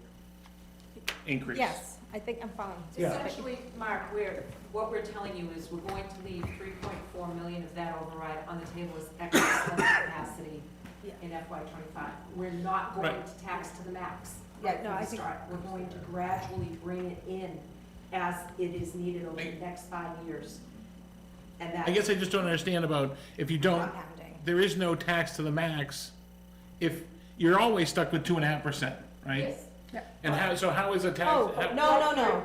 increase. Yes, I think I'm following. Essentially, Mark, what we're telling you is we're going to leave 3.4 million of that override on the table as excess levy capacity in FY25. We're not going to tax to the max. Yeah, no, I think. We're going to gradually bring it in as it is needed over the next 5 years. And that. I guess I just don't understand about, if you don't, Compounding. there is no tax to the max, if, you're always stuck with 2.5%, right? Yes. And how is a tax? Oh, no.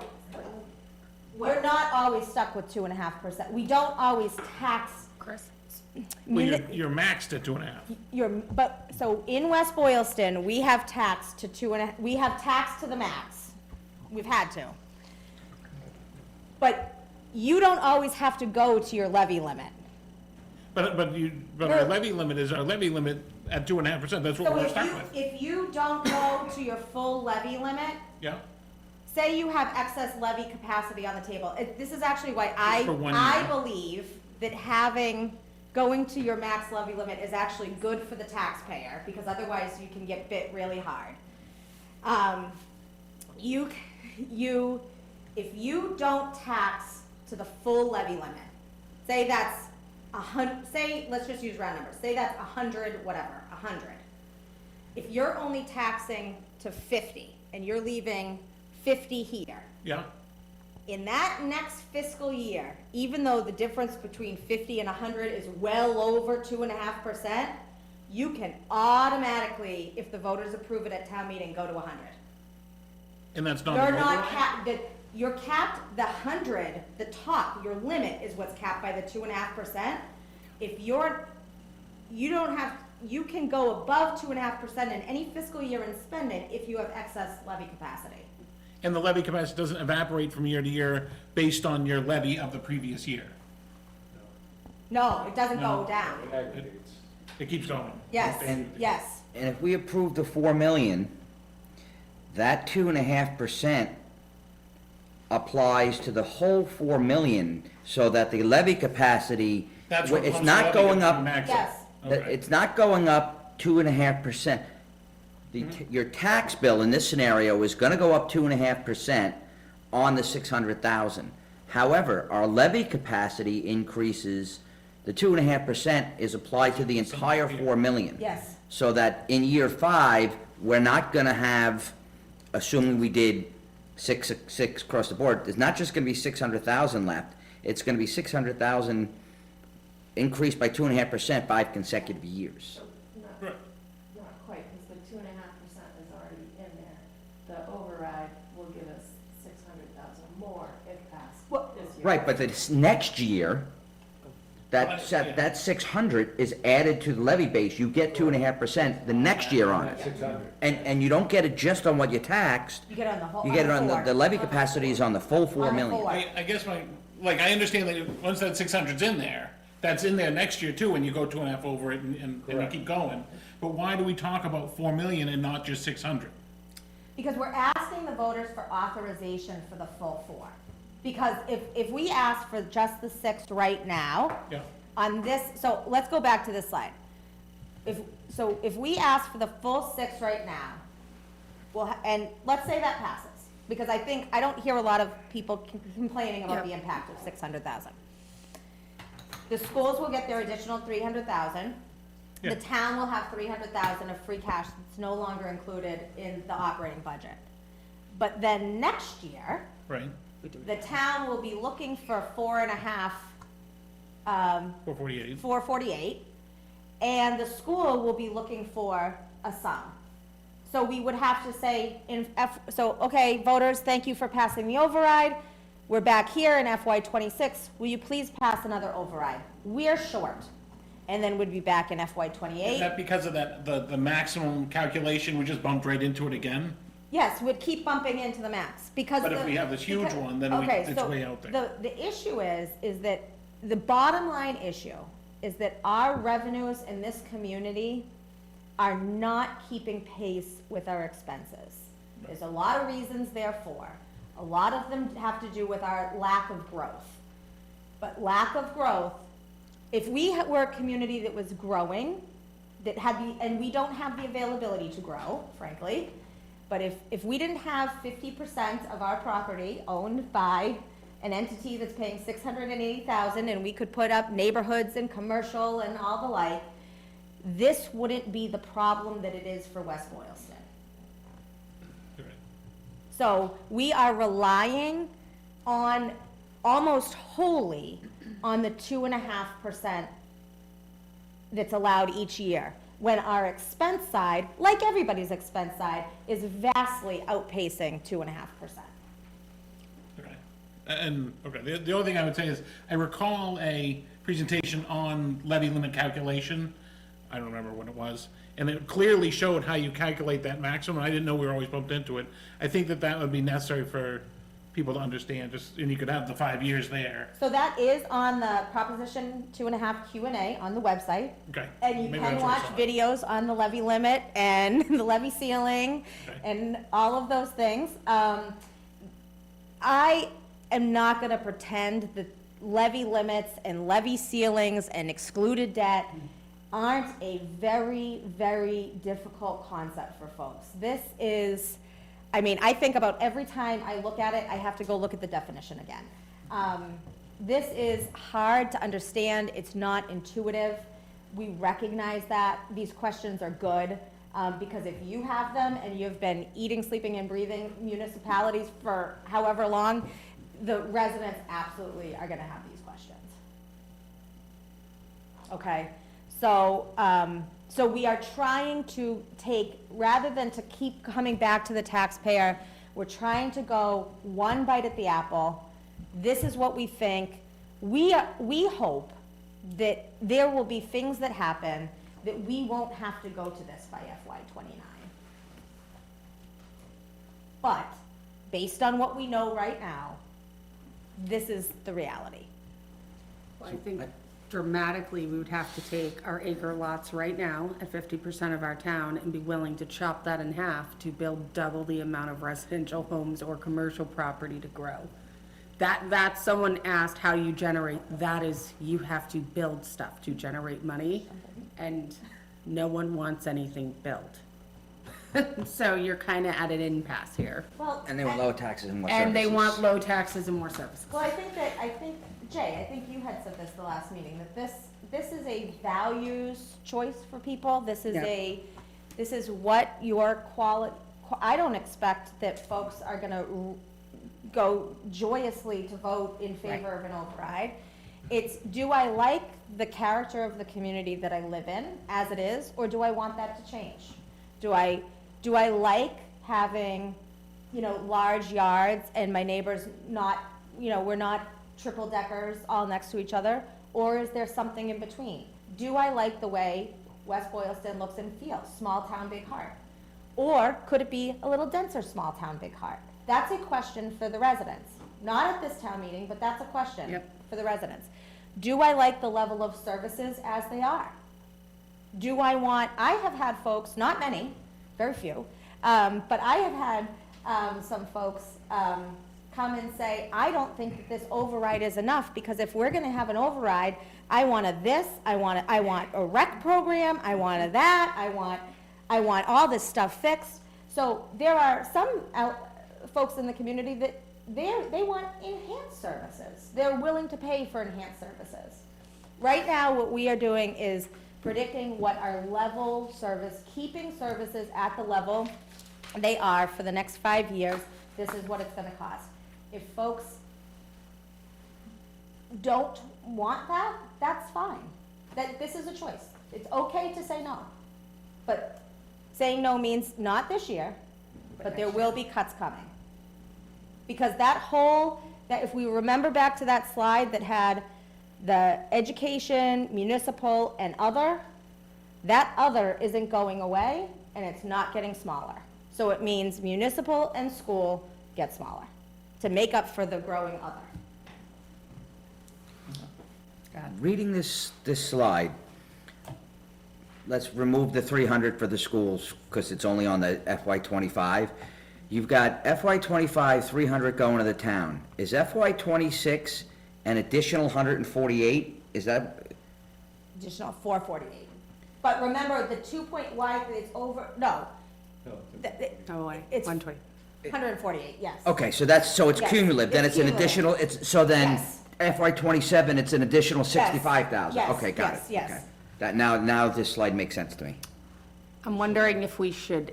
We're not always stuck with 2.5%. We don't always tax. Chris? Well, you're maxed at 2.5. So in West Boylston, we have tax to 2.5, we have tax to the max. We've had to. But you don't always have to go to your levy limit. But our levy limit is our levy limit at 2.5%, that's what So we're stuck with. if you don't go to your full levy limit, Yeah, say you have excess levy capacity on the table. This is actually why for 1 I year. believe that going to your max levy limit is actually good for the taxpayer, because otherwise you can get bit really hard. If you don't tax to the full levy limit, say that's let's just use round numbers, say that's 100, whatever, 100. If you're only taxing to 50 and you're leaving 50 here, yeah, in that next fiscal year, even though the difference between 50 and 100 is well over 2.5%, you can automatically, if the voters approve it at town meeting, go to 100. and that's not You're an not override? you're capped, the 100, the top, your limit is what's capped by the 2.5%. If you don't have, you can go above 2.5% in any fiscal year and spend it if you have excess levy capacity. And the levy capacity doesn't evaporate from year to year based on your levy of the previous year. No, it doesn't No. go down. It aggregates. It keeps going. Yes, And- yes. And if we approve the 4 million, that 2.5% applies to the whole 4 million, so that the levy capacity, That's what it's comes not levy going to up, max it. Yes. Okay. it's not going up 2.5%. Your tax bill in this scenario is gonna go up 2.5% on the 600,000. However, our levy capacity increases, the 2.5% is applied to the entire 4 million. Yes. So that in year 5, we're not gonna have, assuming we did six across the board, there's not just gonna be 600,000 left, it's gonna be 600,000 increased by 2.5% 5 consecutive years. Right. Not quite, because the 2.5% is already in there. The override will give us 600,000 more if passed Well- this year. Right, but this next year, that 600 is added to the levy base, you get 2.5% the next year on it. 600. And you don't get it just on what you taxed, You get it on the whole. you get it on four. the levy capacity is on the full 4 On the million. full. I guess I understand that once that 600's in there, that's in there next year too, and you go 2.5 over it and you Correct. keep going. But why do we talk about 4 million and not just 600? Because we're asking the voters for authorization for the full 4. Because if we ask for just the 6 right now, Yeah. on this, so let's go back to this slide. If we ask for the full 6 right now, and let's say that passes, because I don't hear a lot of people complaining about the impact of 600,000. The schools will get their additional 300,000. Yeah. The town will have 300,000 of free cash that's no longer included in the operating budget. But then next year, Right, the town will be looking for 4.5, 448. 448, and the school will be looking for a sum. So we would have to say, okay, voters, thank you for passing the override. We're back here in FY '26. Will you please pass another override? We're short. And then we'd be back in FY Is '28. that because of the maximum calculation, we just bumped right into it again? Yes, we'd keep bumping into the max, because. But if we have this huge one, then it's way out there. The issue is that, the bottom line issue is that our revenues in this community are not keeping pace with our expenses. There's a lot of reasons therefore. A lot of them have to do with our lack of growth. But lack of growth, if we were a community that was growing, and we don't have the availability to grow, frankly, but if we didn't have 50% of our property owned by an entity that's paying $680,000, and we could put up neighborhoods and commercial and all the like, this wouldn't be the problem that it is for West Boylston. So we are relying on, almost wholly, on the 2.5% that's allowed each year, when our expense side, like everybody's expense side, is vastly outpacing 2.5%. Okay. And, the only thing I would say is, I recall a presentation on levy limit calculation. I don't remember when it was. And it clearly showed how you calculate that maximum. I didn't know we were always bumped into it. I think that would be necessary for people to understand, and you could have the 5 years there. So that is on the Proposition 2.5 Q&A on the website. Okay. And you Maybe can that's what I watch saw. videos on the levy limit and the levy ceiling Okay. and all of those things. I am not gonna pretend that levy limits and levy ceilings and excluded debt aren't a very, very difficult concept for folks. This is, I think about every time I look at it, I have to go look at the definition again. This is hard to understand, it's not intuitive. We recognize that. These questions are good, because if you have them and you've been eating, sleeping, and breathing municipalities for however long, the residents absolutely are gonna have these questions. Okay, so we are trying to take, rather than to keep coming back to the taxpayer We're trying to go one bite at the apple. This is what we think. We hope that there will be things that happen that we won't have to go to this by FY '29. But, based on what we know right now, this is the reality. I think dramatically, we would have to take our acre lots right now at 50% of our town and be willing to chop that in half to build double the amount of residential homes or commercial property to grow. That someone asked how you generate, that is, you have to build stuff to generate money, and no one wants anything built. So you're kind of at an impasse here. Well, And they want lower taxes and more services. And they want low taxes and more services. Well, Jay, I think you had said this the last meeting, that this is a values choice for people. This is Yeah. this is what your I don't expect that folks are gonna go joyously to vote in favor of an override. It's, do I like the character of the community that I live in as it is, or do I want that to change? Do I like having, large yards and my neighbors not, we're not triple deckers all next to each other? Or is there something in between? Do I like the way West Boylston looks and feels, small town, big heart? Or could it be a little denser, small town, big heart? That's a question for the residents. Not at this town meeting, but that's a question for the residents. Do I like the level of services as they are? I have had folks, not many, very few, but I have had some folks come and say, I don't think that this override is enough, because if we're gonna have an override, I want I want a rec program, I want I want all this stuff fixed. So there are some folks in the community that they want enhanced services. They're willing to pay for enhanced services. Right now, what we are doing is predicting what our level service, keeping services at the level they are for the next 5 years. This is what it's gonna cost. If folks don't want that, that's fine. This is a choice. It's okay to say no. But saying no means not this year, but there will be cuts coming. Because that if we remember back to that slide that had the education, municipal, and other, that other isn't going away, and it's not getting smaller. So it means municipal and school get smaller to make up for the growing other. Reading this slide, let's remove the 300 for the schools, because it's only on the FY '25. You've got FY '25, 300 going to the town. Is FY '26 an additional 148? Is that? Additional 448. But remember, the 2.Y, it's over, no. Oh, wait, It's 120. 148, yes. Okay, so it's Yes, cumulative, then it's it's an cumulative. additional, so then Yes. FY '27, it's an additional 65,000? Yes, Okay, got it. yes, yes. Okay. That, now this slide makes sense to me. I'm wondering if we should,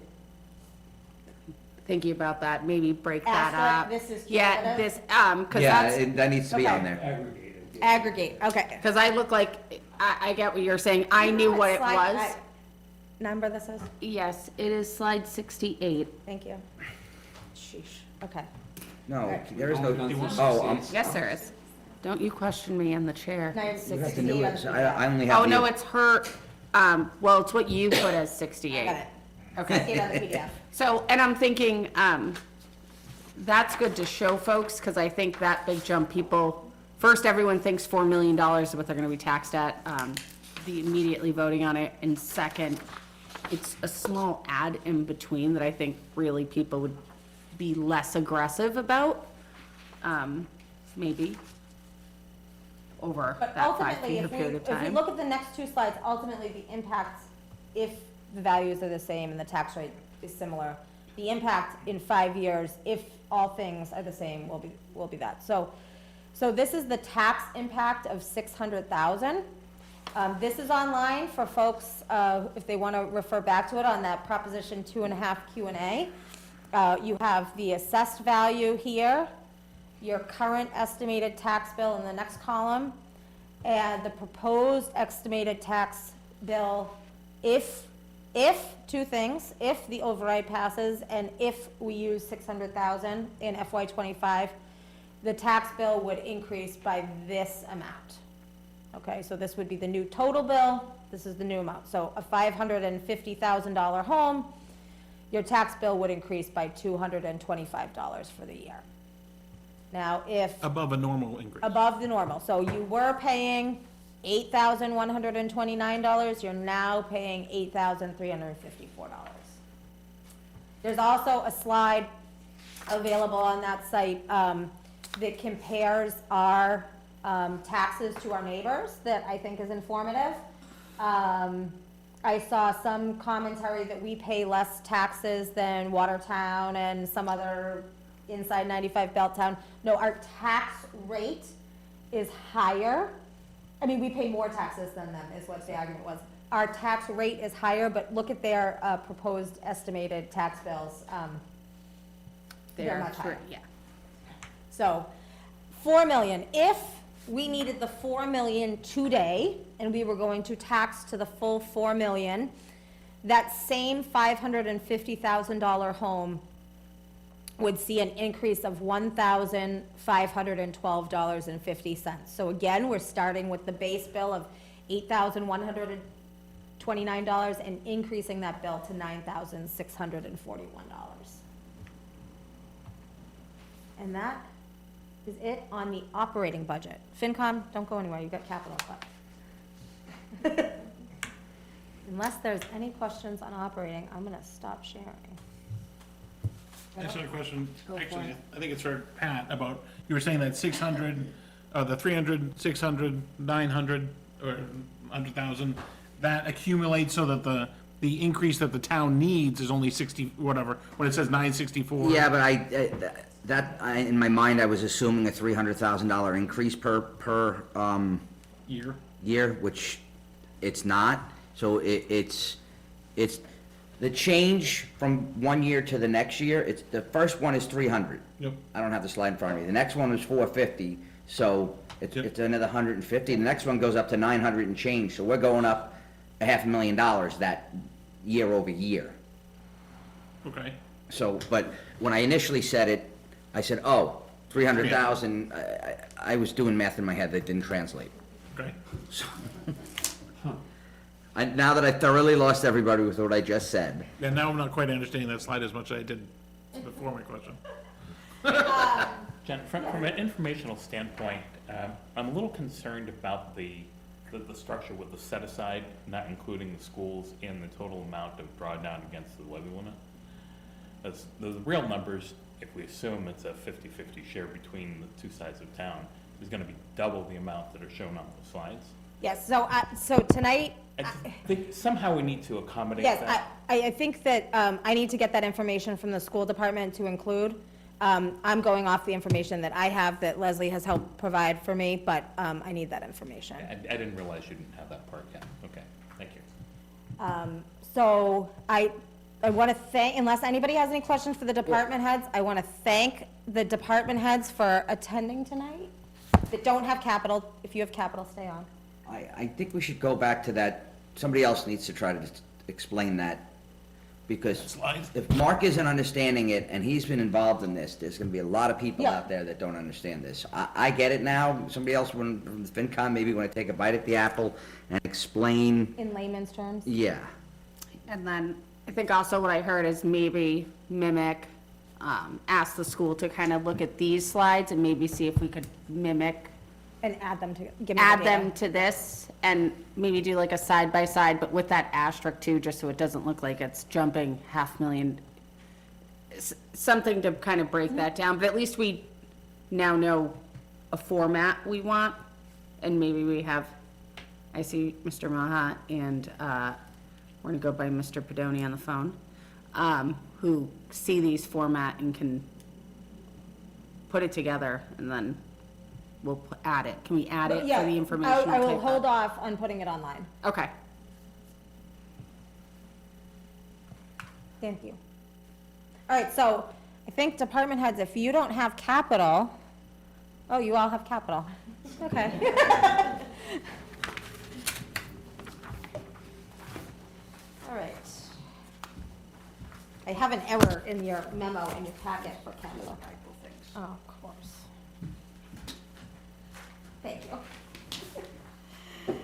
thinking about that, maybe break that Asterisk, up. this is Yeah, cumulative? this, because Yeah, that's, that needs to be Okay. on there. Aggregated. Aggregate, okay. because I look like, I get what you're saying. I knew what it Slide- was. Number this is? Yes, it is slide 68. Thank you. Sheesh, okay. No, there is no, oh, Yes, there is. Don't you question me in the chair. Now you have you have to 68 do on it, the so PDF. I only have. Oh, no, the- it's her, well, it's what you put as I 68. got it. Okay. 68 on the PDF. So, and I'm thinking, that's good to show folks, because I think that big jump, first, everyone thinks $4 million is what they're gonna be taxed at, the immediately voting on it, and second, it's a small add in between that I think really people would be less aggressive about, maybe, over But that ultimately, 5 year period of if we time. look at the next two slides, ultimately the impact, if the values are the same and the tax rate is similar, the impact in 5 years, if all things are the same, will be that. So this is the tax impact of 600,000. This is online for folks, if they want to refer back to it on that Proposition 2.5 Q&A. You have the assessed value here, your current estimated tax bill in the next column, and the proposed estimated tax bill if Two things, if the override passes and if we use 600,000 in FY '25, the tax bill would increase by this amount. Okay, so this would be the new total bill, this is the new amount. So a $550,000 home, your tax bill would increase by $225 for the year. Now, if Above a normal increase. above the normal, so you were paying $8,129, you're now paying $8,354. There's also a slide available on that site that compares our taxes to our neighbors that I think is informative. I saw some commentary that we pay less taxes than Watertown and some other inside 95 Belttown. No, our tax rate is higher. I mean, we pay more taxes than them, is what the argument was. Our tax rate is higher, but look at their proposed estimated tax bills. They're much higher. Yeah. So, 4 million. If we needed the 4 million today, and we were going to tax to the full 4 million, that same $550,000 home would see an increase of $1,512.50. So again, we're starting with the base bill of $8,129 and increasing that bill to $9,641. And that is it on the operating budget. FinCom, don't go anywhere, you've got capital. But unless there's any questions on operating, I'm gonna stop sharing. I just had a question, Go for actually, it. I think it's for Pat, about, you were saying that 600, the 300, 600, 900, or 100,000, that accumulates so that the increase that the town needs is only 60, whatever, when it says 964. Yeah, but in my mind, I was assuming a $300,000 increase per Year. year, which it's not. So it's the change from one year to the next year. It's, the first one is 300. Yep. I don't have the slide in front of me. The next one was 450, so Yep. it's another 150. The next one goes up to 900 and change, so we're going up $500,000 that year over year. Okay. So, but when I initially said it, I said, oh, 300,000, I was doing math in my head that didn't translate. Okay. Now that I thoroughly lost everybody with what I just said. And now I'm not quite understanding that slide as much as I did before my question. Jen, from an informational standpoint, I'm a little concerned about the structure with the set aside, not including the schools in the total amount of drawdown against the levy limit. As the real numbers, if we assume it's a 50-50 share between the two sides of town, is gonna be double the amount that are shown on the slides. Yes, so, so tonight, I think somehow we need to accommodate yes, that. I think that I need to get that information from the school department to include. I'm going off the information that I have that Leslie has helped provide for me, but I need that information. I didn't realize you didn't have that part yet. Okay, thank you. So I want to thank, unless anybody has any questions for the department heads, I want to thank the department heads for attending tonight that don't have capital. If you have capital, stay on. I think we should go back to that, somebody else needs to try to explain that, because Slide. if Mark isn't understanding it, and he's been involved in this, there's gonna be a lot of people Yeah. out there that don't understand this. I get it now, somebody else from the FinCom maybe wanna take a bite at the apple and explain, In layman's terms? yeah. And then I think also what I heard is maybe mimic, ask the school to kind of look at these slides and maybe see if we could mimic, And add them to, give me the add data. them to this and maybe do like a side by side, but with that asterisk too, just so it doesn't look like it's jumping 500,000. Something to kind of break that down, but at least we now know a format we want. And maybe we have, I see Mr. Maha and, we're gonna go by Mr. Pedoni on the phone, who see these format and can put it together and then we'll add it. Can we add it Yeah, for the information? I will type hold up? off on putting it online. Okay. Thank you. All right, so I think department heads, if you don't have capital, oh, you all have capital. Okay. All right. I have an error in your memo in your packet for capital. Oh, of course. Thank you.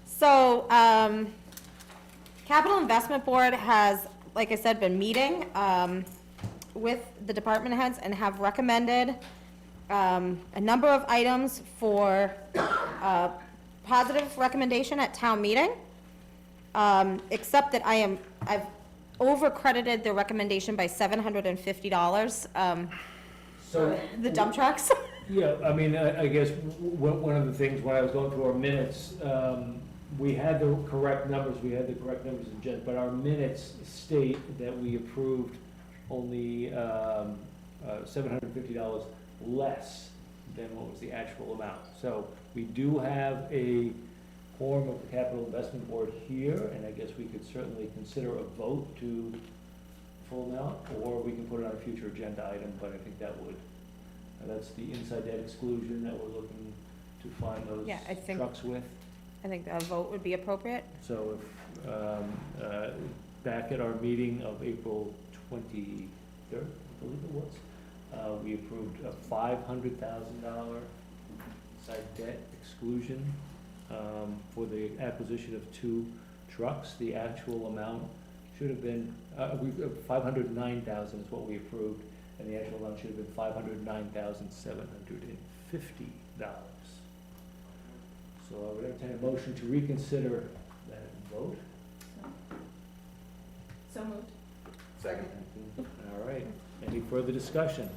So, Capital Investment Board has, like I said, been meeting with the department heads and have recommended a number of items for positive recommendation at town meeting, except that I've over-credited the recommendation by $750 So, the dump trucks. yeah, I mean, I guess one of the things, when I was going through our minutes, we had the correct numbers, in Jen, but our minutes state that we approved only $750 less than what was the actual amount. So we do have a form of the Capital Investment Board here, and I guess we could certainly consider a vote to full amount, or we can put it on a future agenda item, but I think that would, that's the inside debt exclusion that we're looking to find those Yeah, I think- trucks with. I think a vote would be appropriate. So if, back at our meeting of April 23rd, I believe it was, we approved a $500,000 side debt exclusion for the acquisition of 2 trucks. The actual amount should have been, $509,000 is what we approved, and the actual amount should have been $509,750. So I would entertain a motion to reconsider that vote. So moved. Second. All right, any further discussion?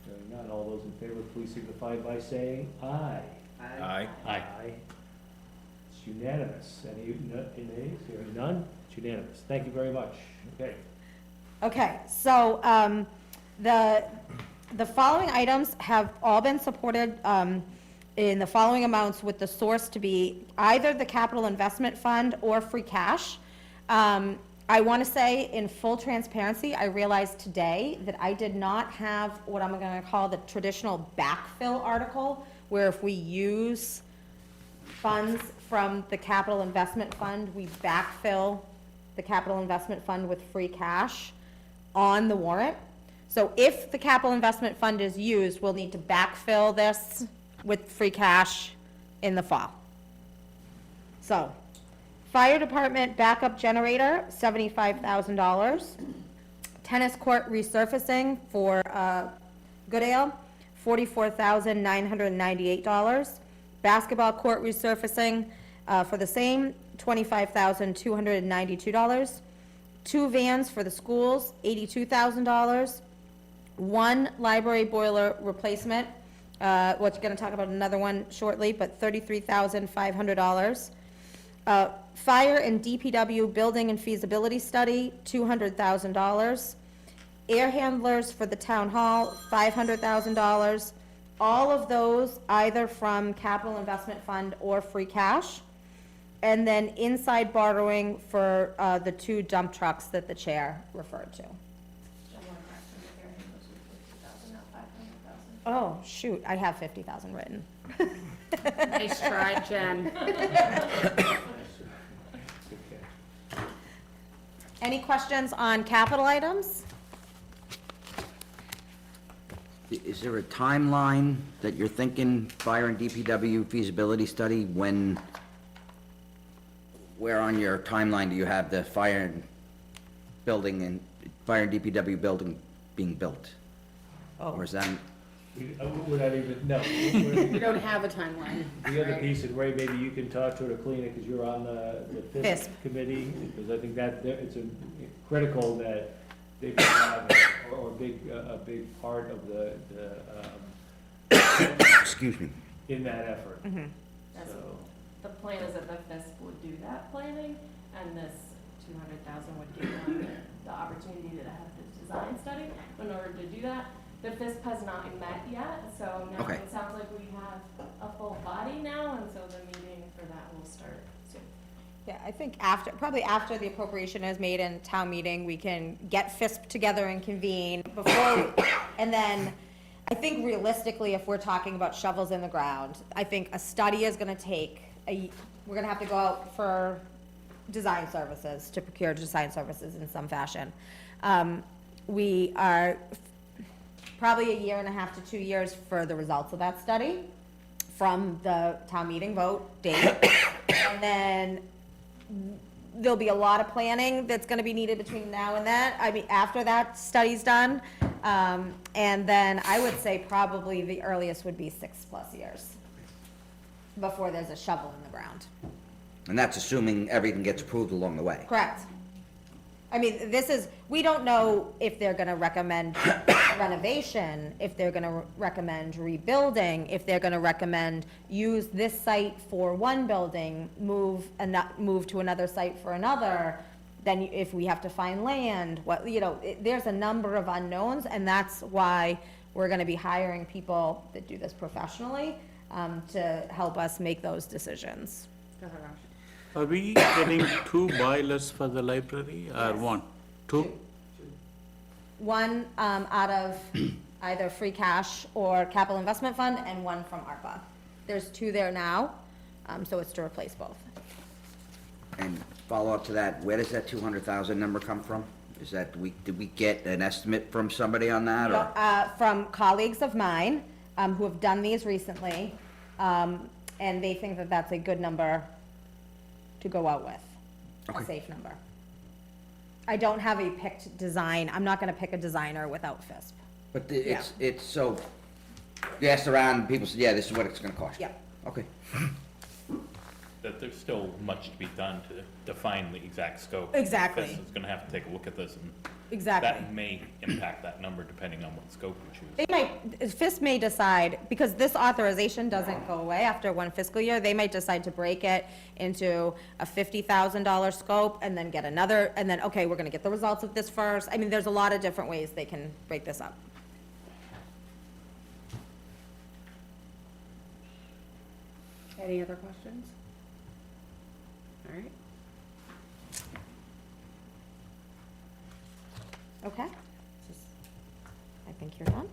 Hearing none, all those in favor, please signify by saying aye. Aye. Aye. It's unanimous. Any nays? Hearing none, it's unanimous. Thank you very much. Okay. Okay, so, the following items have all been supported, in the following amounts, with the source to be either the capital investment fund or free cash. I want to say, in full transparency, I realized today that I did not have what I'm going to call the traditional backfill article, where if we use funds from the capital investment fund, we backfill the capital investment fund with free cash on the warrant. So if the capital investment fund is used, we'll need to backfill this with free cash in the fall. So, fire department backup generator, $75,000. Tennis court resurfacing for Goodale, $44,998. Basketball court resurfacing for the same, $25,292. 2 vans for the schools, $82,000. 1 library boiler replacement, which we're gonna talk about another one shortly, but $33,500. Fire and DPW building and feasibility study, $200,000. Air handlers for the town hall, $500,000. All of those either from capital investment fund or free cash. And then inside borrowing for the 2 dump trucks that the chair referred to. Oh, shoot, I have 50,000 written. Nice try, Jen. Any questions on capital items? Is there a timeline that you're thinking, fire and DPW feasibility study, where on your timeline do you have the fire and DPW building being built? Or is that? We're not even, no. We don't have a timeline. The other piece, and Ray, maybe you can talk to her to clean it, because you're on the FISP FISP. committee, because I think that, it's critical that they have, or a big part of the Excuse me. in that effort. That's So, The plan is that the FISP would do that planning, and this 200,000 would give them the opportunity to have the design study. In order to do that, the FISP has not met yet, so now Okay. it sounds like we have a full body now, and so the meeting for that will start soon. Yeah, I think probably after the appropriation is made in town meeting, we can get FISP together and convene before, and then, I think realistically, if we're talking about shovels in the ground, I think a study is gonna take, we're gonna have to go out for design services, to procure design services in some fashion. We are probably a year and a half to 2 years for the results of that study from the town meeting vote date. And then there'll be a lot of planning that's gonna be needed between now and then, I mean, after that study's done. And then I would say probably the earliest would be 6+ years before there's a shovel in the ground. And that's assuming everything gets approved along the way. Correct. I mean, we don't know if they're gonna recommend renovation, if they're gonna recommend rebuilding, if they're gonna recommend use this site for one building, move to another site for another, then if we have to find land, there's a number of unknowns, and that's why we're gonna be hiring people that do this professionally, to help us make those decisions. Go ahead, Raj. Are we getting 2 boilers for the library or Yes. 1? 2? One out of either free cash or capital investment fund, and one from ARPA. There's 2 there now, so it's to replace both. And follow up to that, where does that 200,000 number come from? Is that, did we get an estimate from somebody on that, or? From colleagues of mine who have done these recently, and they think that that's a good number to go out with, a safe number. I don't have a picked design. I'm not gonna pick a designer without FISP. But it's so, you asked around, people said, yeah, this is what it's gonna cost. Yeah. Okay. That there's still much to be done to define the exact scope. Exactly. This is gonna have to take a look at this, and Exactly. that may impact that number depending on what scope we choose. They might, FISP may decide, because this authorization doesn't go away after one fiscal year, they might decide to break it into a $50,000 scope and then get another, and then, okay, we're gonna get the results of this first. I mean, there's a lot of different ways they can break this up. Any other questions? All right. Okay? I think you're done.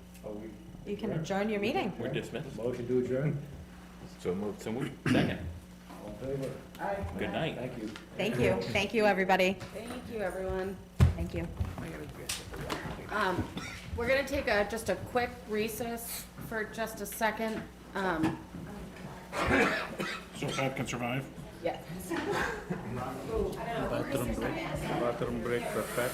You can adjourn your meeting. We're dismissed. Motion to adjourn? So moved. Second. All in favor? Good night. Thank you. Thank you. Thank you, everybody. Thank you, everyone. Thank you. We're gonna take just a quick recess for just a second. So Pat can survive? Yes. Bathroom break for Pat.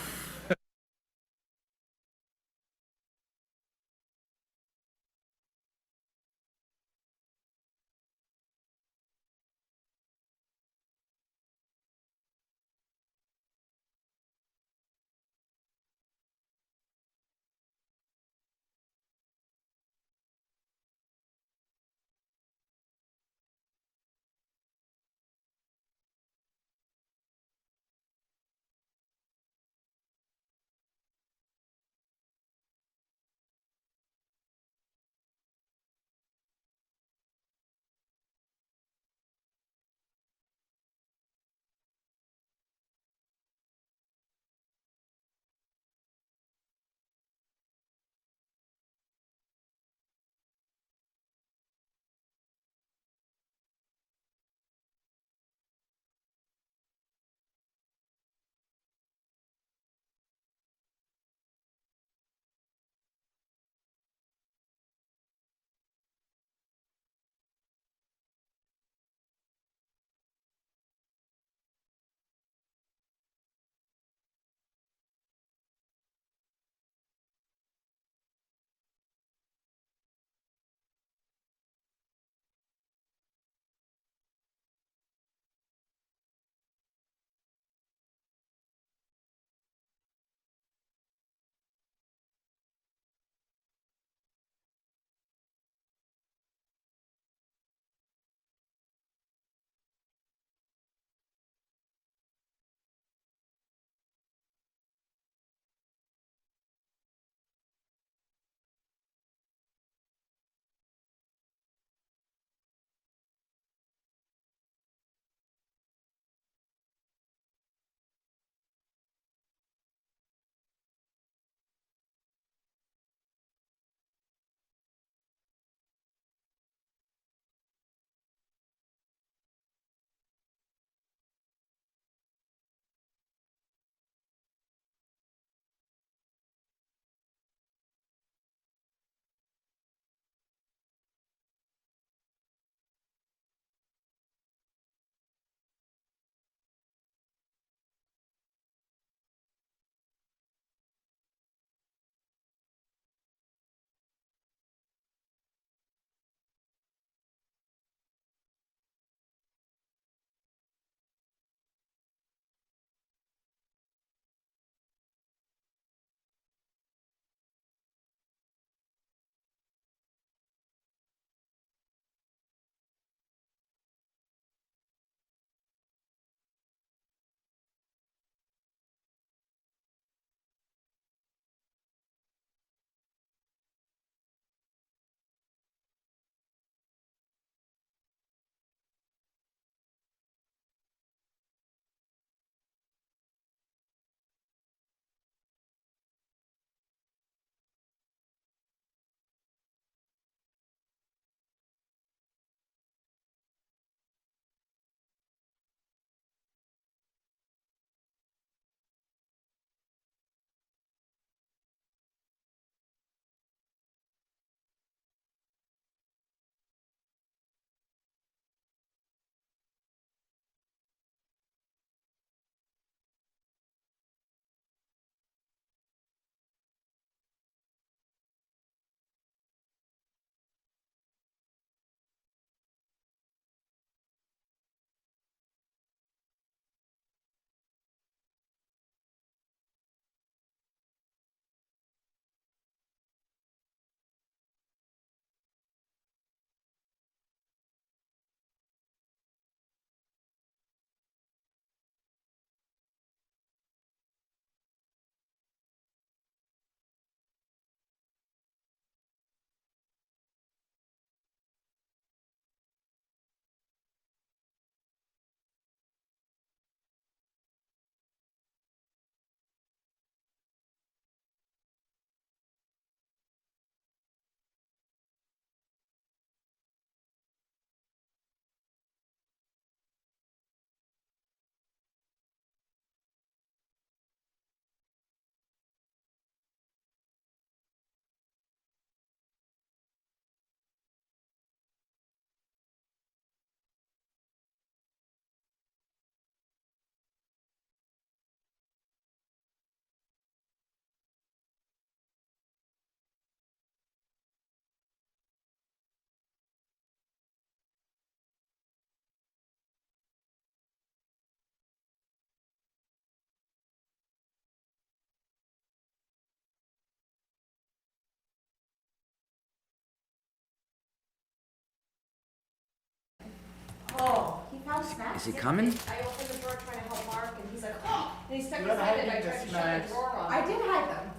some snacks. Is he coming? I opened the drawer trying to help Mark, and he's like, oh, and he stuck You his are head in, I hiding the tried to shut snacks. the drawer off. I did hide them.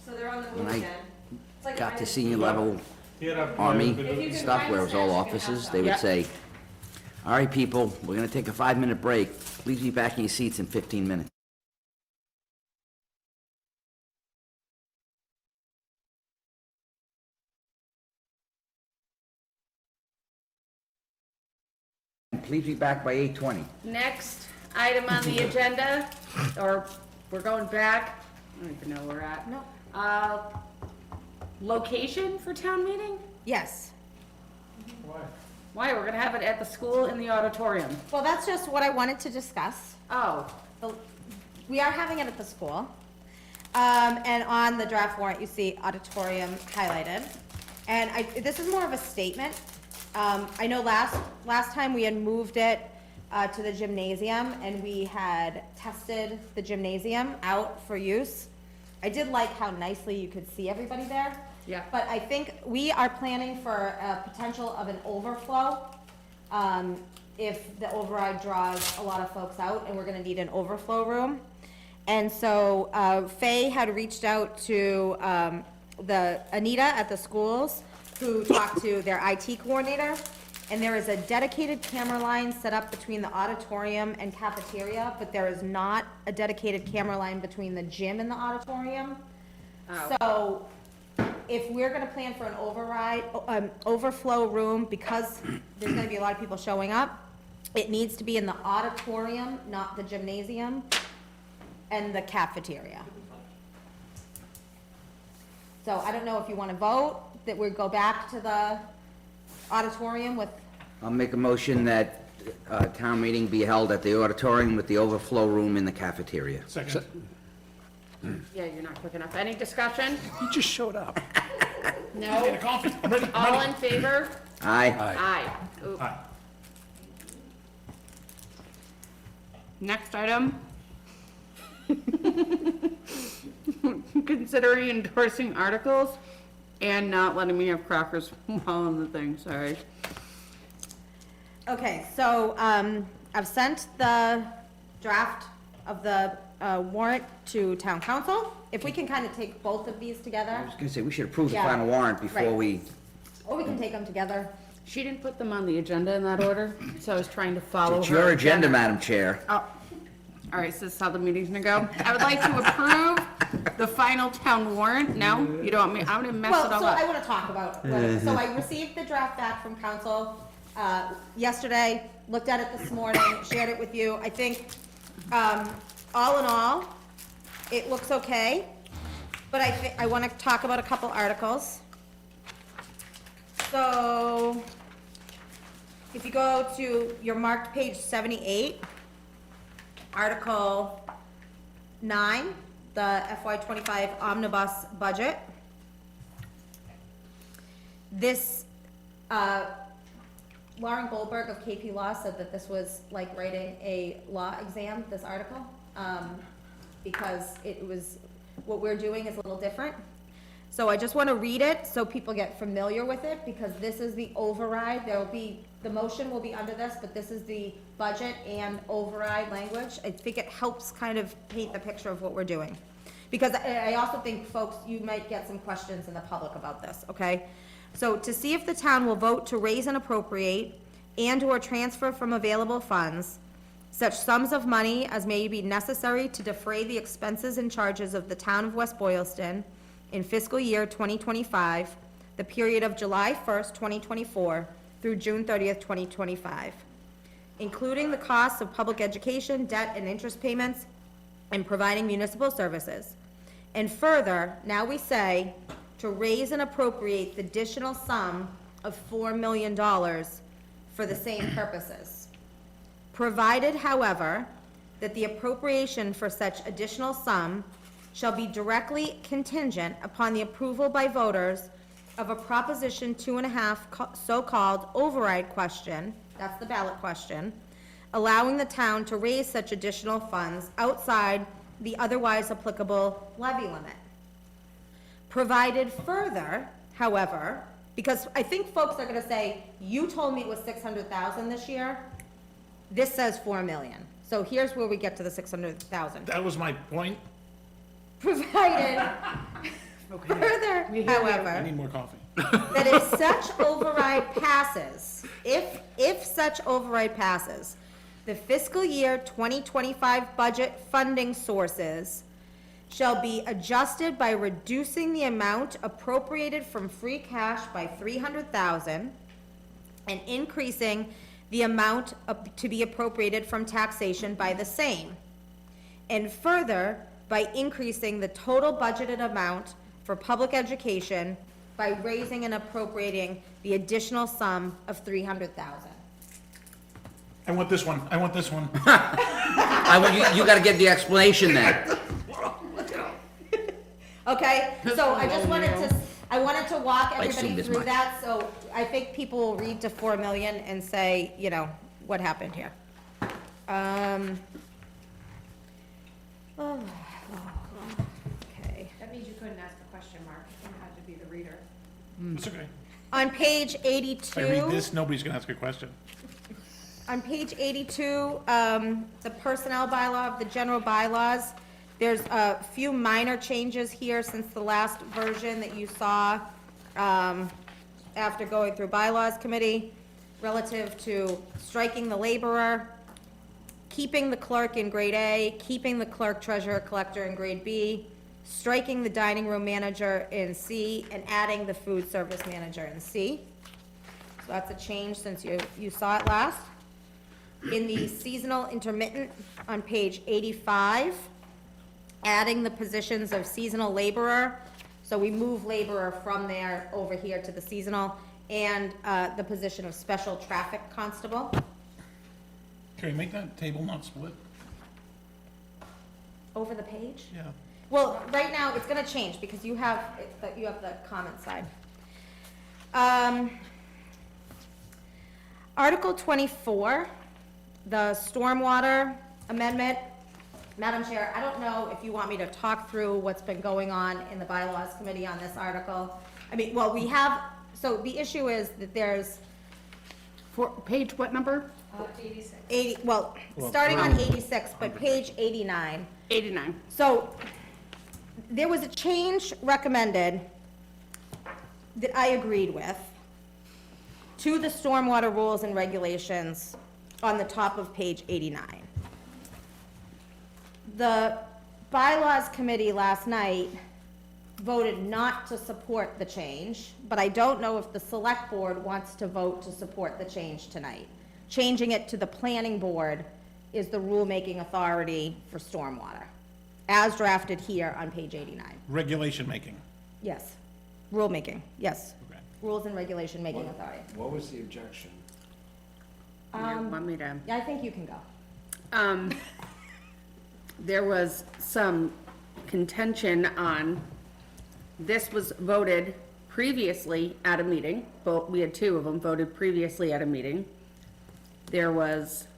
So they're on the When move I again. It's like got to hiding- senior level Here are army If you can stuff find where it the was all snacks, you can offices, have they some. would Yeah. say, all right, people, we're gonna take a 5-minute break. Please be back in your seats in 15 minutes. Please be back by 8:20. Next item on the agenda, or we're going back, I don't even know where we're at. No. Location for town meeting? Yes. Why, we're gonna have it at the school in the auditorium. Well, that's just what I wanted to discuss. Oh, We are having it at the school. And on the draft warrant, you see auditorium highlighted. And this is more of a statement. I know last time we had moved it to the gymnasium, and we had tested the gymnasium out for use. I did like how nicely you could see everybody there. Yeah. But I think we are planning for a potential of an overflow, if the override draws a lot of folks out, and we're gonna need an overflow room. And so, Faye had reached out to, the Anita at the schools, who talked to their IT coordinator, and there is a dedicated camera line set up between the auditorium and cafeteria, but there is not a dedicated camera line between the gym and the auditorium. Oh. So, if we're gonna plan for an overflow room, because there's gonna be a lot of people showing up, it needs to be in the auditorium, not the gymnasium, and the cafeteria. So I don't know if you wanna vote, that we go back to the auditorium with, I'll make a motion that town meeting be held at the auditorium with the overflow room in the cafeteria. Second. yeah, you're not quick enough. Any discussion? You just showed up. No? Get a coffee, I'm ready, I'm All ready. in favor? Aye. Aye. Oop. Aye. Next item. Considering endorsing articles and not letting me have crackers while on the thing, sorry. okay, so, I've sent the draft of the warrant to town council. If we can kind of take both of these I together, was gonna say, we should approve the Yeah. final warrant before Right. we, or we can take them together. She didn't put them on the agenda in that order, so I was trying to follow her. it's your agenda, Madam Chair. Oh, all right, so this is how the meeting's gonna go. I would like to approve the final town warrant. No, you don't want me, I'm gonna mess Well, it all so I up. wanna talk about, so I received the draft back from council, yesterday, looked at it this morning, shared it with you. I think, all in all, it looks okay, but I wanna talk about a couple articles. So, if you go to your marked page 78, Article 9, the FY '25 omnibus budget. This, Lauren Goldberg of KP Law said that this was like writing a law exam, this article, because it was, what we're doing is a little different. So I just want to read it so people get familiar with it, because this is the override. There will be, the motion will be under this, but this is the budget and override language. I think it helps kind of paint the picture of what we're doing. Because I also think, folks, you might get some questions in the public about this, okay? So to see if the town will vote to raise and appropriate and/or transfer from available funds such sums of money as may be necessary to defray the expenses and charges of the town of West Boylston in fiscal year 2025, the period of July 1st, 2024 through June 30th, 2025, including the costs of public education, debt and interest payments, and providing municipal services. And further, now we say to raise and appropriate the additional sum of $4 million for the same purposes. Provided, however, that the appropriation for such additional sum shall be directly contingent upon the approval by voters of a Proposition 2.5 so-called override question, that's the ballot question, allowing the town to raise such additional funds outside the otherwise applicable levy limit. Provided further, however, because I think folks are gonna say, you told me it was 600,000 this year, This says 4 million. So here's where we get to the 600,000. That was my point. Provided, further, I however, need more coffee. that if such override passes, if such override passes, the fiscal year 2025 budget funding sources shall be adjusted by reducing the amount appropriated from free cash by 300,000 and increasing the amount to be appropriated from taxation by the same. And further, by increasing the total budgeted amount for public education by raising and appropriating the additional sum of 300,000. I want this one. I want this one. You gotta get the explanation then. Okay, so I just wanted to walk I assumed everybody as through much. that, so I think people will read to 4 million and say, you know, what happened here. Okay. That means you couldn't ask a question, Mark. You had to be the reader. It's okay. On page If I read 82, this, nobody's gonna ask a question. on page 82, the personnel bylaw of the general bylaws, there's a few minor changes here since the last version that you saw after going through bylaws committee, relative to striking the laborer, keeping the clerk in grade A, keeping the clerk treasurer collector in grade B, striking the dining room manager in C, and adding the food service manager in C. So that's a change since you saw it last. In the seasonal intermittent on page 85, adding the positions of seasonal laborer. So we move laborer from there over here to the seasonal, and the position of special traffic constable. Can we make that table not split? Over the page? Yeah. Well, right now, it's gonna change, because you have the comment side. Article 24, the stormwater amendment. Madam Chair, I don't know if you want me to talk through what's been going on in the bylaws committee on this article. I mean, well, we have, so the issue is that there's Page what number? 86. 80, well, starting on 86, but page 89. 89. So, there was a change recommended that I agreed with to the stormwater rules and regulations on the top of page 89. The bylaws committee last night voted not to support the change, but I don't know if the select board wants to vote to support the change tonight. Changing it to the planning board is the rulemaking authority for stormwater, as drafted here on page 89. Regulation making. Yes, rulemaking, yes. Okay. Rules and regulation making authority. What was the objection? You want me to? Yeah, I think you can go. There was some contention on, this was voted previously at a meeting, but we had two of them voted previously at a meeting. There was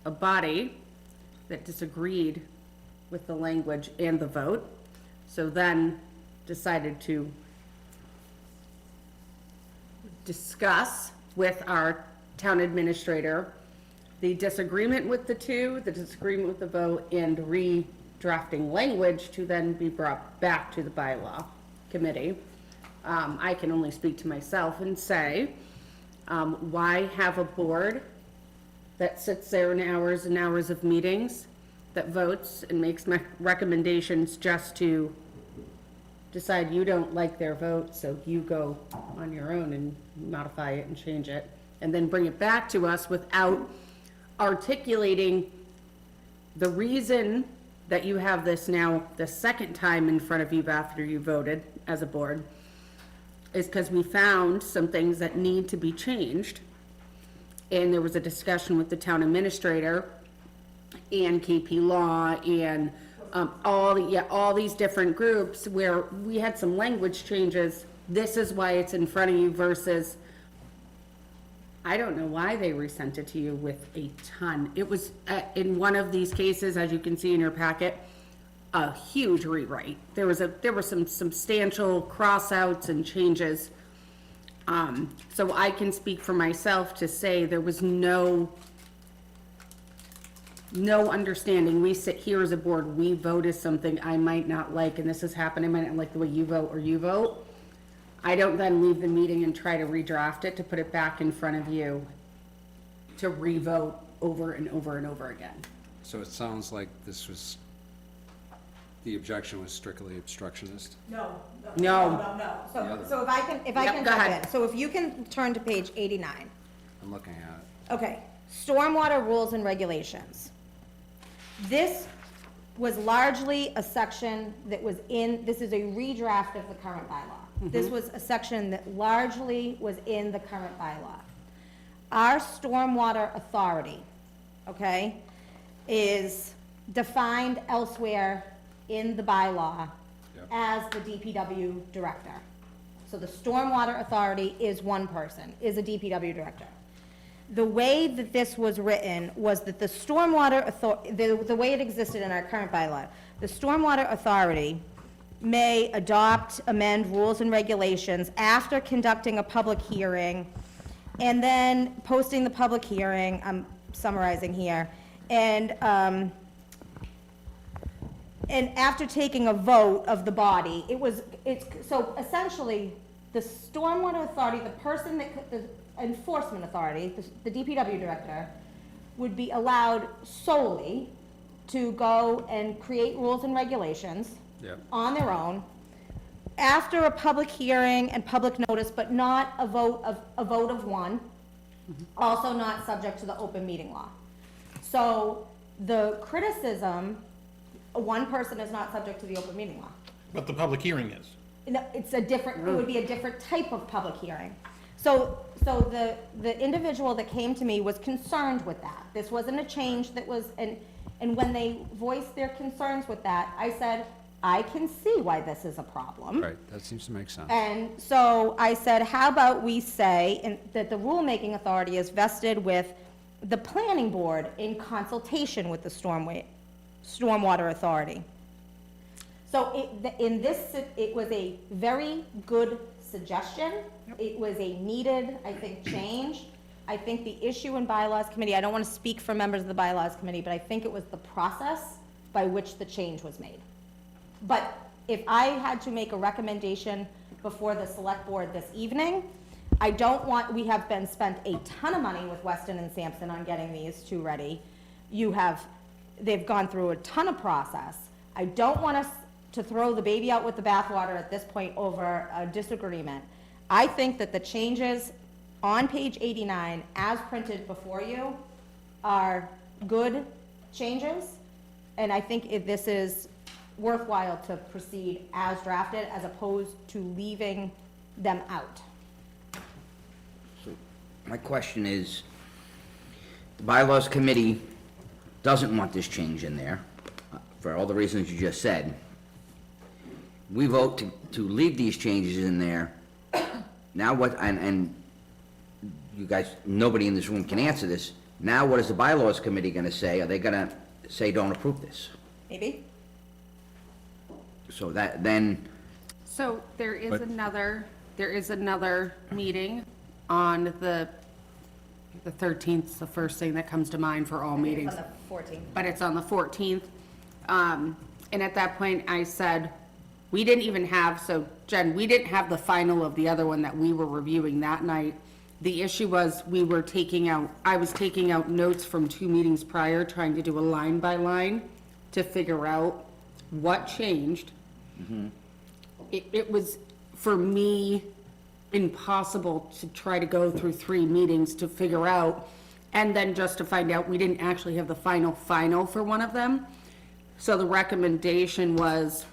a body that disagreed with the language and the vote, so then decided to discuss with our town administrator the disagreement with the two, the disagreement with the vote, and redrafting language to then be brought back to the bylaw committee. I can only speak to myself and say, why have a board that sits there in hours and hours of meetings, that votes and makes recommendations just to decide you don't like their vote, so you go on your own and modify it and change it, and then bring it back to us without articulating the reason that you have this now the second time in front of you after you voted as a board, is because we found some things that need to be changed. And there was a discussion with the town administrator and KP Law and all these different groups where we had some language changes. This is why it's in front of you versus, I don't know why they resent it to you with a ton. It was, in one of these cases, as you can see in your packet, a huge rewrite. There were some substantial cross-outs and changes. So I can speak for myself to say there was no no understanding. We sit here as a board, we vote as something I might not like, and this has happened, I might not like the way you vote or you vote. I don't then leave the meeting and try to redraft it to put it back in front of you to re-vote over and over and over again. So it sounds like this was, the objection was strictly obstructionist? No. No. So if I can Yep, jump go ahead. in. So if you can turn to page 89. I'm looking at it. Okay, stormwater rules and regulations. This was largely a section that was in, this is a redraft of the current bylaw. This was a section that largely was in the current bylaw. Our stormwater authority, okay, is defined elsewhere in the bylaw Yep. as the DPW director. So the stormwater authority is one person, is a DPW director. The way that this was written was that the stormwater the way it existed in our current bylaw, the stormwater authority may adopt, amend rules and regulations after conducting a public hearing, and then posting the public hearing, I'm summarizing here, and after taking a vote of the body, so essentially, the stormwater authority, the person that, the enforcement authority, the DPW director, would be allowed solely to go and create rules and regulations Yep. on their own, after a public hearing and public notice, but not a vote of one, also not subject to the open meeting law. So the criticism, one person is not subject to the open meeting law. But the public hearing is. No, it's a different, it would be a different type of public hearing. So the individual that came to me was concerned with that. This wasn't a change that was, and when they voiced their concerns with that, I said, I can see why this is a problem. Right, that seems to make sense. And so I said, how about we say that the rulemaking authority is vested with the planning board in consultation with the stormwater authority. So it was a very good suggestion. It was a needed, I think, change. I think the issue in bylaws committee, I don't want to speak for members of the bylaws committee, but I think it was the process by which the change was made. But if I had to make a recommendation before the select board this evening, we have been spent a ton of money with Weston and Sampson on getting these two ready. They've gone through a ton of process. I don't want us to throw the baby out with the bathwater at this point over a disagreement. I think that the changes on page 89, as printed before you, are good changes, and I think if this is worthwhile to proceed as drafted as opposed to leaving them out. So my question is, the bylaws committee doesn't want this change in there, for all the reasons you just said. We vote to leave these changes in there. Now what, and you guys, nobody in this room can answer this. Now what is the bylaws committee gonna say? Are they gonna say don't approve this? Maybe? So that, then, So there is But- another meeting on the 13th, the first thing that comes to mind for all meetings. On the 14th. But it's on the 14th. And at that point, I said, we didn't even have, so Jen, we didn't have the final of the other one that we were reviewing that night. The issue was I was taking out notes from 2 meetings prior, trying to do a line by line to figure out what changed. It was, for me, impossible to try to go through 3 meetings to figure out, and then just to find out we didn't actually have the final for one of them. So the recommendation was,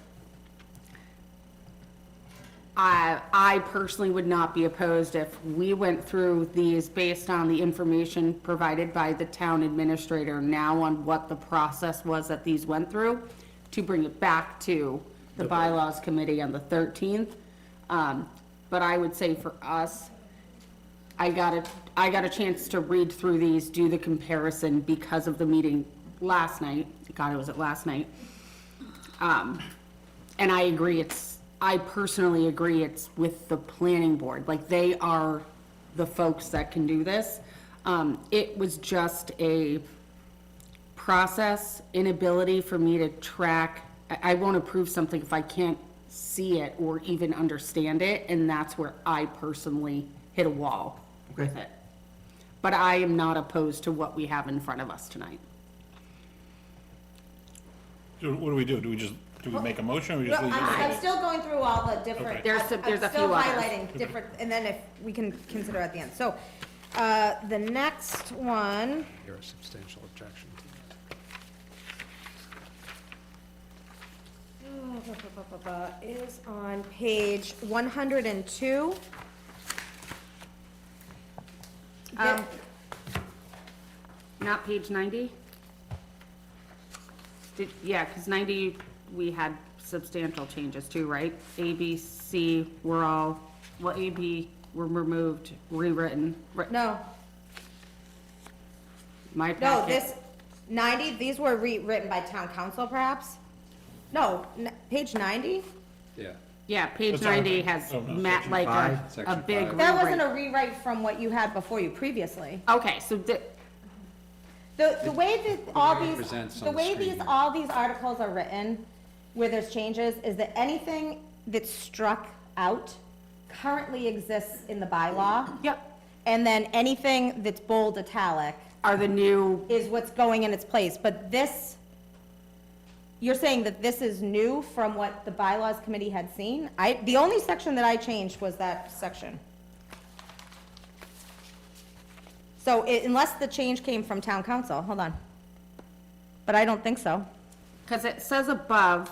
I personally would not be opposed if we went through these based on the information provided by the town administrator now on what the process was that these went through, to bring it back to the bylaws committee on the 13th. But I would say for us, I got a chance to read through these, do the comparison because of the meeting last night. God, it was it last night. And I personally agree it's with the planning board. Like, they are the folks that can do this. It was just a process inability for me to track, I won't approve something if I can't see it or even understand it, and that's where I personally hit a wall with it. But I am not opposed to what we have in front of us tonight. So what do we do? Do we make a motion or we just No, leave it? I'm still going through all the different. Okay. There's a I'm few still others. highlighting different, and then if we can consider at the end. So, the next one, Your substantial objection to is on page 102. Not page 90? Yeah, because 90, we had substantial changes too, right? A, B, C, were all, well, A, B were removed, rewritten. No, My no, packet. this, 90, these were rewritten by town council perhaps? No, page 90? Yeah. Yeah, page That's our- 90 has oh, no, Matt, like a Section big five. That wasn't rewrite. a rewrite from what you had before you previously. Okay, so The way that all way it these, presents the on the way screen these, here. all these articles are written, where there's changes, is that anything that's struck out currently exists in the bylaw. yep, And then anything that's bold italic are the new, is what's going in its place. But this, you're saying that this is new from what the bylaws committee had seen? The only section that I changed was that section. So unless the change came from town council, hold on. But I don't think so. because it says above,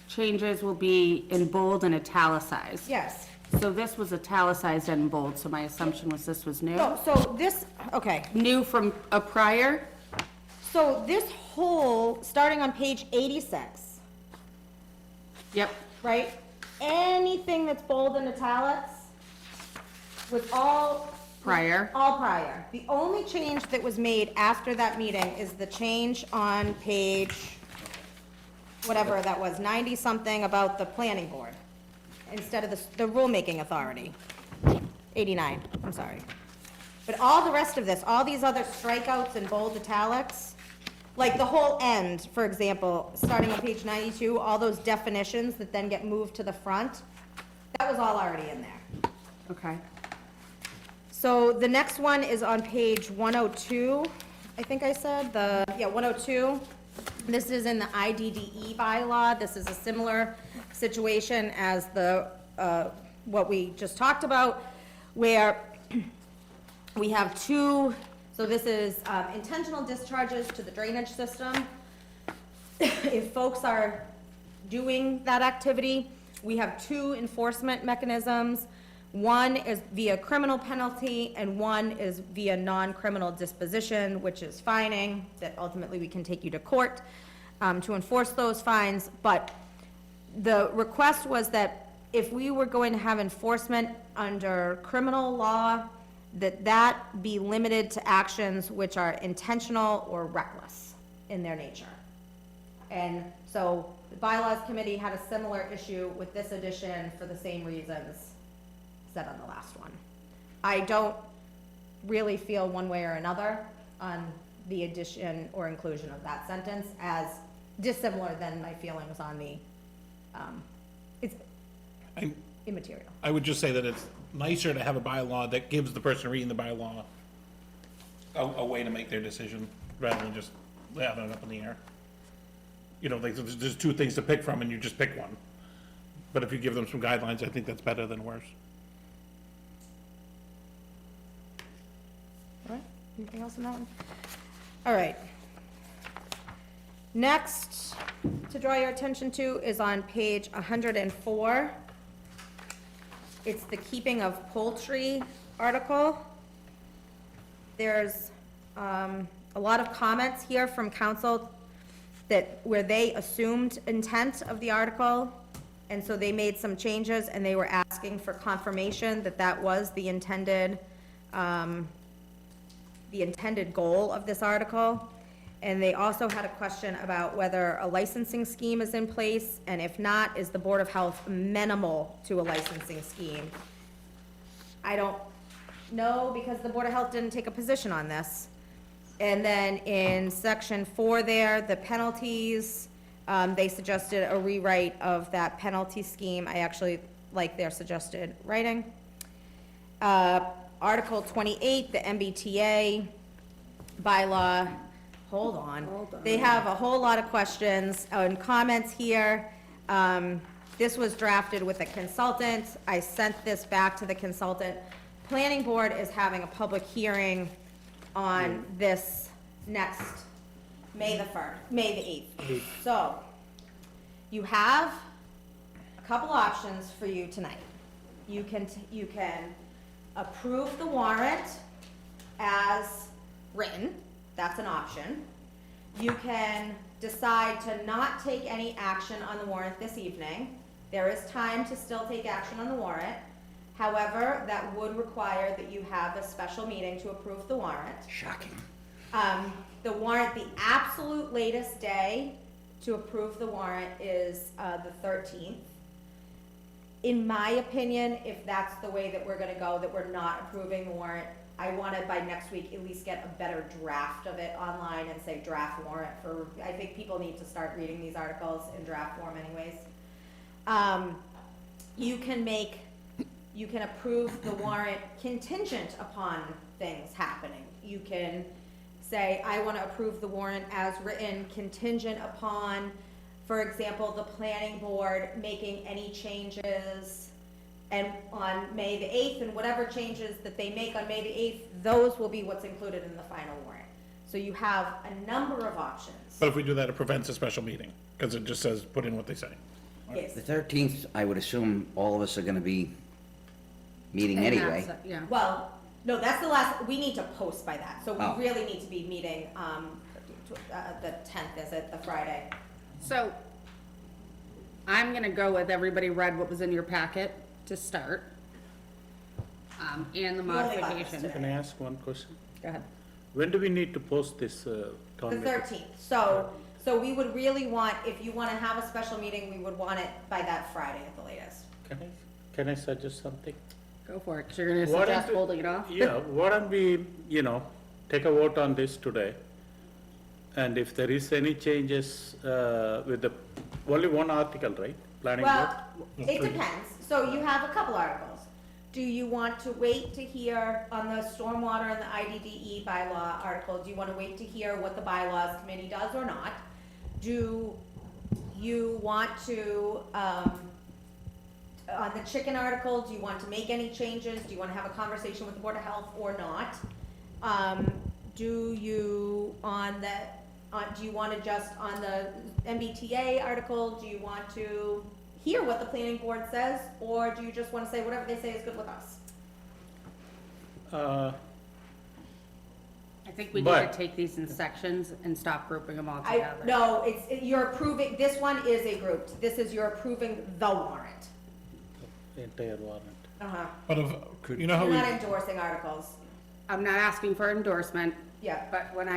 changes will be in bold and italicized. Yes. So this was italicized and bold, so my assumption was this was new? So this, okay, New from a prior? so this whole, starting on page 86, Yep, right? Anything that's bold and italics was all. prior. All prior. The only change that was made after that meeting is the change on page, whatever that was, 90-something about the planning board, instead of the rulemaking authority. 89, I'm sorry. But all the rest of this, all these other strikeouts and bold italics, like the whole end, for example, starting on page 92, all those definitions that then get moved to the front, that was all already in there. Okay. So the next one is on page 102, I think I said, 102. This is in the IDDE bylaw. This is a similar situation as the, what we just talked about, where we have two, so this is intentional discharges to the drainage system. If folks are doing that activity, we have two enforcement mechanisms. One is via criminal penalty, and one is via non-criminal disposition, which is fining, that ultimately we can take you to court to enforce those fines. But the request was that if we were going to have enforcement under criminal law, that be limited to actions which are intentional or reckless in their nature. And so the bylaws committee had a similar issue with this addition for the same reasons said on the last one. I don't really feel one way or another on the addition or inclusion of that sentence as dissimilar than my feelings on the, it's I- immaterial. I would just say that it's nicer to have a bylaw that gives the person reading the bylaw a way to make their decision, rather than just having it up in the air. You know, like, there's two things to pick from, and you just pick one. But if you give them some guidelines, I think that's better than worse. All right, anything else on that one? All right. Next, to draw your attention to is on page 104. It's the keeping of poultry article. There's a lot of comments here from council where they assumed intent of the article, and so they made some changes, and they were asking for confirmation that that was the intended goal of this article. And they also had a question about whether a licensing scheme is in place, and if not, is the Board of Health amenable to a licensing scheme? I don't know, because the Board of Health didn't take a position on this. And then in section 4 there, the penalties, they suggested a rewrite of that penalty scheme. I actually like their suggested writing. Article 28, the MBTA bylaw, hold on. They have a whole lot of questions and comments here. This was drafted with a consultant. I sent this back to the consultant. Planning Board is having a public hearing on this next, May the 8th. So, you have a couple options for you tonight. You can approve the warrant as written, that's an option. You can decide to not take any action on the warrant this evening. There is time to still take action on the warrant. However, that would require that you have a special meeting to approve the warrant. Shocking. The warrant, the absolute latest day to approve the warrant is the 13th. In my opinion, if that's the way that we're gonna go, that we're not approving the warrant, I wanna by next week at least get a better draft of it online and say draft warrant for, I think people need to start reading these articles in draft form anyways. You can approve the warrant contingent upon things happening. You can say, I wanna approve the warrant as written contingent upon, for example, the planning board making any changes and on May the 8th, and whatever changes that they make on May the 8th, those will be what's included in the final warrant. So you have a number of options. But if we do that, it prevents a special meeting, because it just says, put in what they say. Yes. The 13th, I would assume all of us are gonna be meeting And anyway. that's it, yeah. Well, no, that's the last, we need to post by that, so Oh. we really need to be meeting, the 10th, is it, the Friday? So, I'm gonna go with everybody read what was in your packet to start. And the You only got this modifications. today. Can I ask one question? Go ahead. When do we need to post this The town meeting? 13th, so we would really want, if you wanna have a special meeting, we would want it by that Friday at the latest. Can I suggest something? Go for it, 'cause you're gonna Why don't suggest we- holding it off? Yeah, why don't we, take a vote on this today? And if there is any changes with the, only one article, right? Planning board? Well, it depends, so you have a couple articles. Do you want to wait to hear on the stormwater and the IDDE bylaw article, do you wanna wait to hear what the bylaws committee does or not? Do you want to, on the chicken article, do you want to make any changes? Do you wanna have a conversation with the Board of Health or not? Do you do you wanna just, on the MBTA article, do you want to hear what the planning board says? Or do you just wanna say whatever they say is good with us? I think we need But- to take these in sections and stop grouping them all together. No, you're approving, this one is a group, this is you're approving the warrant. Entire warrant. Uh-huh, But if, you know how you're we, not endorsing articles, I'm not asking for endorsement, yeah. but when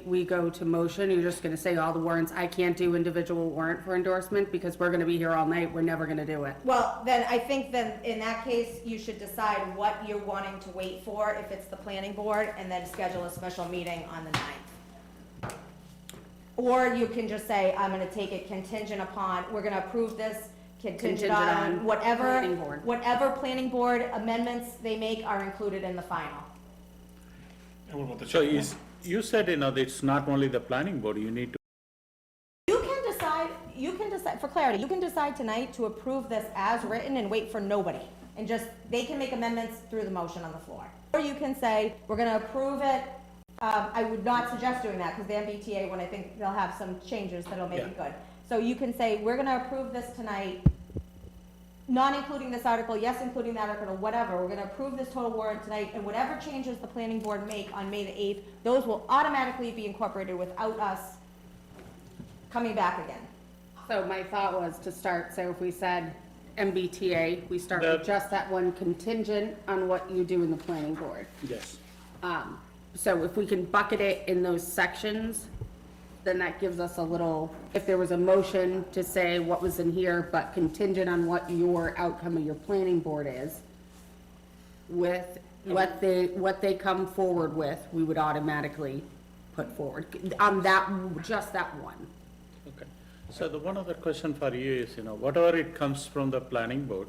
we go to motion, you're just gonna say all the warrants. I can't do individual warrant for endorsement because we're gonna be here all night. We're never gonna do it. Well, then, I think then, in that case, you should decide what you're wanting to wait for, if it's the planning board, and then schedule a special meeting on the 9th. Or you can just say, I'm gonna take it contingent upon, we're gonna approve this contingent Contingent on on whatever, planning board. whatever planning board amendments they make are included in the final. and what about the So check you said, that it's not only the planning board, you need to, You can decide, for clarity, you can decide tonight to approve this as written and wait for nobody. And just, they can make amendments through the motion on the floor. Or you can say, we're gonna approve it, I would not suggest doing that, because the MBTA, when I think they'll have some changes that'll make it good. So you can say, we're gonna approve this tonight, not including this article, yes, including that article, whatever, we're gonna approve this total warrant tonight, and whatever changes the planning board make on May the 8th, those will automatically be incorporated without us coming back again. So my thought was to start, so if we said MBTA, we start with just that one contingent on what you do in the planning board. yes. So if we can bucket it in those sections, then that gives us a little, if there was a motion to say what was in here, but contingent on what your outcome of your planning board is, with what they come forward with, we would automatically put forward, on that, just that one. Okay. So the one other question for you is, whatever it comes from the planning board,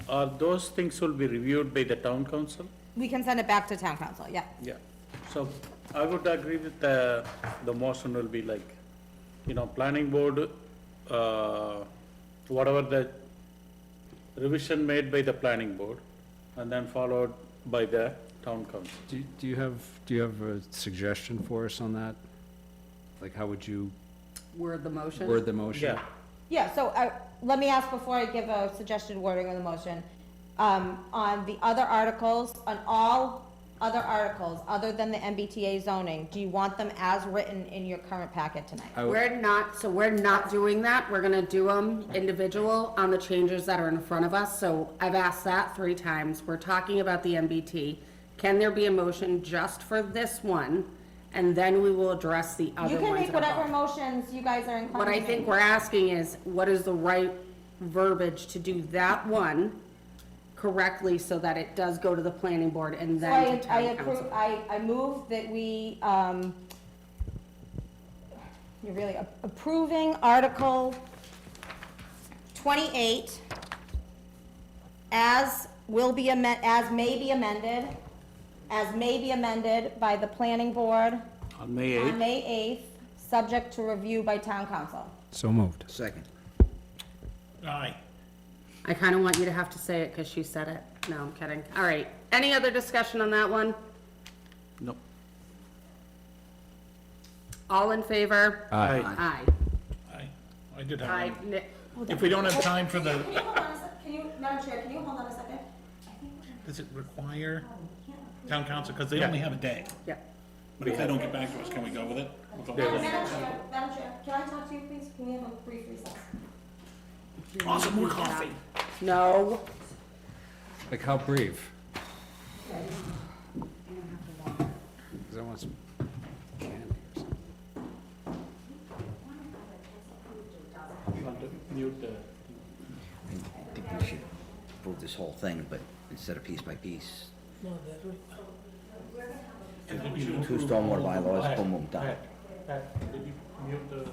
are those things will be reviewed by the town council? We can send it back to town council, yeah. Yeah. So I would agree with the motion will be like, planning board, whatever the revision made by the planning board, and then followed by the town council. Do you have a suggestion for us on that? Like, how would you Word the motion? word the motion? Yeah. Yeah, so let me ask before I give a suggested wording of the motion. On the other articles, on all other articles, other than the MBTA zoning, do you want them as written in your current packet tonight? We're not doing that. We're gonna do them individual on the changes that are in front of us. So I've asked that 3 times. We're talking about the MBT. Can there be a motion just for this one? And then we will address the other You ones. can make that are whatever involved. motions you guys are inclined to What I make. think we're asking is, what is the right verbiage to do that one correctly so that it does go to the planning board and So then to I town approve, council? I move that we, you're really approving Article 28 as may be amended by the planning board On May on 8th? May 8th, subject to review by town council. So moved. Second. Aye. I kind of want you to have to say it because she said it. No, I'm kidding. All right. Any other discussion on that one? No. All in favor? Aye. Aye. Aye. I did have Aye. one. If we don't have time for the, Can you hold on a sec, Madam Chair, can you hold on a second? does it require town council, because they only have a day. Yeah. But if they don't get back to us, can we go with it? With the- Madam Chair, can I talk to you, please? Can we have a brief recess? Awesome, more coffee. No. Like, how brief? 'Cause I want some candy or something. Want to mute the, I think we should approve this whole thing, but instead of piece by piece. Two stormwater bylaws, boom, boom, done. Pat, did you mute the mic?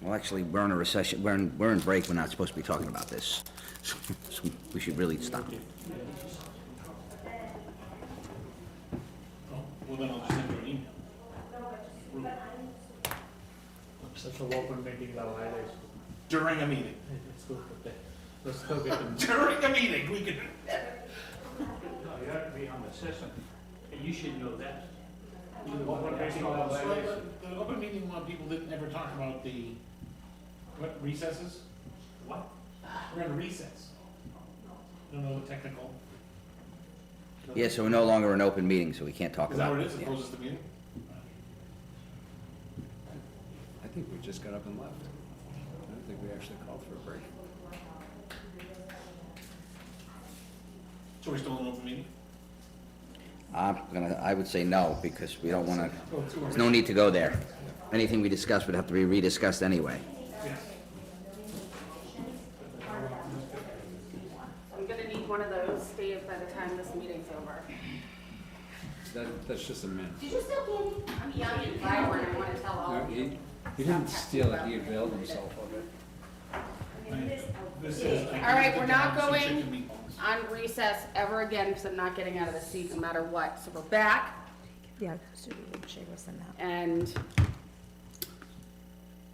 Well, actually, we're in a recession, we're in break, we're not supposed to be talking about this. So we should really stop. Oh, well, then I'll just send you an email. Such a open meeting law violation. During a meeting. Let's go get them. During a meeting, we could. No, you have to be on the system, and you should know that. Open meeting law violation. The open meeting law people didn't ever talk about the, what, recesses? What? We're in recess. I don't know the technical. Yeah, so we're no longer an open meeting, so we can't talk Is that about what it. it is? It Yeah. closes the meeting? I think we just got up and left. I don't think we actually called for a break. So we're still in open meeting? I would say no, because we don't wanna, there's no need to go there. Anything we discuss would have to be rediscussed anyway. I'm gonna need one of those, Steve, by the time this meeting's over. That's just a minute. Did you steal candy? I'm young and vibrant, I wanna tell all No, of you. he didn't steal it, he availed himself of it. This is. All right, we're not Some going chicken meatballs. on recess ever again, because I'm not getting out of the seat no matter what. So we're back, Yeah, should we send that? and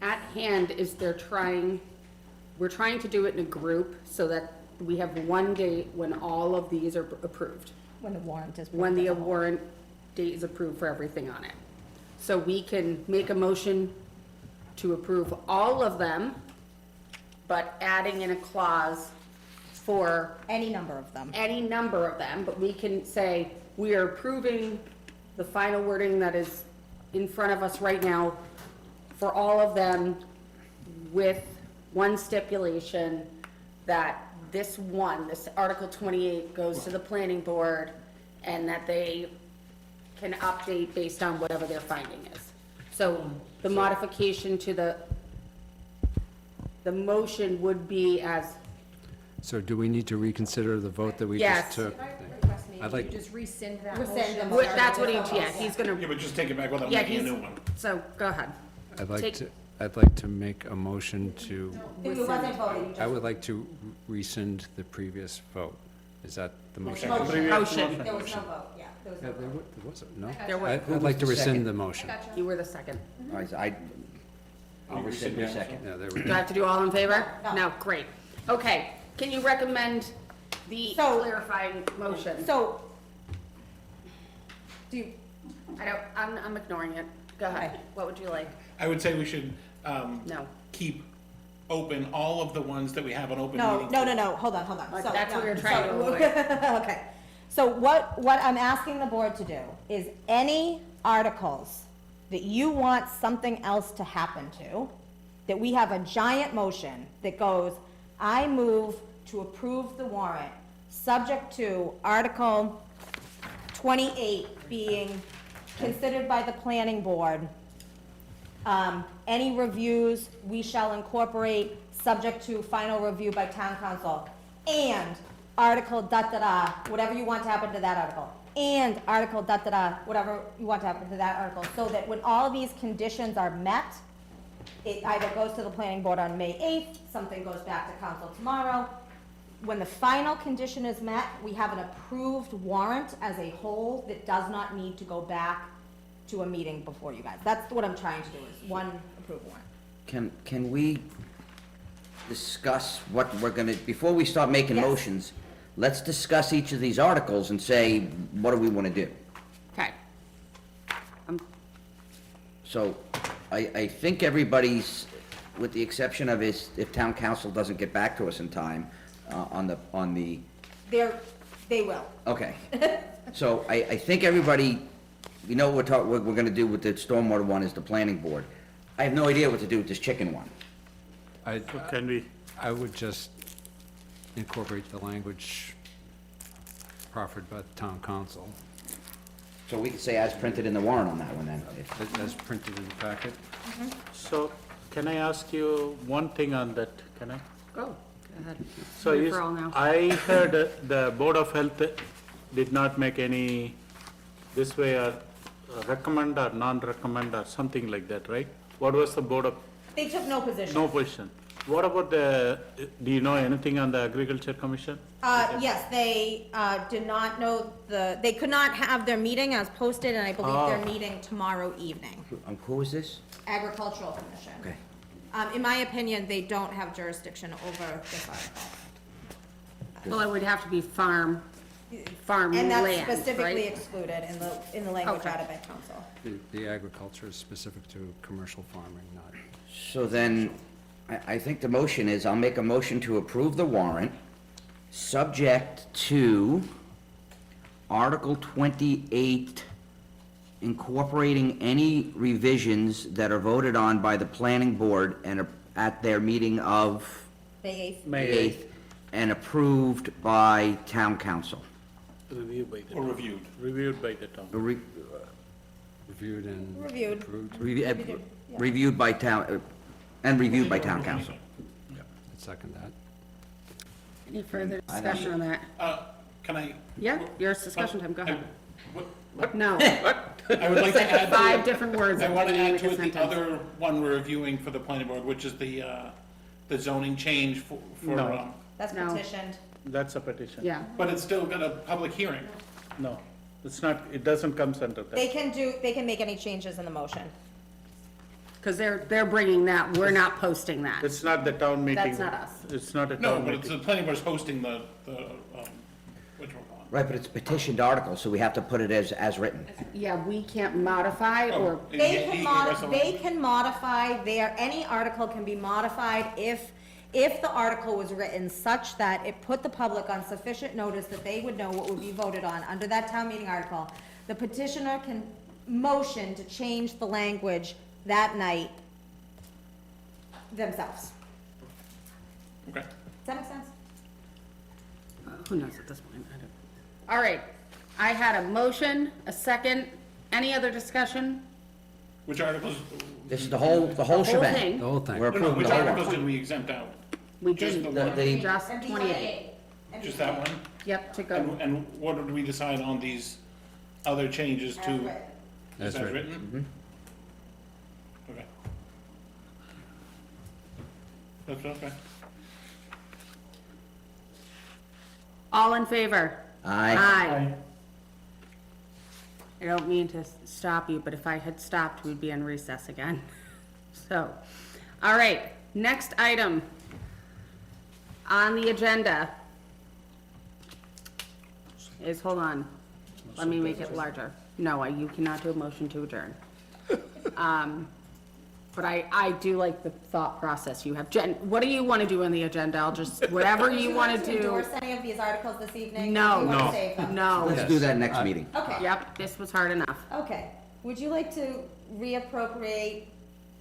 at hand is we're trying to do it in a group so that we have one date when all of these are approved. When the warrant is. When the warrant date is approved for everything on it. So we can make a motion to approve all of them, but adding in a clause for Any number of them. any number of them, but we can say, we are approving the final wording that is in front of us right now for all of them with one stipulation that this Article 28 goes to the planning board and that they can update based on whatever their finding is. So the modification to the motion would be as, So do we need to reconsider the vote that we Yes. just took? Request me I'd maybe like- you just rescind that Rescind motion. the Wait, motion. that's what he's gonna, Yeah, but just take it back without Yeah, making a he's- new one. so, go ahead. Take- I'd like to make a motion to, It wasn't voted, you just. I would like to rescind the previous vote. Is that the motion? Motion. Motion. There was no vote, yeah, there was Yeah, no there vote. wasn't, no? There was, I'd like to was the second? rescind the motion. you were the second. All right, I'll rescind my second. Yeah, there we Do go. I have to do all in favor? No. No, great. Okay, can you recommend the So- clarifying motion? So, do you, I'm ignoring it. Go ahead. Okay. What would you like? I would say we should, No. keep open all of the ones that we have an open no, meeting. no, hold on. Like, So, that's what no, we're trying to so- avoid. Okay, so what I'm asking the board to do is any articles that you want something else to happen to, that we have a giant motion that goes, I move to approve the warrant, subject to Article 28 being considered by the planning board. Any reviews we shall incorporate, subject to final review by town council. And Article da-da-da, whatever you want to happen to that article. And Article da-da-da, whatever you want to happen to that article. So that when all these conditions are met, it either goes to the planning board on May 8th, something goes back to council tomorrow. When the final condition is met, we have an approved warrant as a whole that does not need to go back to a meeting before you guys. That's what I'm trying to do, is one approved warrant. Can we discuss what we're gonna, before we start making Yes. motions, let's discuss each of these articles and say, what do we wanna do? Okay. So, I think everybody's, with the exception of if town council doesn't get back to us in time, on the, They will. okay. So, I think everybody, we know what we're gonna do with the stormwater one is the planning board. I have no idea what to do with this chicken one. So can we, I would just incorporate the language proffered by the town council, So we could say as printed in the warrant on that one then. as printed in the packet. so can I ask you one thing on that, can I? Go ahead. So Free is, for all now. I heard the Board of Health did not make any, this way or recommend or non-recommend or something like that, right? What was the Board of, They took no position. no position? What about the, do you know anything on the Agriculture Commission? Yes, they did not know they could not have their meeting as posted, and I believe they're meeting tomorrow evening. Who is this? Agricultural Commission. Okay. In my opinion, they don't have jurisdiction over this article. Well, it would have to be farm And that's land, specifically right? excluded in the language Okay. added by council. The agriculture is specific to commercial farming, not, So then, I think the motion is, I'll make a motion to approve the warrant, subject to Article 28, incorporating any revisions that are voted on by the planning board and are at their meeting of May 8th. May 8th, and approved by town council. Reviewed by the, Or reviewed. reviewed by the town. reviewed and Reviewed. approved. Reviewed by town, and reviewed by town council. I'd second that. Any further discussion on that? Can I? Yeah, your discussion time, go ahead. What? No. I would like to add. to 5 it- different words. I want to in add a to it the sentence. other one we're reviewing for the planning board, which is the zoning change for, No. That's No. petitioned. That's a petition. Yeah, but it's still got a public hearing. No, it's not, it doesn't come under that. They can make any changes in the motion. because they're bringing that, we're not posting that. It's not the town meeting. That's not us. It's not a No, town but it's meeting. the planning board's hosting the which one? Right, but it's a petitioned article, so we have to put it as written. Yeah, we can't modify or, They can modify any article can be modified if the article was written such that it put the public on sufficient notice that they would know what would be voted on under that town meeting article. The petitioner can motion to change the language that night themselves. Okay. Does that make sense? who knows at this point? I don't. All right, I had a motion, a second. Any other discussion? Which articles? This is the whole Whole shebang. thing. The whole thing. We're No, approving which the whole articles one. did we exempt out? We Just didn't, the one? The- just 28. Just that one? Yep, to go. And what did we decide on these other changes to? As written. Is As that written. written? Okay. That's okay. All in favor? Aye. Aye. I don't mean to stop you, but if I had stopped, we'd be in recess again. So, all right, next item on the agenda is, hold on, let me make it larger. No, you cannot do a motion to adjourn. But I do like the thought process you have. Jen, what do you want to do on the agenda? I'll just, whatever Would you like want to do. endorse any of these articles this evening? No. Or do you want to No. save them? No. Let's do that next meeting. Okay. Yep, this was hard enough. Okay, would you like to reappropriate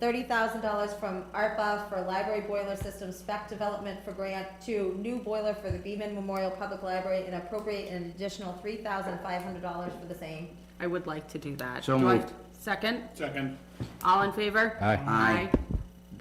$30,000 from ARPA for library boiler system spec development for grant to new boiler for the Beaman Memorial Public Library and appropriate an additional $3,500 for the same? I would like to do that. So Do I- moved. Second? Second. All in favor? Aye. Aye.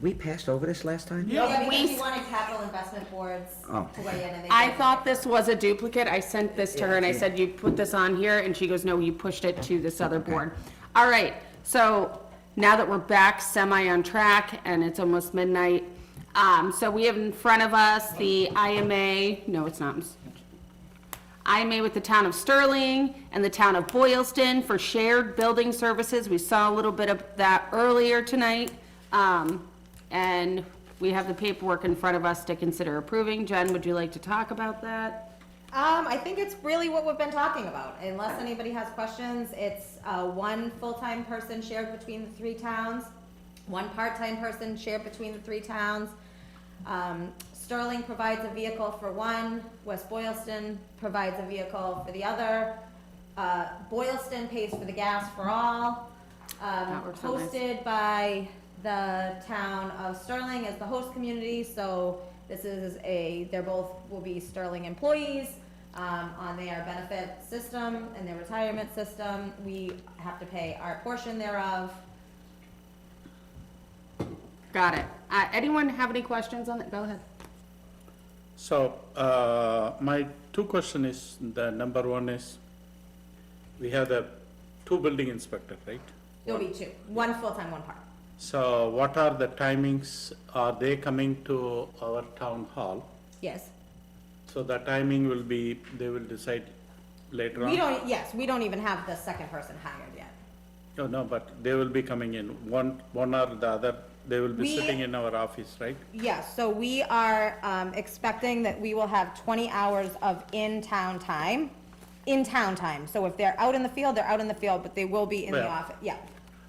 We passed over this last time? Yeah, because we- you wanted capital investment boards Oh. to weigh in and they. I said- thought this was a duplicate. I sent this to her and I said, you put this on here, and she goes, no, you pushed it to this other board. All right, so now that we're back semi on track and it's almost midnight, so we have in front of us the IMA, no, it's not. IMA with the town of Sterling and the town of Boylston for shared building services. We saw a little bit of that earlier tonight. And we have the paperwork in front of us to consider approving. Jen, would you like to talk about that? I think it's really what we've been talking about. Unless anybody has questions, it's one full-time person shared between the three towns, one part-time person shared between the three towns. Sterling provides a vehicle for one, West Boylston provides a vehicle for the other. Boylston pays for the gas for all. That works out nice. Hosted by the town of Sterling as the host community, so this is they're both will be Sterling employees on their benefit system and their retirement system. We have to pay our portion thereof. Got it. Anyone have any questions on it? Go ahead. So, my two question is, the number one is, we have the two building inspector, right? There'll be two, one full-time, one part. So what are the timings? Are they coming to our town hall? Yes. So the timing will be, they will decide later on? We don't even have the second person hired yet. No, but they will be coming in, one or the other, they will be We- sitting in our office, right? Yes, so we are expecting that we will have 20 hours of in-town time. So if they're out in the field, they're out in the field, but they will be in the Yeah. office, yeah.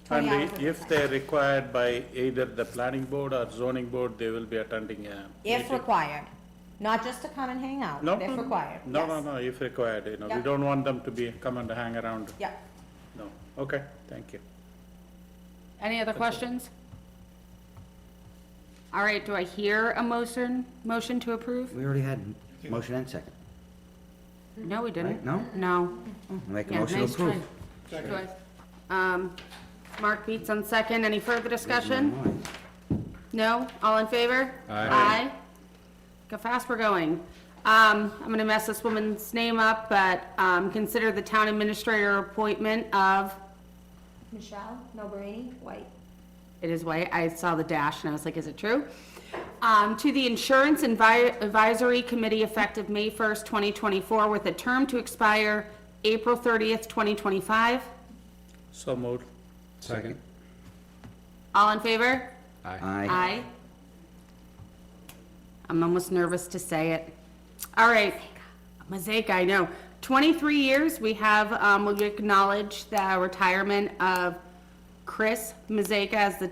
20 And hours of if time. they're required by either the planning board or zoning board, they will be attending a If meeting. required, not just to come and hang out, No, but if required, No, yes. no, if required, we Yeah. don't want them to come and hang around, Yeah. no, okay, thank you. Any other questions? All right, do I hear a motion to approve? We already had motion and second. No, we didn't. Right? No? No. Make a Yeah, motion to nice try. approve. Twice. Mark Beats on second. Any further discussion? No? All in favor? Aye. Aye. Look how fast we're going. I'm gonna mess this woman's name up, but, consider the town administrator appointment of, Michelle Noberini, White. it is White, I saw the dash and I was like, is it true? To the Insurance Advisory Committee effective May 1st, 2024, with a term to expire April 30th, 2025. So moved. Second. All in favor? Aye. Aye. I'm almost nervous to say it. All right, Mosaic, I know. 23 years, we have, we acknowledge the retirement of Chris Mosaic as the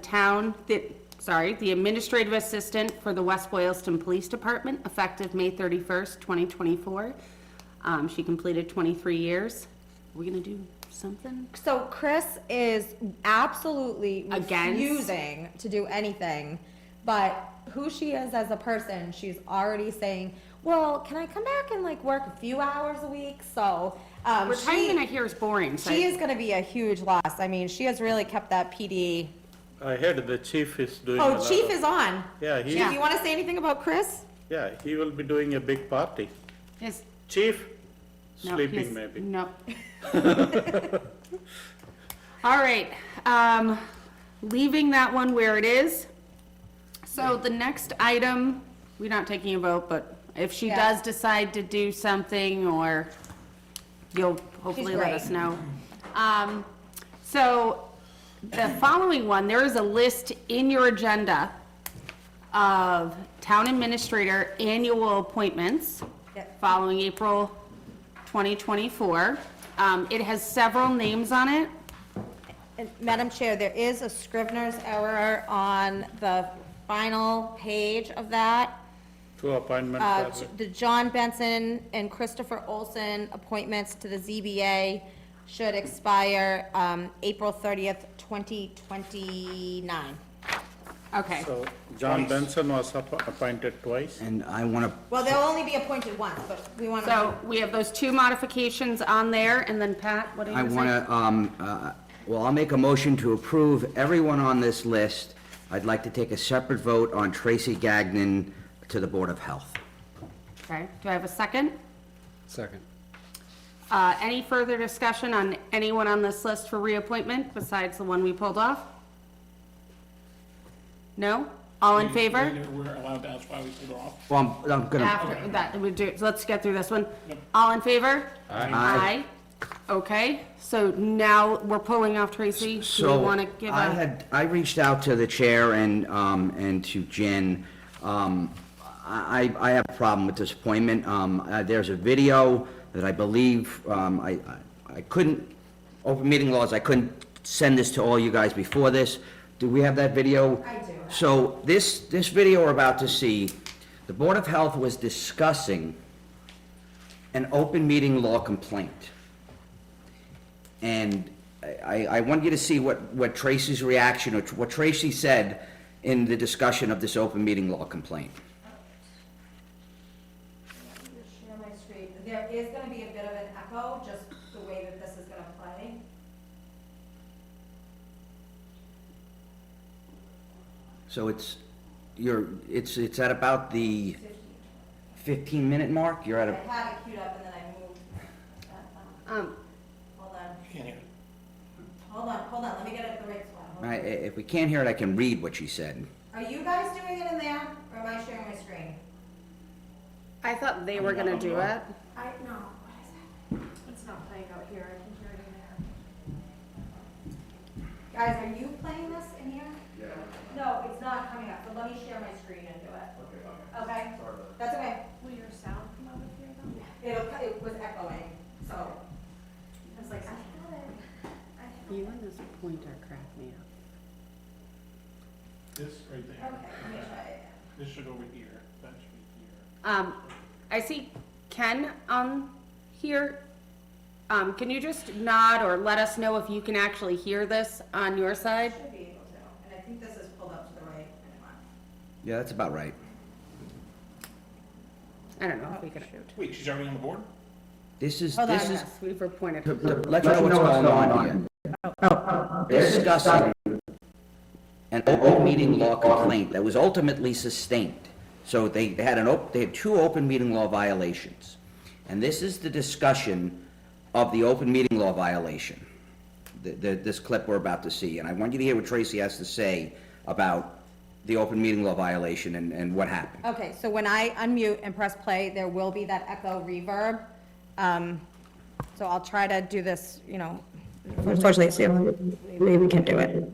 the administrative assistant for the West Boylston Police Department, effective May 31st, 2024. She completed 23 years. Are we gonna do something? So Chris is absolutely Against? refusing to do anything, but who she is as a person, she's already saying, well, can I come back and like work a few hours a week? So, Retirement, I hear, is boring, so. she is gonna be a huge loss. I mean, she has really kept that PD. I heard the chief is doing a Oh, lot chief of- is on. Yeah, Chief, you wanna say anything about Chris? yeah, he will be doing a big party. Is, Chief? No, Sleeping he's- maybe. No. All right, leaving that one where it is. So the next item, we're not taking a vote, but if she Yeah. does decide to do something, or you'll hopefully let great. us know. So the following one, there is a list in your agenda of town administrator annual appointments Yep. following April 2024. It has several names on it. And Madam Chair, there is a Scrivener's error on the final page of that. Two appointments. The John Benson and Christopher Olson appointments to the ZBA should expire April 30th, 2029. Okay. So John Benson was appointed twice. And I want to, Well, they'll only be appointed once, but we want to. So we have those two modifications on there, and then Pat, what are you I gonna want say? to, well, I'll make a motion to approve everyone on this list. I'd like to take a separate vote on Tracy Gagnon to the Board of Health. Okay, do I have a second? Second. Any further discussion on anyone on this list for reappointment besides the one we pulled off? No? All in favor? We're allowed to ask why we put it off. Well, I'm gonna, After that, we do, so let's get through this one. All in favor? Aye. Okay, so now we're pulling off Tracy. Do we so want to give I reached out to the chair and to Jen. I have a problem with this appointment. There's a video that I believe, I couldn't, open meeting laws, I couldn't send this to all you guys before this. Do we have that video? I do. So this video we're about to see, the Board of Health was discussing an open meeting law complaint. And I want you to see what Tracy's reaction, or what Tracy said in the discussion of this open meeting law complaint. Share my screen. There is going to be a bit of an echo, just the way that this is going to play. So it's at about the 15-minute mark, you're at I a, had it queued up and then I moved. Hold on, Can't hear it. hold on, let me get it at the right spot. Hold on. if we can't hear it, I can read what she said. Are you guys doing it in there, or am I sharing my screen? I thought they were gonna do it. No, what is that? It's not playing out here, I can hear it in there. Guys, are you playing this in here? Yeah. No, it's not coming up, but let me share my screen and do it. Okay? That's okay. Will your sound come out of here though? It was echoing, so. I was like, I had it. You and this pointer crack me up. This right there. Okay, let me try it. This should over here. That should be here. I see Ken on here. Can you just nod or let us know if you can actually hear this on your side? Should be able to, and I think this is pulled up to the right. Yeah, that's about right. I don't know if we can. Wait, she's already on the board? This is, Hold on. Yes, we've appointed. to let you know what's going on here. Discussing an open meeting law complaint that was ultimately sustained. So they had two open meeting law violations. And this is the discussion of the open meeting law violation, this clip we're about to see. And I want you to hear what Tracy has to say about the open meeting law violation and what happened. Okay, so when I unmute and press play, there will be that echo reverb. So I'll try to do this, unfortunately, it's the only way we can do it.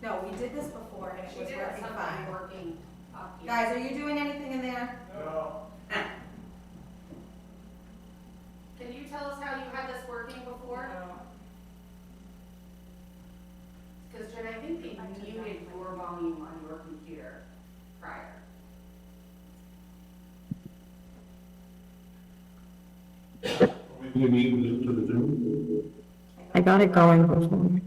No, we did this before and it was working fine. Guys, are you doing anything in there? Can you tell us how you had this working before? Because Jen, I think they muted your volume on your computer prior. I got it going before.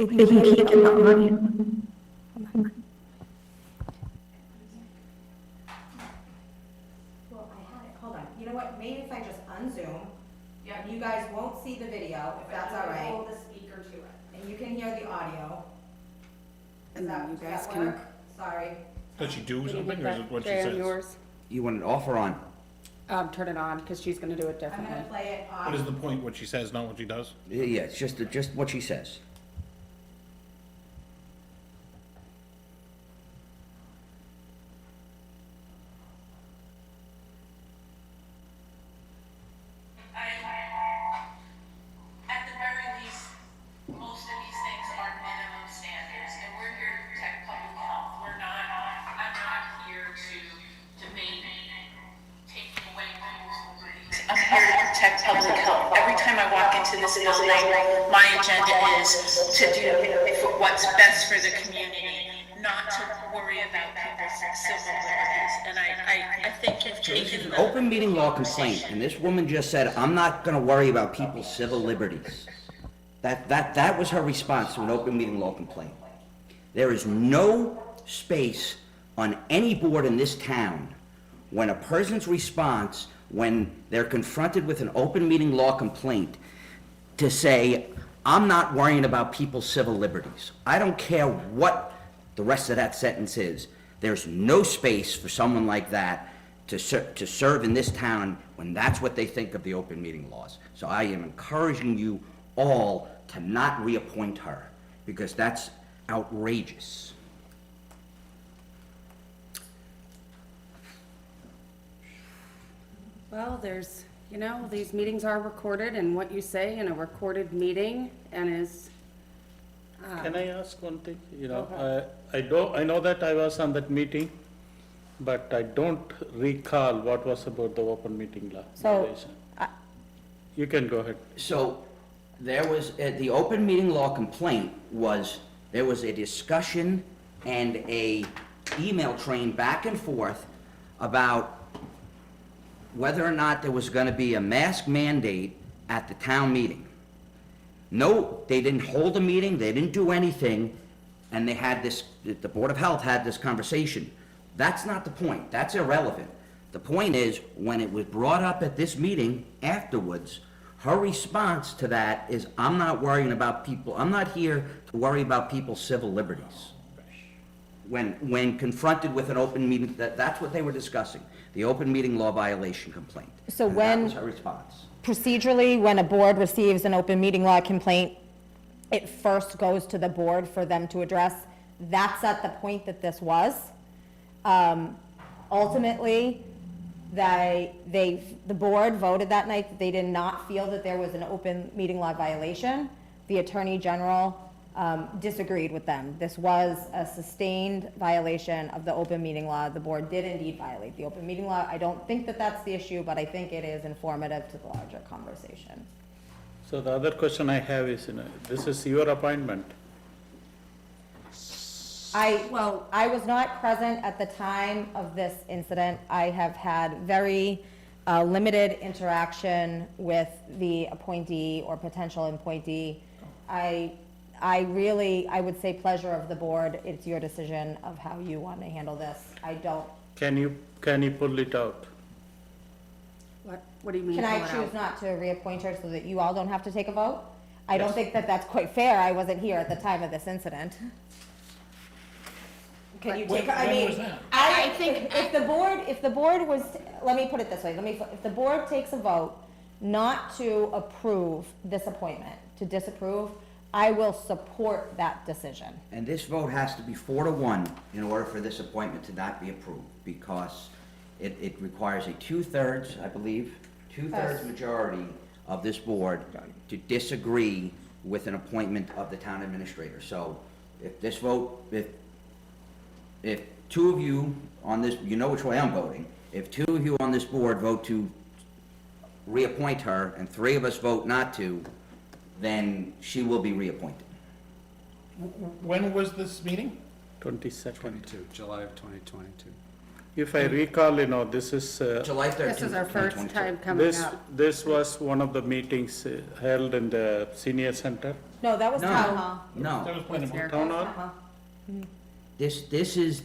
I think he can't get the audio. Well, I had it, hold on, you know what, maybe if I just unzoom, and you guys won't see the video, if that's all right. Hold the speaker to it. And you can hear the audio. And then you Does guys that can- work? Sorry. Does she do Can you something, get or is that it what she Jay on says? yours? You want it off or on? Turn it on, because she's gonna do it I'm differently. gonna play it What is off. the point, what she says, not what she does? Yeah, it's just what she says. At the very least, most of these things are minimum standards, and we're here to protect public health. I'm not here to debate taking away people's liberties. I'm here to protect public health. Every time I walk into this building, my agenda is to do what's best for the community, not to worry about people's civil liberties. And I think you've taken the... Open meeting law complaint, and this woman just said, I'm not gonna worry about people's civil liberties. That was her response to an open meeting law complaint. There is no space on any board in this town when a person's response, when they're confronted with an open meeting law complaint, to say, I'm not worrying about people's civil liberties. I don't care what the rest of that sentence is. There's no space for someone like that to serve in this town when that's what they think of the open meeting laws. So I am encouraging you all to not reappoint her, because that's outrageous. Well, there's, these meetings are recorded, and what you say in a recorded meeting and is, Can I ask one thing? Okay. I know that I was on that meeting, but I don't recall what was about the open meeting law. So, violation. You can go ahead. So there was, the open meeting law complaint was, there was a discussion and a email train back and forth about whether or not there was gonna be a mask mandate at the town meeting. No, they didn't hold a meeting, they didn't do anything, and they had this, the Board of Health had this conversation. That's not the point, that's irrelevant. The point is, when it was brought up at this meeting afterwards, her response to that is, I'm not worrying about people, I'm not here to worry about people's civil liberties. When confronted with an open meeting, that's what they were discussing, the open meeting law violation complaint. So And when- that was her response. procedurally, when a board receives an open meeting law complaint, it first goes to the board for them to address. That's at the point that this was. Ultimately, the board voted that night that they did not feel that there was an open meeting law violation. The Attorney General disagreed with them. This was a sustained violation of the open meeting law. The board did indeed violate the open meeting law. I don't think that that's the issue, but I think it is informative to the larger conversation. So the other question I have is, this is your appointment. I was not present at the time of this incident. I have had very limited interaction with the appointee or potential appointee. I would say pleasure of the board. It's your decision of how you want to handle this. I don't, Can you pull it out? what do you mean? can I pull it choose out? not to reappoint her so that you all don't have to take a vote? I don't think that that's quite fair. I wasn't here at the time of this incident. Can you take, I When mean, was that? I think if the board was, let me put it this way, if the board takes a vote not to approve this appointment, to disapprove, I will support that decision. And this vote has to be 4-1 in order for this appointment to not be approved, because it requires a 2/3, I believe, 2/3 majority of this board to disagree with an appointment of the town administrator. So if this vote, if two of you on this, you know which way I'm voting, if two of you on this board vote to reappoint her and 3 of us vote not to, then she will be reappointed. When was this meeting? 22nd. 22, July of 2022. If I recall, this is, July 13th. This is our first 2022. time coming this, up. this was one of the meetings held in the senior center. No, that was No. town hall. No. That was planning board. Town hall? Uh-huh. This is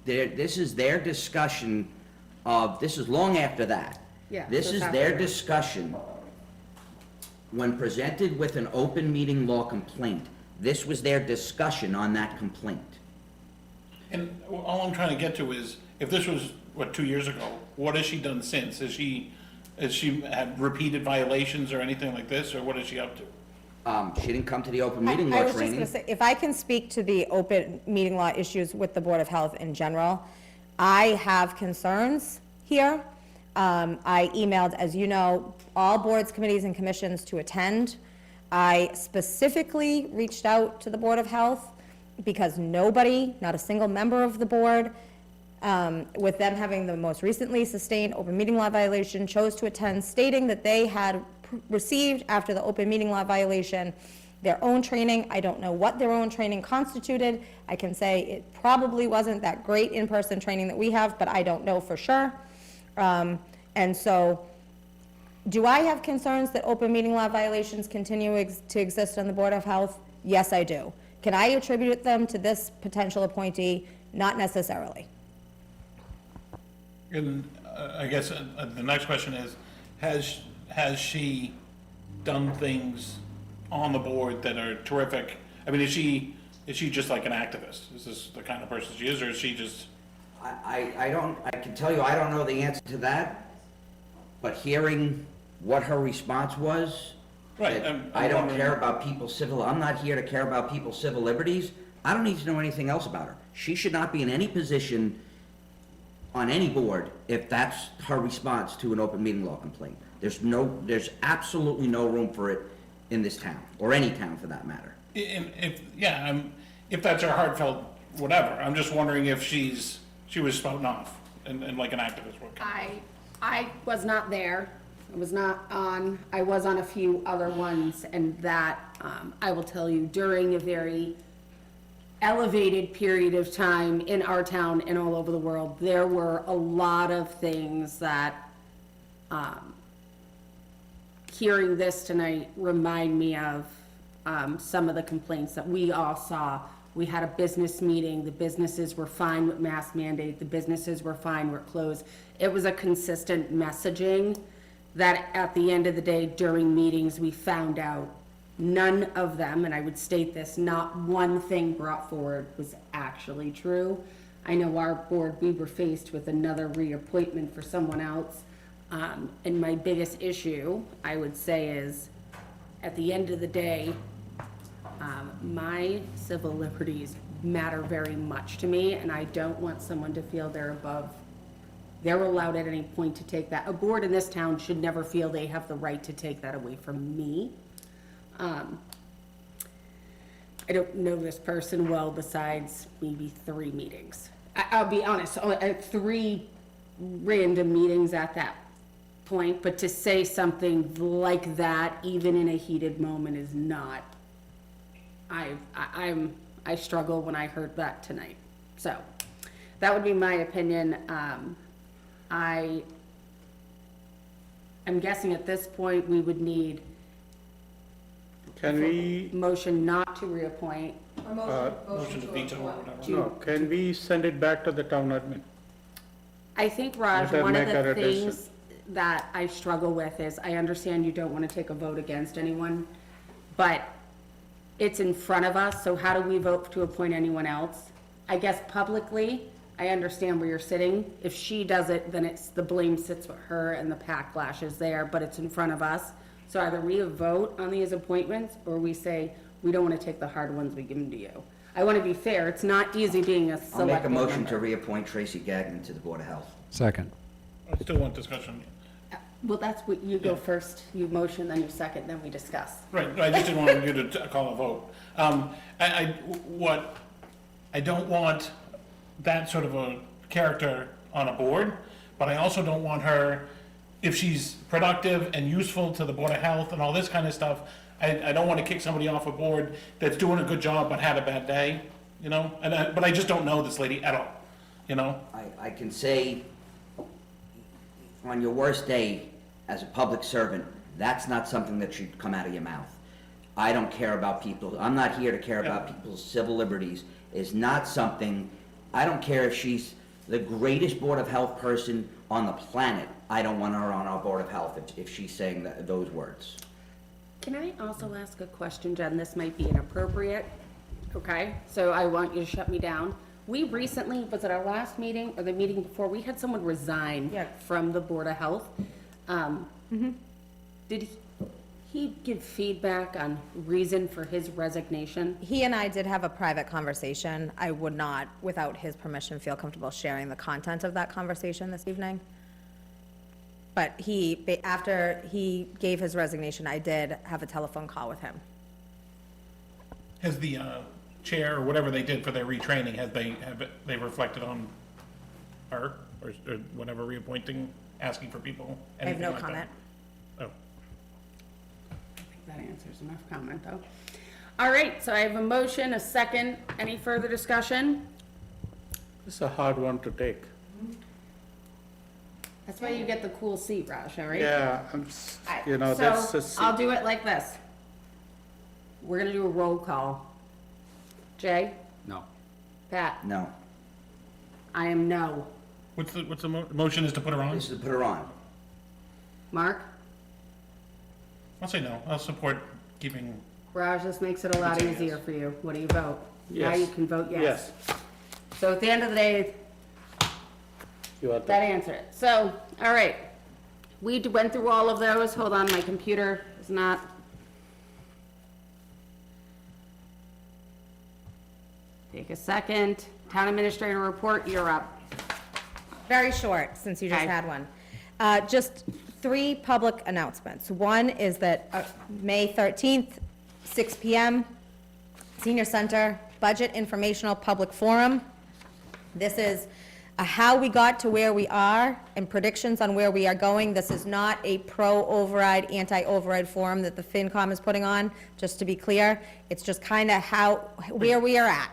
this is their discussion of, this is long after that. Yeah, This so is it's their after. discussion. When presented with an open meeting law complaint, this was their discussion on that complaint. And all I'm trying to get to is, if this was, 2 years ago, what has she done since? Has she had repeated violations or anything like this, or what is she up to? She didn't come to the open meeting I law was just training. gonna say, if I can speak to the open meeting law issues with the Board of Health in general, I have concerns here. I emailed, as you know, all boards, committees, and commissions to attend. I specifically reached out to the Board of Health because nobody, not a single member of the board, with them having the most recently sustained open meeting law violation, chose to attend, stating that they had received, after the open meeting law violation, their own training. I don't know what their own training constituted. I can say it probably wasn't that great in-person training that we have, but I don't know for sure. And so, do I have concerns that open meeting law violations continue to exist on the Board of Health? Yes, I do. Can I attribute them to this potential appointee? Not necessarily. And I guess the next question is, has she done things on the board that are terrific? I mean, is she just like an activist? Is this the kind of person she is, or is she just? I can tell you, I don't know the answer to that, but hearing what her response was, Right, that I'm I don't wondering- care about people's civil, I'm not here to care about people's civil liberties, I don't need to know anything else about her. She should not be in any position on any board if that's her response to an open meeting law complaint. There's absolutely no room for it in this town, or any town for that matter. If that's her heartfelt whatever, I'm just wondering if she was spouting off and like an activist. I was not there. I was not on, I was on a few other ones, and that, I will tell you, during a very elevated period of time in our town and all over the world, there were a lot of things that, hearing this tonight remind me of, some of the complaints that we all saw. We had a business meeting, the businesses were fine with mask mandate, the businesses were fine, we're closed. It was a consistent messaging that at the end of the day, during meetings, we found out none of them, and I would state this, not one thing brought forward was actually true. I know our board, we were faced with another reappointment for someone else. And my biggest issue, I would say, is at the end of the day, my civil liberties matter very much to me, and I don't want someone to feel they're allowed at any point to take that. A board in this town should never feel they have the right to take that away from me. I don't know this person well besides maybe 3 meetings. I'll be honest, 3 random meetings at that point, but to say something like that, even in a heated moment, is not, I struggle when I heard that tonight. So, that would be my opinion. I'm guessing at this point, we would need Can we, motion not to reappoint. Motion to veto or whatever. no, can we send it back to the town admin? I think, Raj, Let her one of make her the decision. things that I struggle with is, I understand you don't want to take a vote against anyone, but it's in front of us, so how do we vote to appoint anyone else? I guess publicly, I understand where you're sitting. If she does it, then the blame sits with her and the backlash is there, but it's in front of us. So either we vote on these appointments, or we say, we don't want to take the hard ones, we give them to you. I want to be fair, it's not easy being a select I'll make a board motion to member. reappoint Tracy Gagnon to the Board of Health. Second. I still want discussion. Well, that's what, you go first, you motion, then you second, then we discuss. Right, I just didn't want you to call a vote. I don't want that sort of a character on a board, but I also don't want her, if she's productive and useful to the Board of Health and all this kind of stuff, I don't want to kick somebody off a board that's doing a good job but had a bad day, you know? But I just don't know this lady at all. you know? I can say, on your worst day, as a public servant, that's not something that should come out of your mouth. I don't care about people, I'm not here to care about people's civil liberties, is not something, I don't care if she's the greatest Board of Health person on the planet, I don't want her on our Board of Health if she's saying those words. Can I also ask a question, Jen? This might be inappropriate, okay? So I want you to shut me down. We recently, was it our last meeting or the meeting before, we had someone resign from the Board of Health. Did he give feedback on reason for his resignation? He and I did have a private conversation. I would not, without his permission, feel comfortable sharing the content of that conversation this evening. But after he gave his resignation, I did have a telephone call with him. Has the chair, or whatever they did for their retraining, have they reflected on her, or whatever reappointing, asking for people? I have no Anything like comment. that? Oh. I think that answers enough comment, though. All right, so I have a motion, a second. Any further discussion? It's a hard one to take. That's why you get the cool seat, Raj, all right? Yeah, that's a. So I'll do it like this. We're gonna do a roll call. Jay? No. Pat? No, I am no. What's the motion is to put her on? this is to put her on. Mark? I'll say no, I'll support keeping, Raj, this makes it a lot easier for you. What do you vote? Now Yes. you can vote yes. Yes, So at the end of the day, you are. that answered it. So, all right. We went through all of those. Hold on, my computer is not. Take a second. Town administrator report, you're up. Very short, since you just Okay. had one. Just 3 public announcements. One is that May 13th, 6 PM, Senior Center Budget Informational Public Forum. This is how we got to where we are and predictions on where we are going. This is not a pro-override, anti-override forum that the FinCom is putting on, just to be clear. It's just kind of where we are at.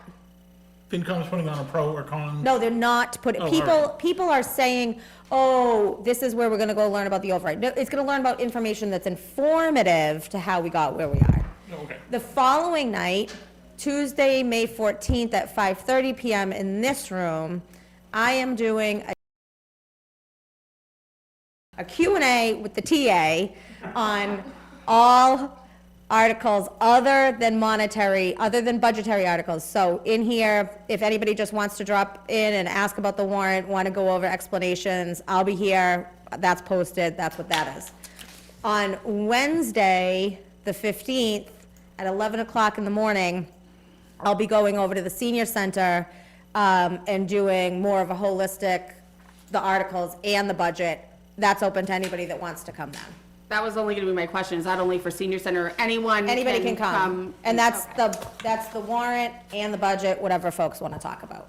FinCom's putting on a pro or con? No, they're not putting, Oh, all right. people are saying, oh, this is where we're gonna go learn about the override. No, it's gonna learn about information that's informative to how we got where we are. Oh, okay. The following night, Tuesday, May 14th at 5:30 PM in this room, I am doing a Q&A with the TA on all articles other than budgetary articles. So in here, if anybody just wants to drop in and ask about the warrant, want to go over explanations, I'll be here. That's posted. That's what that is. On Wednesday, the 15th, at 11 o'clock in the morning, I'll be going over to the senior center and doing more of a holistic, the articles and the budget. That's open to anybody that wants to come then. That was only gonna be my question. Is that only for senior center or anyone? Anybody can come. And that's Okay. that's the warrant and the budget, whatever folks want to talk about.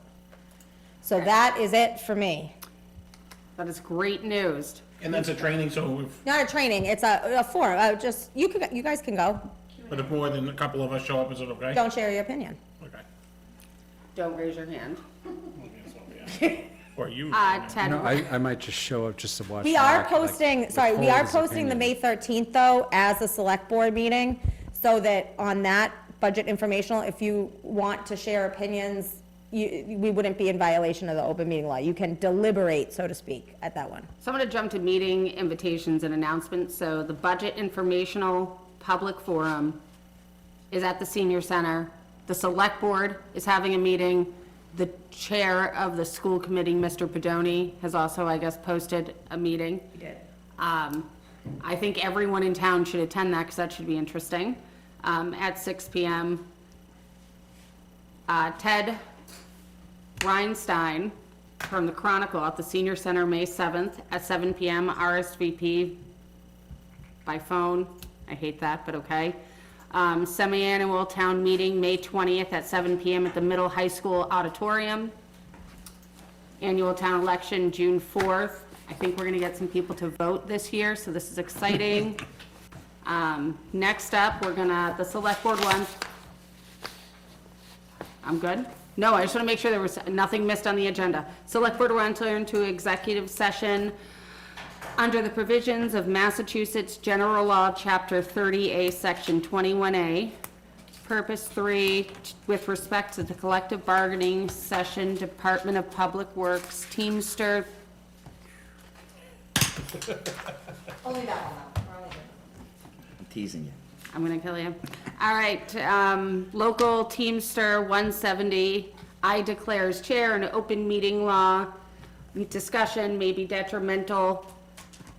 So that is it for me. That is great news. And that's a training, so if, Not a training, it's a forum. You guys can go. but if more than a couple of us show up, is it okay? Don't share your opinion. Okay. Don't raise your hand. Or you. Ted? No, I might just show up just to watch. We the are act, like, posting, sorry, we are withhold his posting the May opinion. 13th, though, as a select board meeting, so that on that budget informational, if you want to share opinions, we wouldn't be in violation of the open meeting law. You can deliberate, so to speak, at that one. So I'm gonna jump to meeting invitations and announcements. So the budget informational public forum is at the senior center. The select board is having a meeting. The chair of the school committee, Mr. Pedoni, has also, I guess, posted a meeting. He did. I think everyone in town should attend that, because that should be interesting, at 6 PM. Ted Reinstein from the Chronicle at the Senior Center, May 7th at 7 PM, RSVP by phone. I hate that, but okay. Semi-annual town meeting, May 20th at 7 PM at the Middle High School Auditorium. Annual town election, June 4th. I think we're gonna get some people to vote this year, so this is exciting. Next up, the select board one. I'm good? No, I just want to make sure there was nothing missed on the agenda. Select Board will enter into executive session under the provisions of Massachusetts General Law, Chapter 30A, Section 21A. Purpose 3, with respect to the collective bargaining session, Department of Public Works, Teamster. Only that one, though. We're only doing I'm teasing you. I'm gonna kill you. All right, local Teamster 170, I declare as chair an open meeting law. Discussion may be detrimental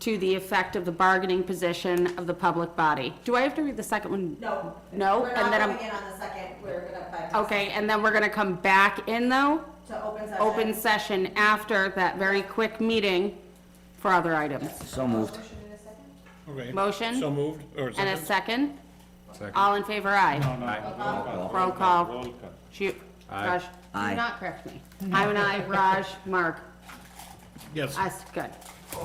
to the effect of the bargaining position of the public body. Do I have to read the second one? No. No? We're And not then I'm, going in on the second, we're gonna bypass. okay, and then we're gonna come back in though? To open session. Open session after that very quick meeting for other items. So moved. Motion in a second? Okay. Motion? So moved, or And a second? second? Second. All in favor, aye. Roll call. Roll call. Shoot. Aye. Raj, Aye. do not correct me. I'm an aye, Raj, Mark. Yes. Us, good.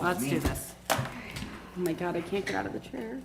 Let's do this. Oh my God, I can't get out of the chair.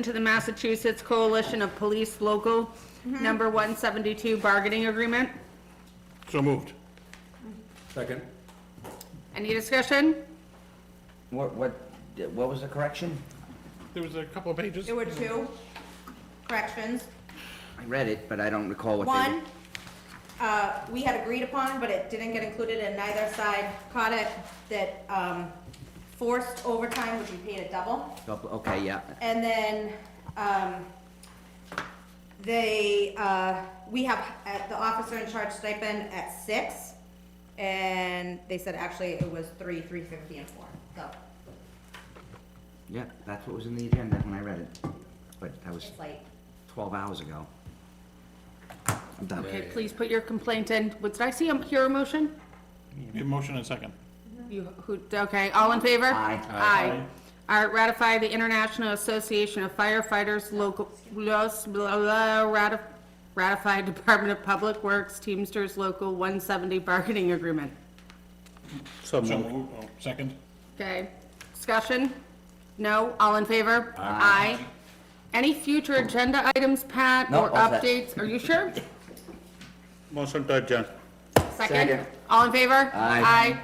to the Massachusetts Coalition of Police Local Number 172 bargaining agreement. So moved. Second. Any discussion? What was the correction? There was a couple of pages. There were two corrections. I read it, but I don't recall what they were. One, we had agreed upon, but it didn't get included and neither side caught it, that forced overtime would be paid at double. Okay, yeah. And then, we have the officer in charge stipend at 6, and they said actually it was 3, 350 and 4, so Yeah, that's what was in the agenda when I read it. But that was it's like, 12 hours ago. I'm done. Okay, please put your complaint in. What, did I hear a motion? We have motion and second. Okay, all in favor? Aye. Aye. All right, ratify the International Association of Firefighters Local, ratify Department of Public Works Teamsters Local 170 bargaining agreement. So So moved. moved. Oh, second. Okay, discussion? No, all in favor? Aye. Any future agenda items, Pat, No, or all set. updates? Are you sure? Motion to adjourn. Second? Second. All in favor? Aye. Aye.